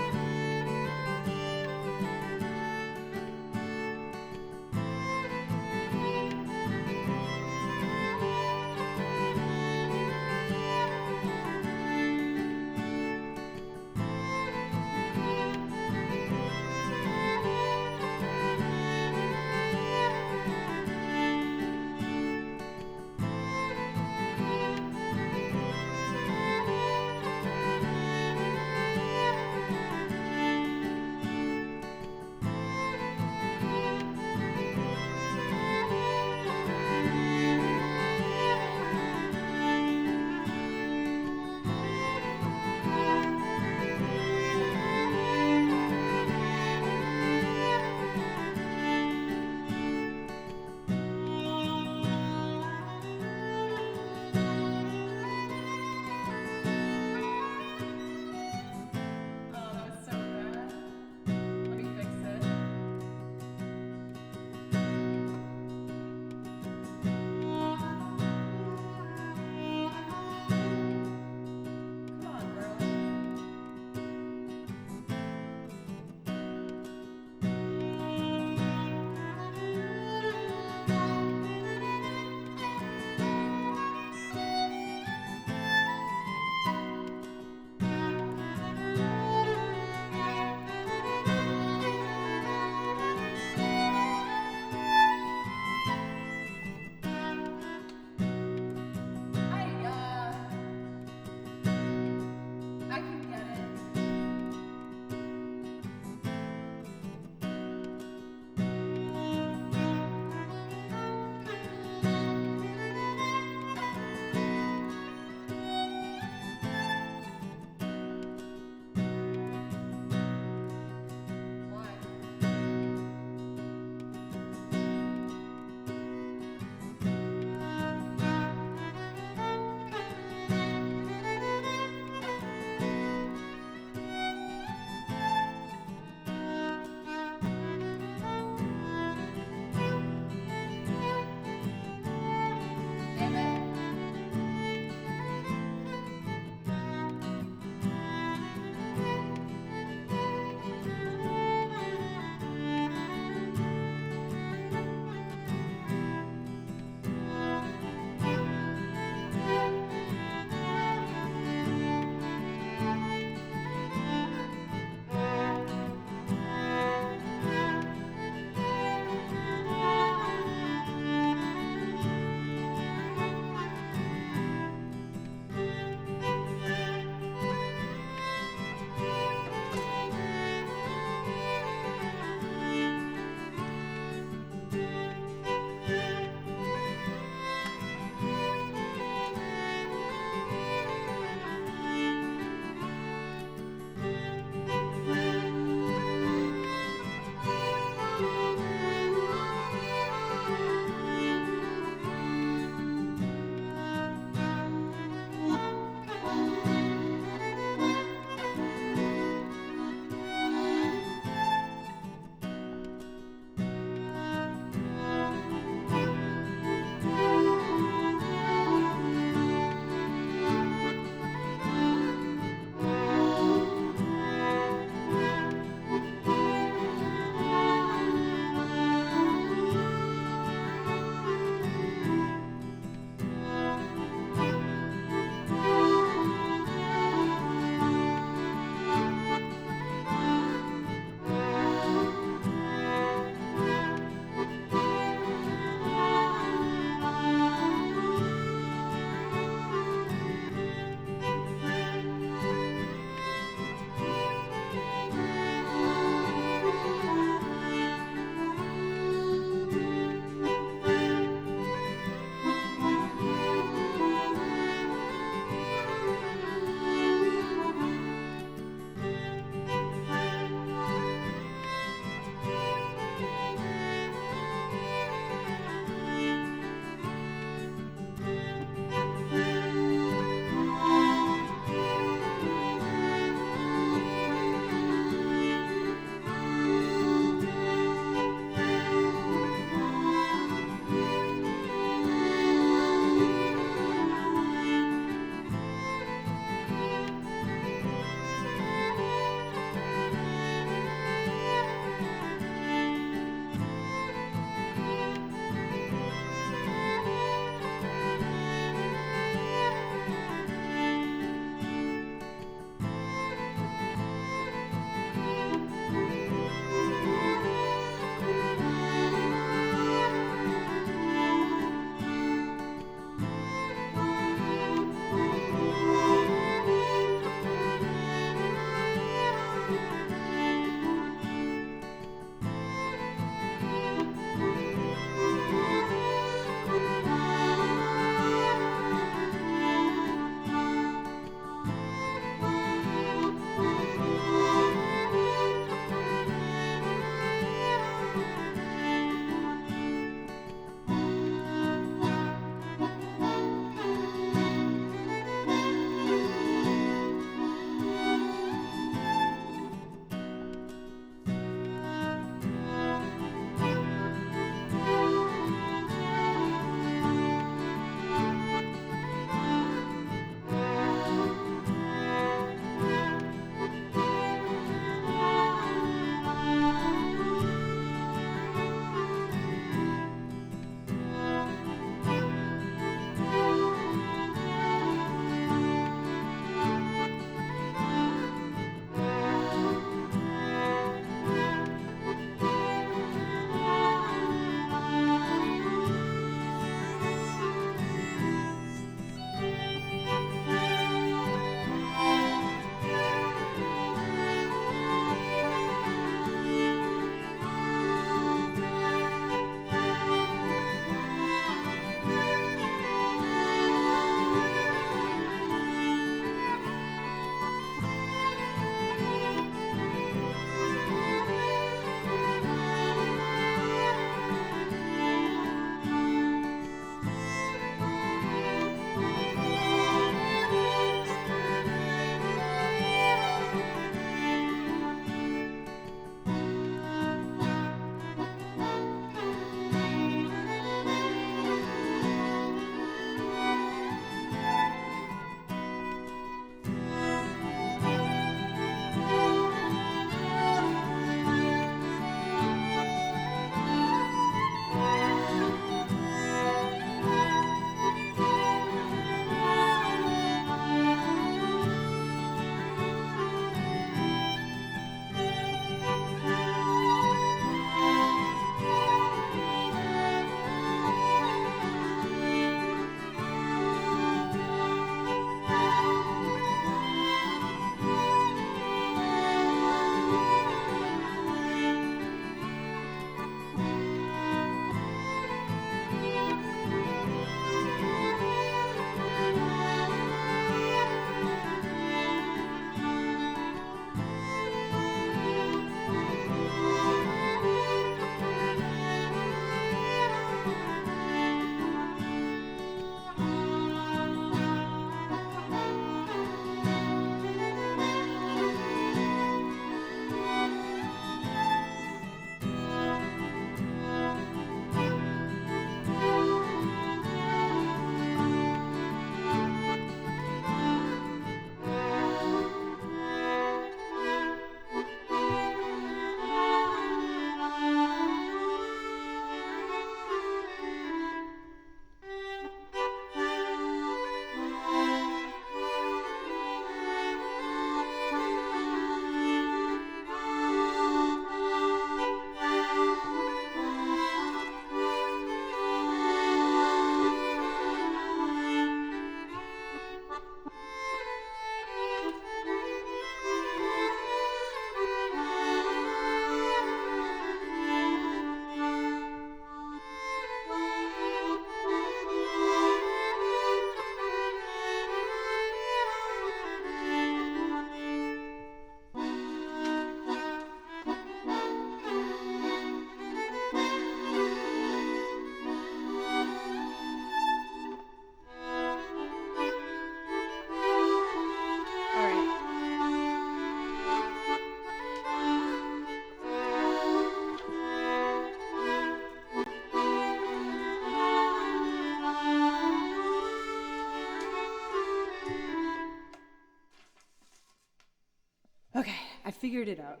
figured it out.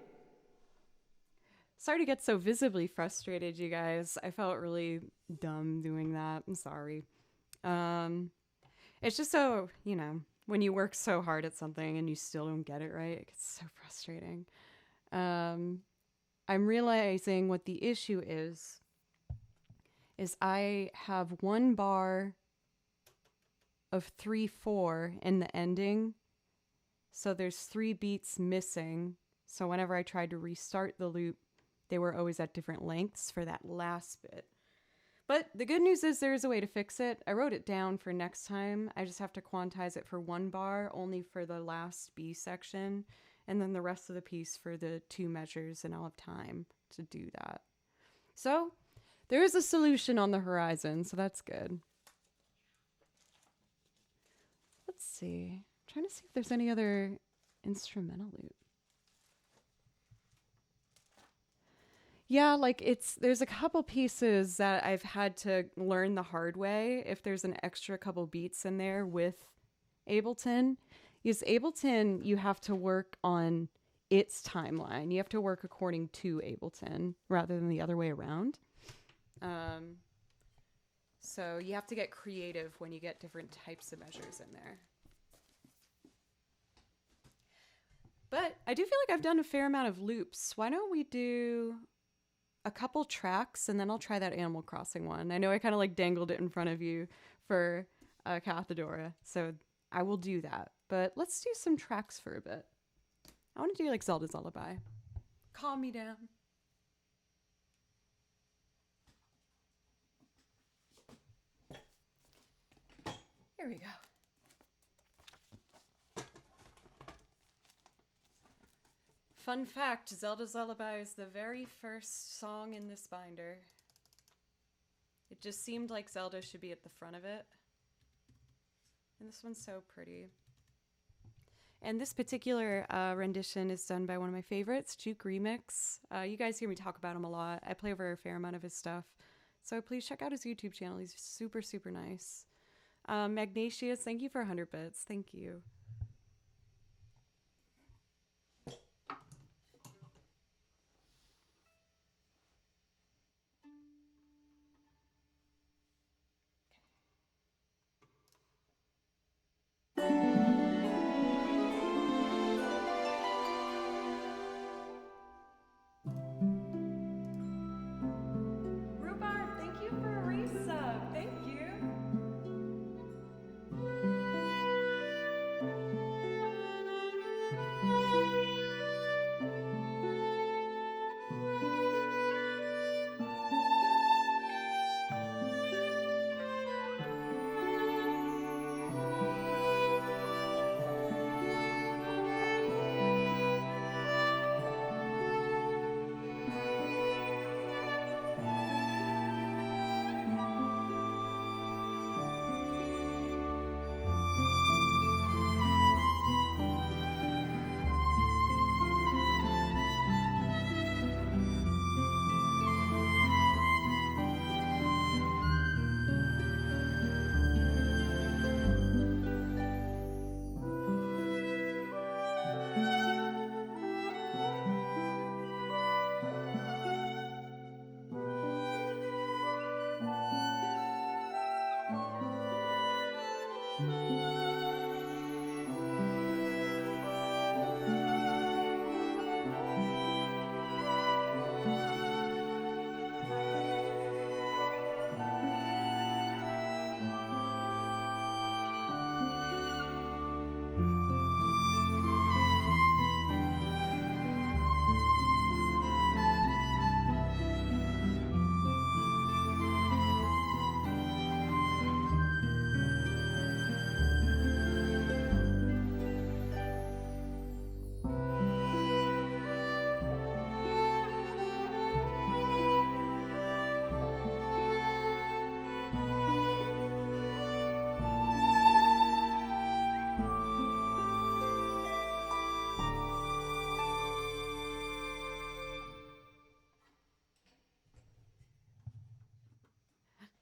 Sorry to get so visibly frustrated, you guys. I felt really dumb doing that. I'm sorry. It's just so, when you work so hard at something and you still don't get it right, it gets so frustrating. I'm realizing what the issue is I have one bar of 3/4 in the ending. So there's 3 beats missing. So whenever I tried to restart the loop, they were always at different lengths for that last bit. But the good news is there's a way to fix it. I wrote it down for next time. I just have to quantize it for 1 bar, only for the last B section, and then the rest of the piece for the 2 measures, and I'll have time to do that. So there is a solution on the horizon, so that's good. Let's see. I'm trying to see if there's any other instrumental loop. Yeah, like there's a couple pieces that I've had to learn the hard way if there's an extra couple beats in there with Ableton. Because Ableton, you have to work on its timeline. You have to work according to Ableton rather than the other way around. So you have to get creative when you get different types of measures in there. But I do feel like I've done a fair amount of loops. Why don't we do a couple tracks and then I'll try that Animal Crossing one. I know I kind of like dangled it in front of you for Cathedora, so I will do that. But let's do some tracks for a bit. I want to do like Zelda's Lullaby. Calm me down. Here we go. Fun fact, Zelda's Lullaby is the very first song in this binder. It just seemed like Zelda should be at the front of it. And this one's so pretty. And this particular rendition is done by one of my favorites, Juke Remix. You guys hear me talk about him a lot. I play over a fair amount of his stuff. So please check out his YouTube channel. He's super, super nice. Magnatius, thank you for 100 bits. Thank you. Rhubarb, thank you for a resub. Thank you.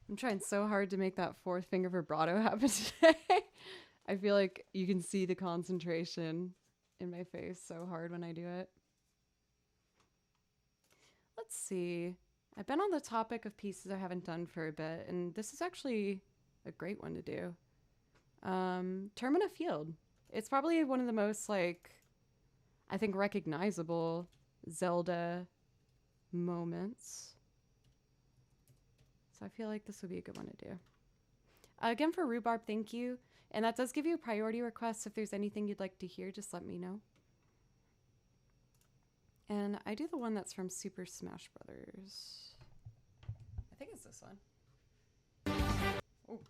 I'm trying so hard to make that 4th finger vibrato happen today. I feel like you can see the concentration in my face so hard when I do it. Let's see. I've been on the topic of pieces I haven't done for a bit, and this is actually a great one to do. Termina Field. It's probably one of the most, like, I think, recognizable Zelda moments. So I feel like this would be a good one to do. Again, for Rhubarb, thank you. And that does give you a priority request. If there's anything you'd like to hear, just let me know. And I do the one that's from Super Smash Brothers. I think it's this one. Oh.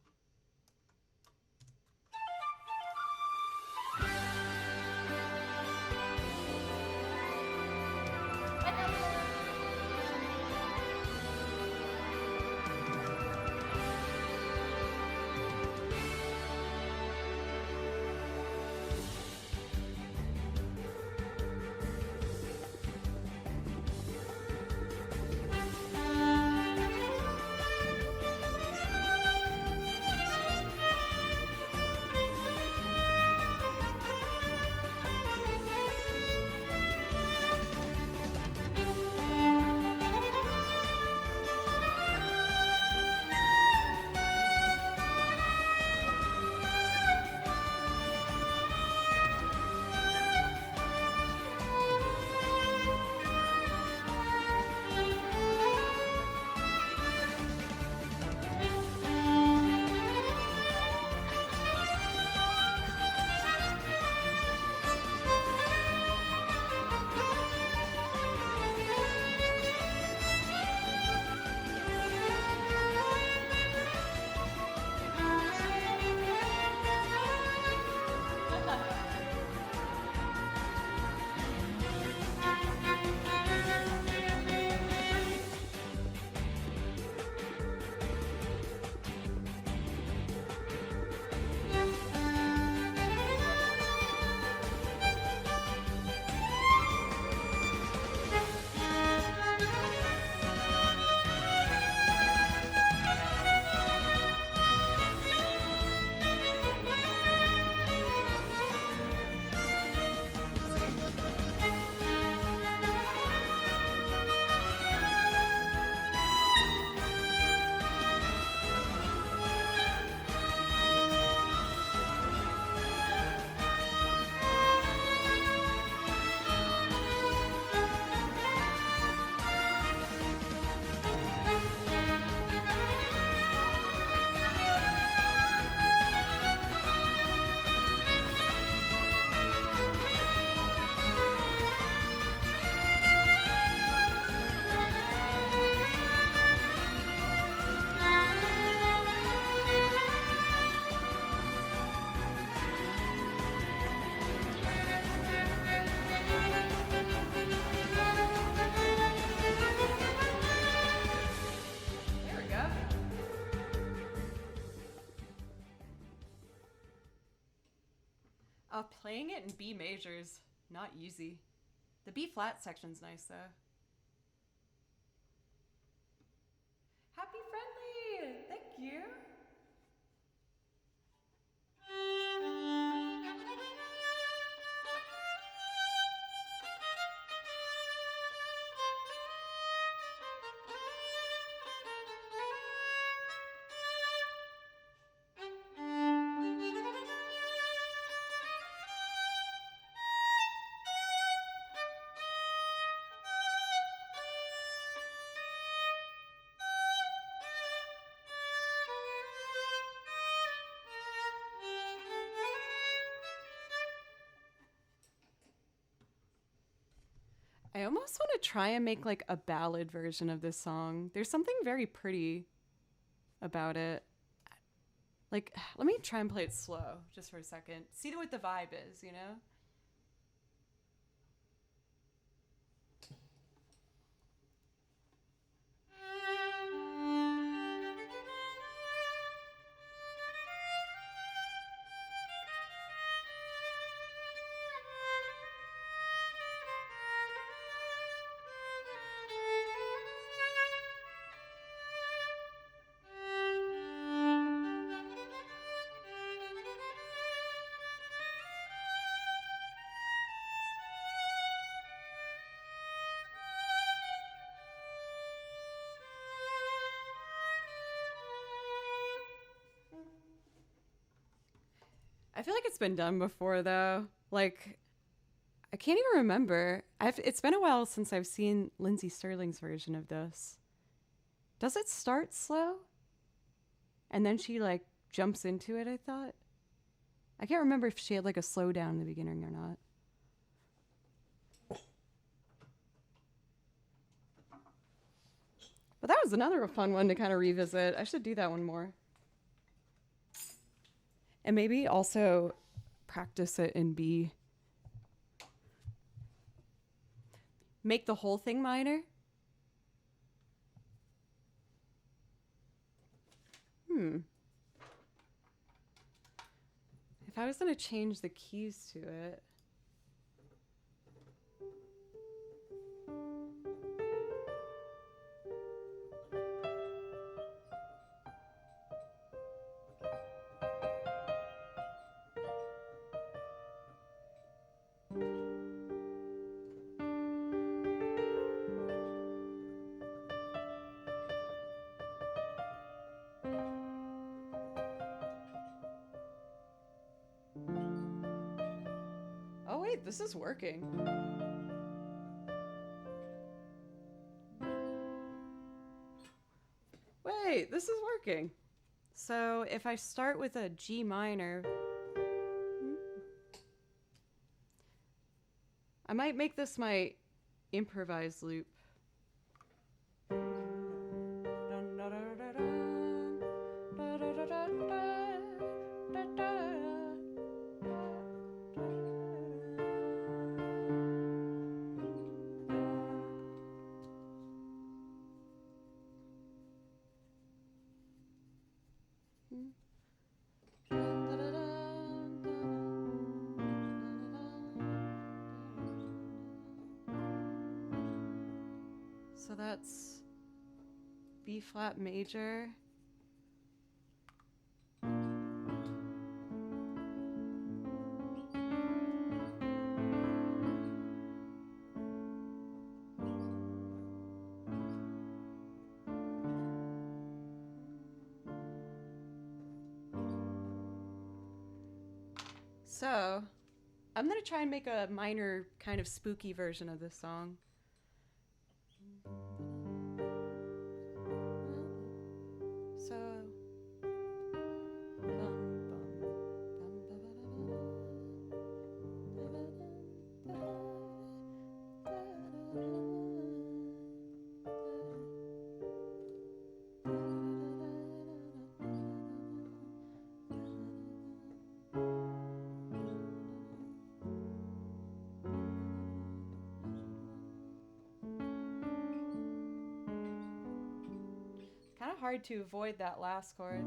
Playing it in B major's not easy. The B flat section's nice though. Happy Friendly! Thank you! I almost want to try and make like a ballad version of this song. There's something very pretty about it. Like, let me try and play it slow just for a second. See what the vibe is, you know? I feel like it's been done before though. Like I can't even remember. It's been a while since I've seen Lindsay Sterling's version of this. Does it start slow? And then she like jumps into it, I thought. I can't remember if she had like a slowdown in the beginning or not. But that was another fun one to kind of revisit. I should do that one more. And maybe also practice it in B. Make the whole thing minor. If I was going to change the keys to it. Oh wait, this is working. Wait, this is working. So if I start with a G minor, I might make this my improvised loop. So that's B flat major. So I'm going to try and make a minor kind of spooky version of this song. So kind of hard to avoid that last chord.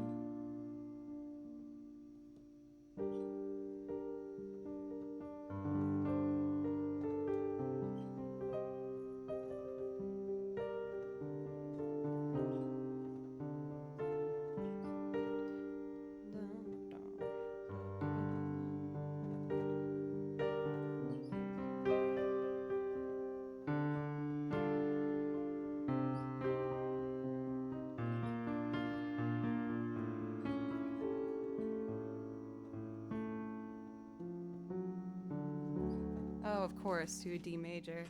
Oh, of course, to a D major.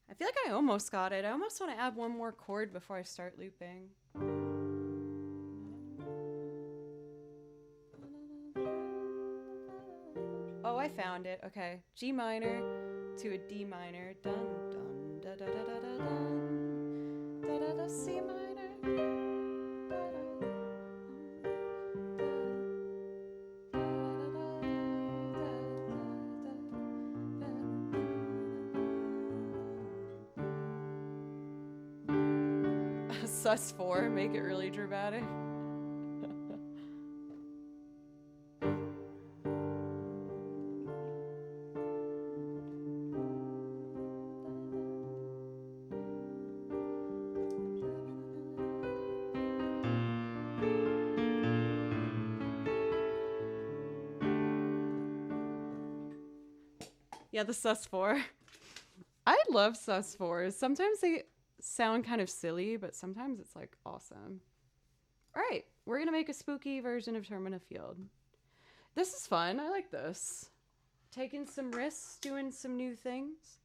I feel like I almost got it. I almost want to add one more chord before I start looping. Oh, I found it. Okay. G minor to a D minor. Dun dun da da da da da dun da da da C minor. sus4, make it really dramatic. Yeah, the sus4. I love sus4s. Sometimes sound kind of silly, but sometimes it's like awesome. All right, we're gonna make a spooky version of Termina Field. This is fun. I like this. Taking some risks, doing some new things.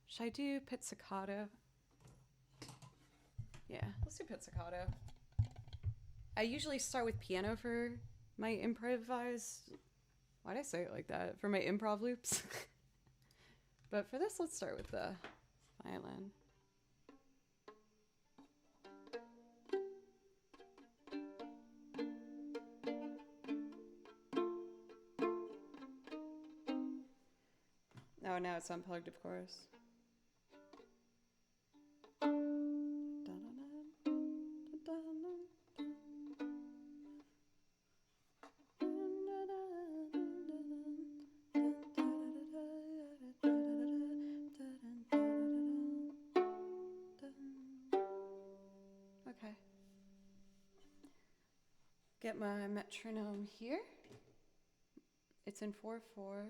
Should I do pizzicato? Yeah, let's do pizzicato. I usually start with piano for my improvised. Why'd I say it like that? For my improv loops. But for this, let's start with the violin. Oh, now it's unplugged, of course. Okay. Get my metronome here. It's in 4/4.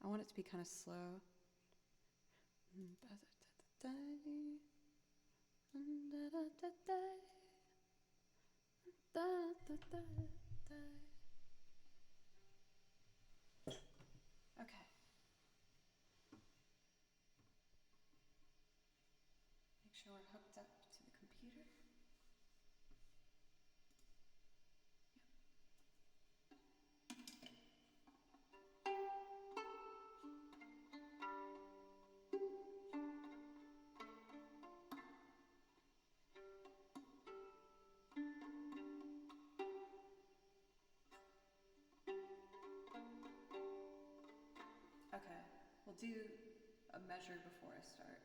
I want it to be kind of slow. Okay. Make sure we're hooked up to the computer. Okay, we'll do a measure before I start.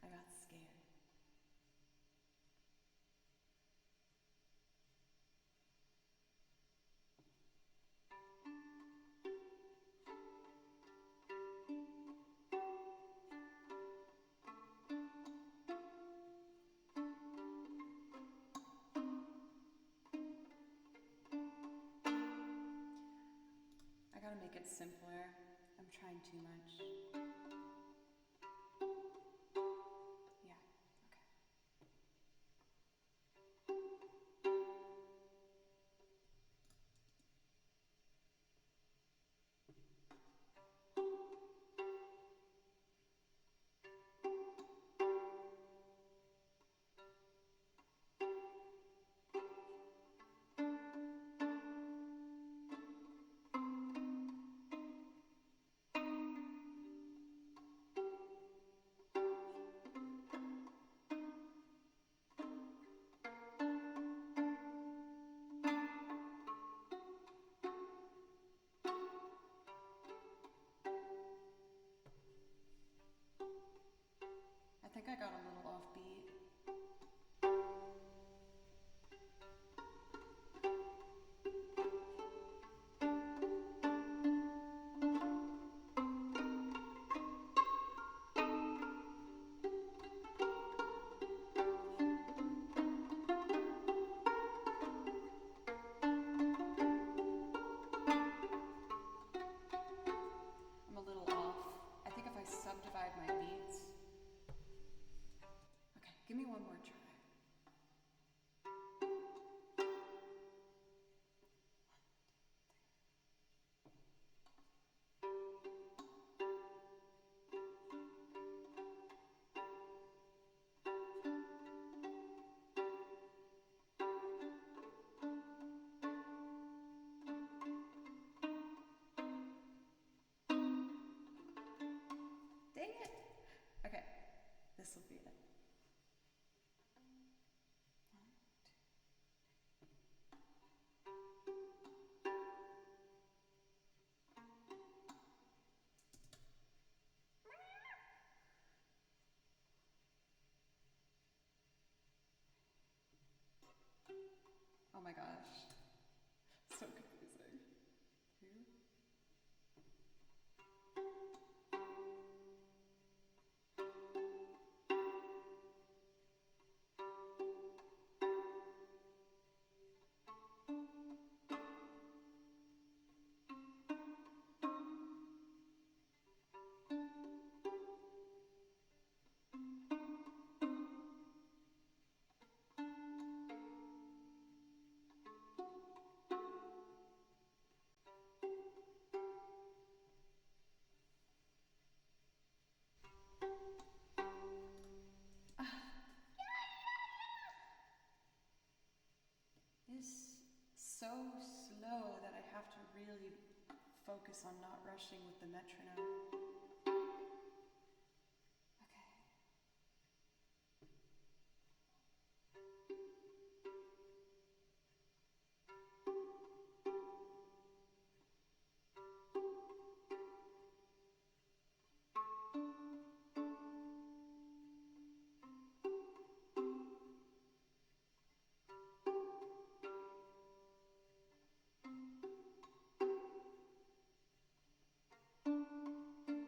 I got scared. I gotta make it simpler. I'm trying too much. Yeah, okay. I think I got a little offbeat. I'm a little off. I think if I subdivide my beats. Okay, give me one more try. Dang it! Okay, this will be it. Oh my gosh. So confusing. Two. Is so slow that I have to really focus on not rushing with the metronome. Okay.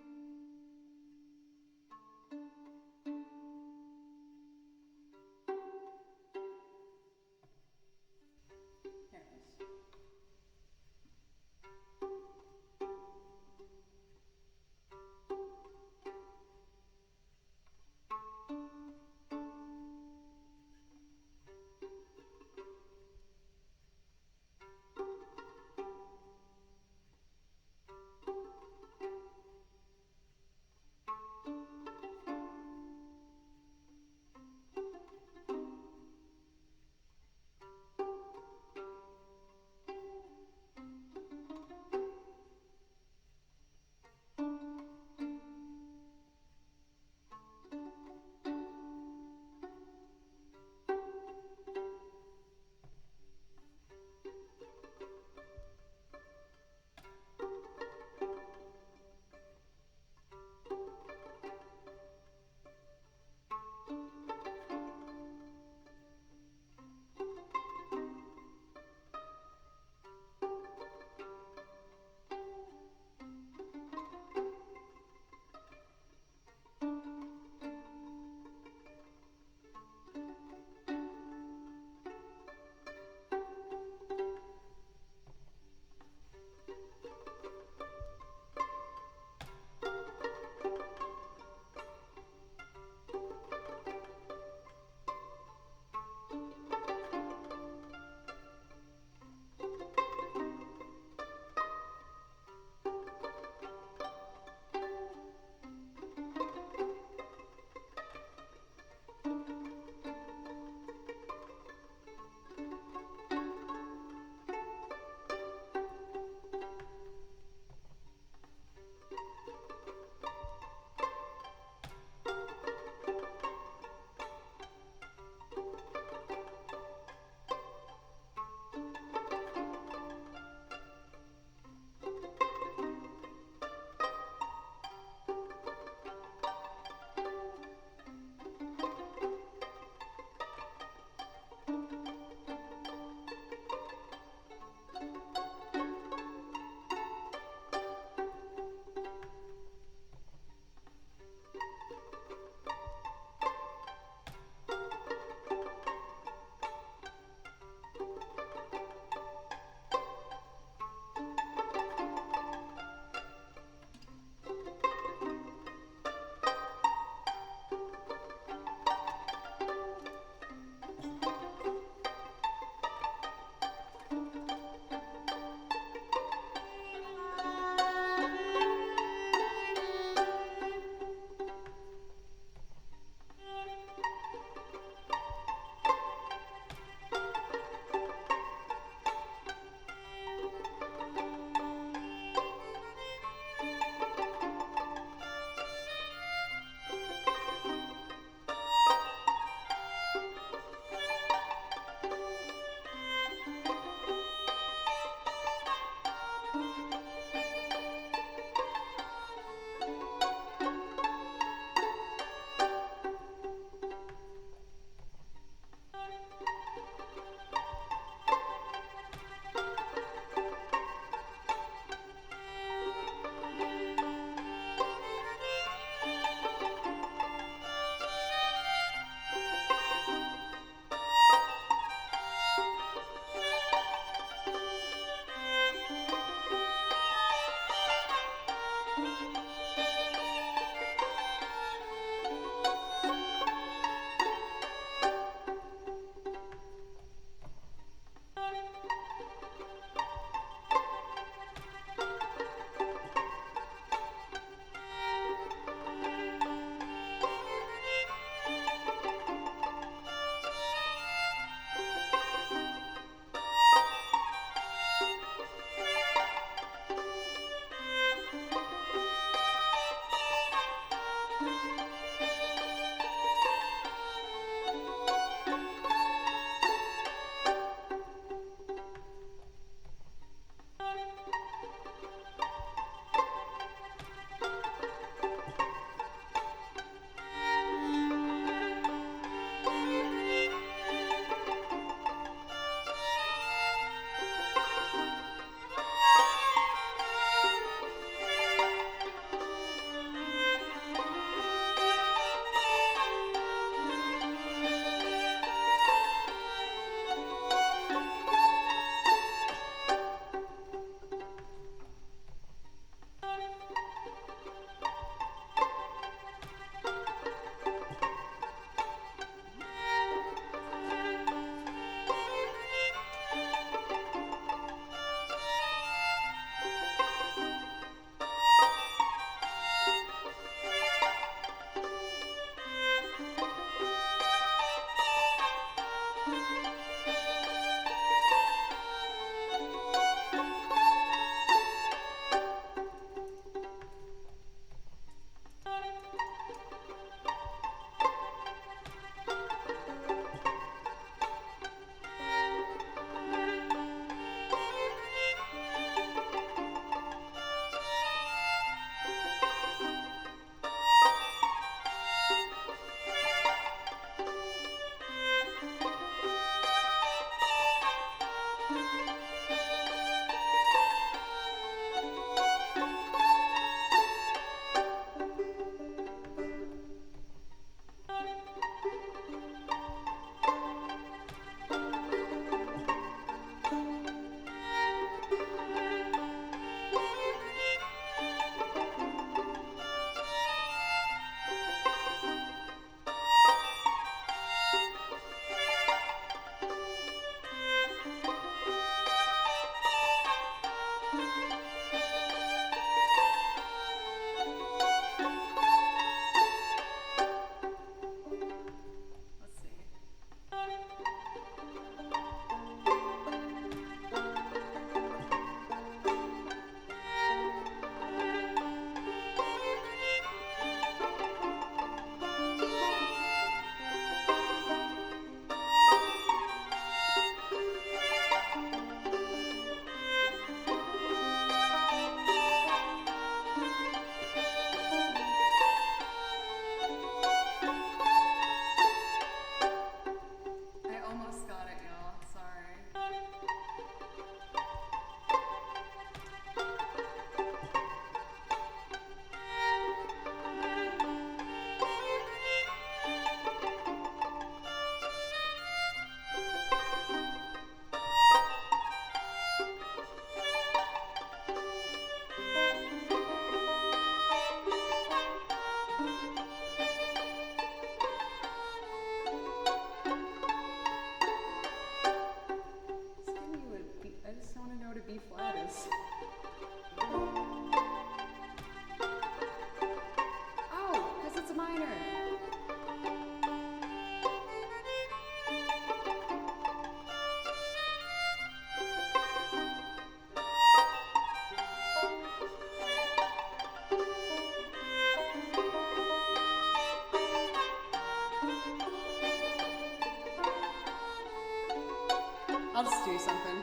I'll just do something.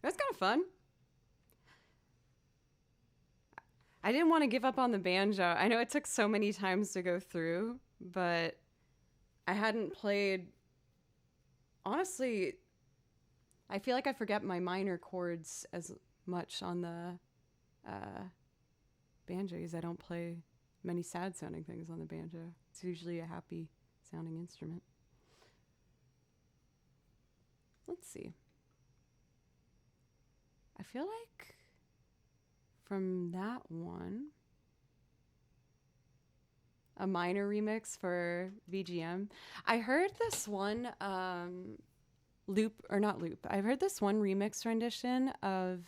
It was kind of fun. I didn't want to give up on the banjo. I know it took so many times to go through, but I hadn't played. Honestly, I feel like I forget my minor chords as much on the banjos. I don't play many sad sounding things on the banjo. It's usually a happy sounding instrument. Let's see. I feel like from that one, a minor remix for VGM. I heard this one I've heard this one remix rendition of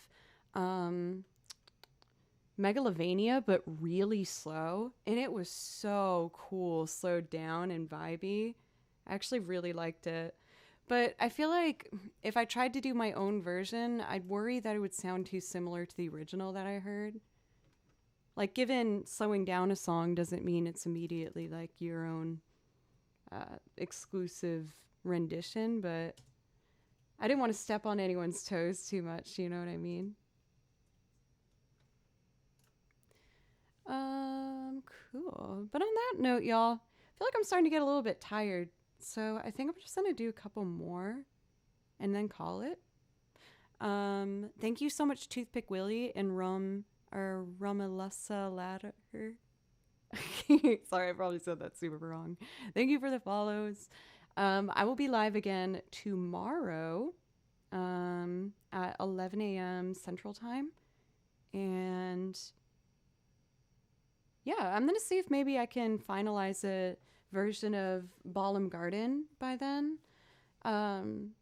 Megalovania, but really slow. And it was so cool, slowed down and vibey. I actually really liked it. But I feel like if I tried to do my own version, I'd worry that it would sound too similar to the original that I heard. Like, given slowing down a song doesn't mean it's immediately like your own exclusive rendition, but I didn't want to step on anyone's toes too much, you know what I mean? Cool. But on that note, y'all, I feel like I'm starting to get a little bit tired. So I think I'm just going to do a couple more and then call it. Thank you so much, Toothpick Willie and Rumalessa Ladder. Sorry, I probably said that super wrong. Thank you for the follows. I will be live again tomorrow at 11 a.m. Central Time. And yeah, I'm going to see if maybe I can finalize a version of Ballum Garden by then. I'm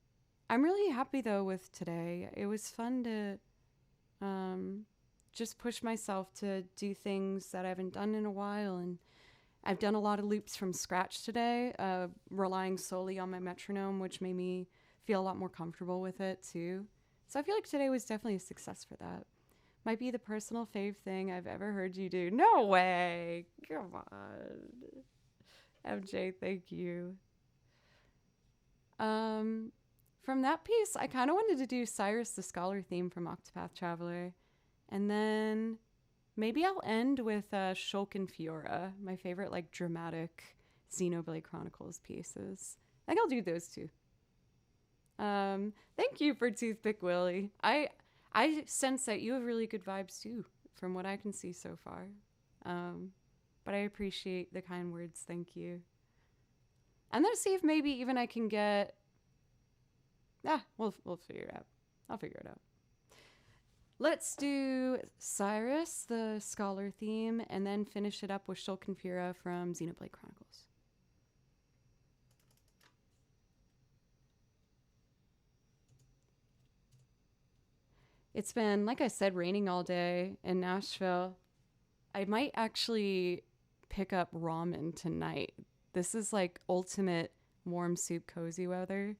really happy though with today. It was fun to just push myself to do things that I haven't done in a while, and I've done a lot of loops from scratch today, relying solely on my metronome, which made me feel a lot more comfortable with it too. So I feel like today was definitely a success for that. Might be the personal fave thing I've ever heard you do. No way! Come on. MJ, thank you. From that piece, I kind of wanted to do Cyrus the Scholar theme from Octopath Traveler. And then maybe I'll end with Shulk and Fiora, my favorite like dramatic Xenoblade Chronicles pieces. I think I'll do those two. Thank you for Toothpick Willie. I sense that you have really good vibes too, from what I can see so far. But I appreciate the kind words. Thank you. I'm gonna see if maybe even I can get. We'll figure it out. I'll figure it out. Let's do Cyrus, the Scholar theme, and then finish it up with Shulk and Fiora from Xenoblade Chronicles. It's been, like I said, raining all day in Nashville. I might actually pick up ramen tonight. This is like ultimate warm soup cozy weather.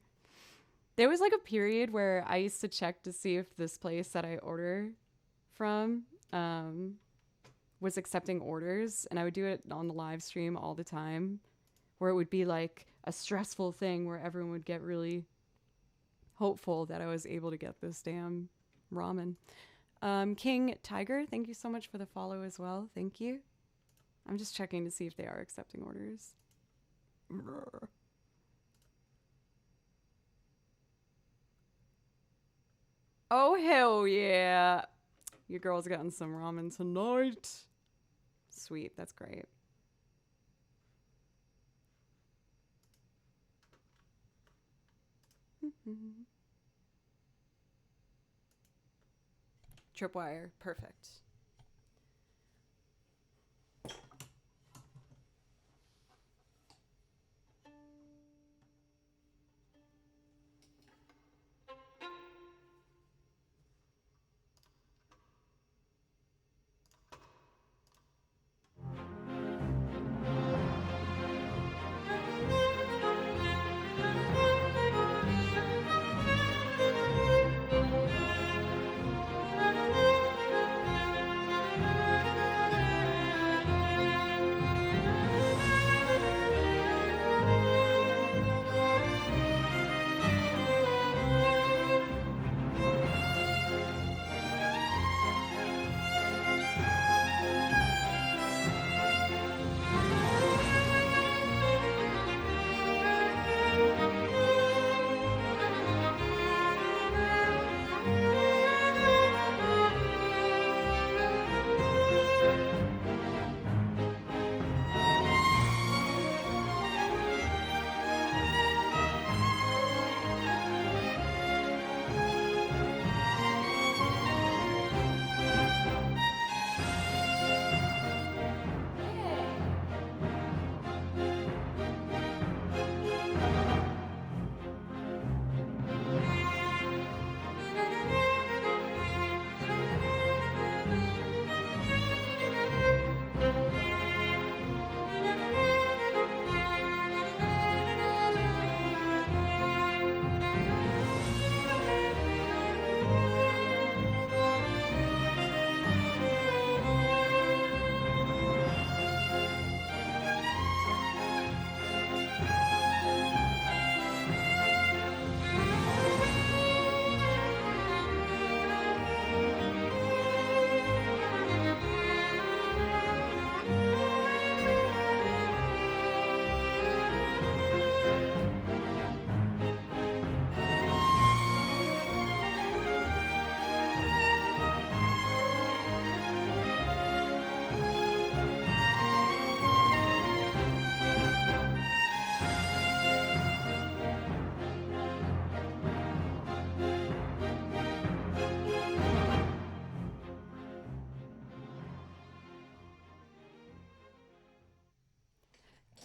There was like a period where I used to check to see if this place that I order from was accepting orders, and I would do it on the live stream all the time, where it would be like a stressful thing where everyone would get really hopeful that I was able to get this damn ramen. King Tiger, thank you so much for the follow as well. Thank you. I'm just checking to see if they are accepting orders. Oh, hell yeah. Your girl's getting some ramen tonight. Sweet, that's great. Tripwire, perfect.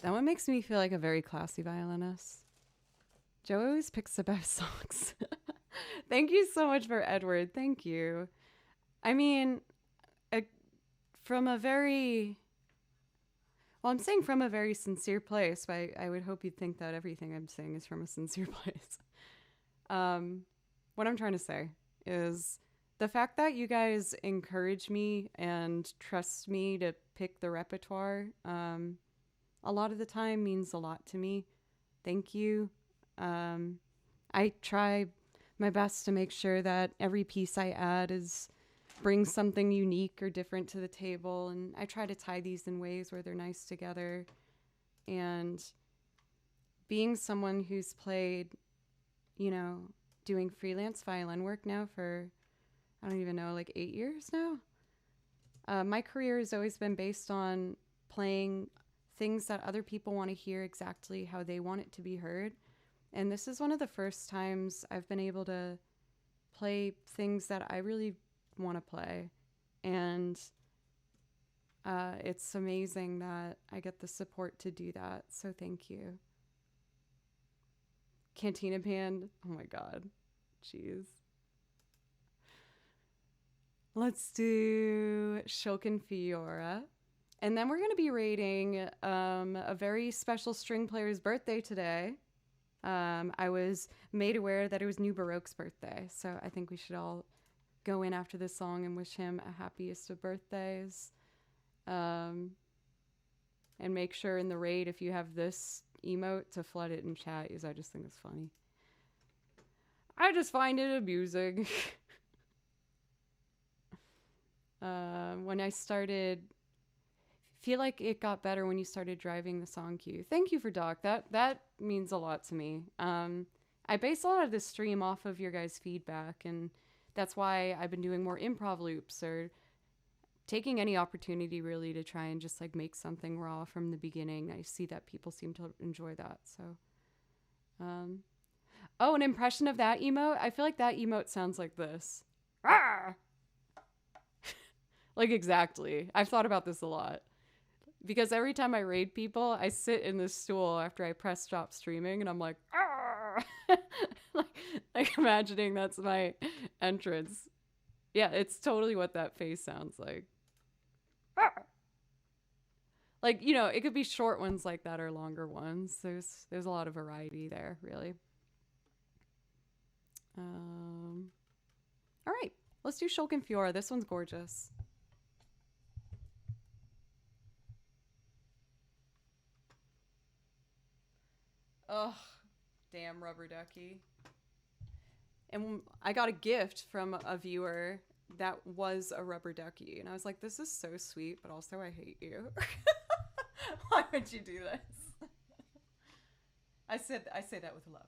That one makes me feel like a very classy violinist. Joe always picks the best songs. Thank you so much for Edward. Thank you. I mean, from a very, well, I'm saying from a very sincere place, but I would hope you'd think that everything I'm saying is from a sincere place. What I'm trying to say is the fact that you guys encourage me and trust me to pick the repertoire, a lot of the time means a lot to me. Thank you. I try my best to make sure that every piece I add brings something unique or different to the table, and I try to tie these in ways where they're nice together. And being someone who's played, doing freelance violin work now for, I don't even know, like 8 years now. My career has always been based on playing things that other people want to hear exactly how they want it to be heard. And this is one of the first times I've been able to play things that I really want to play. And it's amazing that I get the support to do that. So thank you. Cantina Band. Oh my God. Jeez. Let's do Shulkin Fiora. And then we're going to be rating a very special string player's birthday today. I was made aware that it was New Baroque's birthday, so I think we should all go in after this song and wish him a happiest of birthdays. And make sure in the raid, if you have this emote, to flood it in chat, because I just think it's funny. I just find it amusing. When I started, feel like it got better when you started driving the song queue. Thank you for Doc. That means a lot to me. I base a lot of this stream off of your guys' feedback, and that's why I've been doing more improv loops or taking any opportunity really to try and just like make something raw from the beginning. I see that people seem to enjoy that. So, oh, an impression of that emote. I feel like that emote sounds like this. Ah! Like exactly. I've thought about this a lot. Because every time I raid people, I sit in this stool after I press stop streaming and I'm like, like imagining that's my entrance. Yeah, it's totally what that face sounds like. Like, you know, it could be short ones like that or longer ones. There's a lot of variety there, really. All right, let's do Shulkin Fiora. This one's gorgeous. Ugh, damn rubber ducky. And I got a gift from a viewer that was a rubber ducky. And I was like, this is so sweet, but also I hate you. Why would you do this? I say that with love.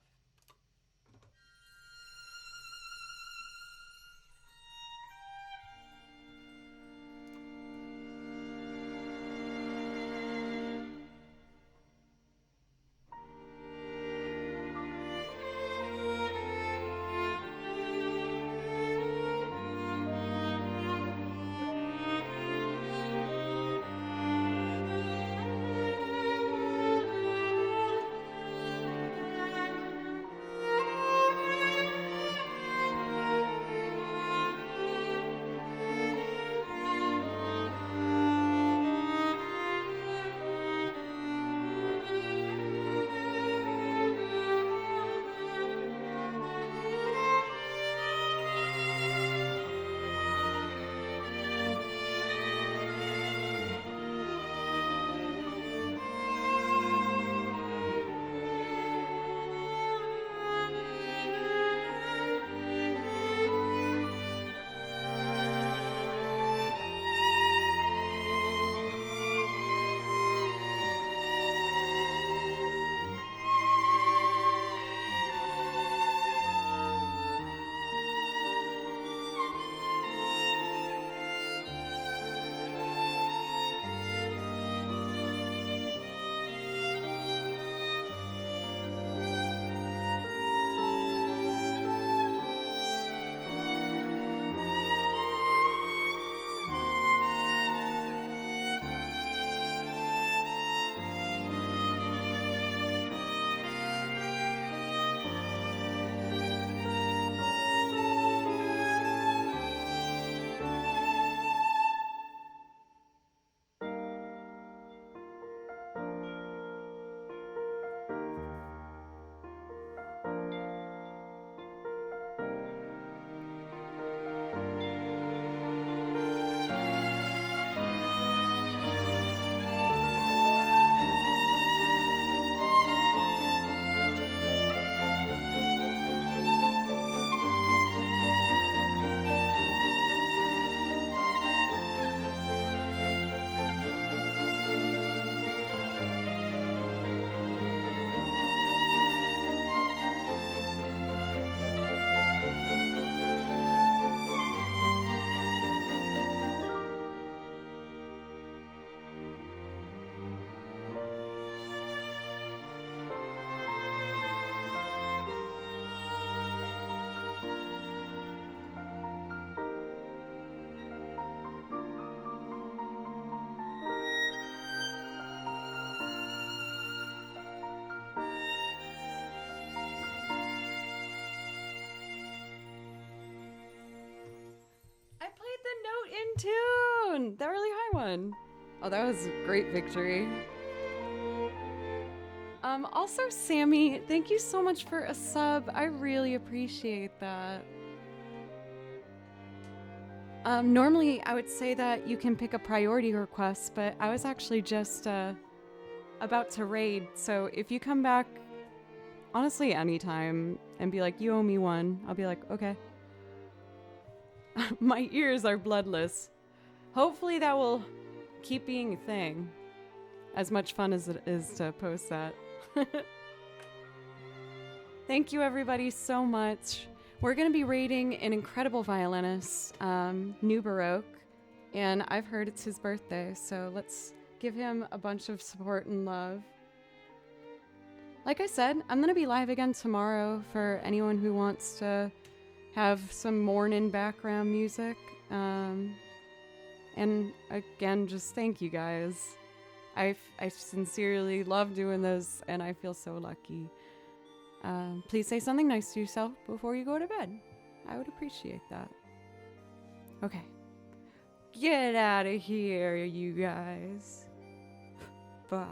tune! That really high one. Oh, that was a great victory. Also, Sammy, thank you so much for a sub. I really appreciate that. Normally, I would say that you can pick a priority request, but I was actually just about to raid. So if you come back, honestly, anytime and be like, you owe me one, I'll be like, okay. My ears are bloodless. Hopefully that will keep being a thing. As much fun as it is to post that. Thank you everybody so much. We're going to be rating an incredible violinist, New Baroque, and I've heard it's his birthday, so let's give him a bunch of support and love. Like I said, I'm going to be live again tomorrow for anyone who wants to have some morning background music. And again, just thank you guys. I sincerely love doing this, and I feel so lucky. Please say something nice to yourself before you go to bed. I would appreciate that. Okay. Get out of here, you guys. Bye.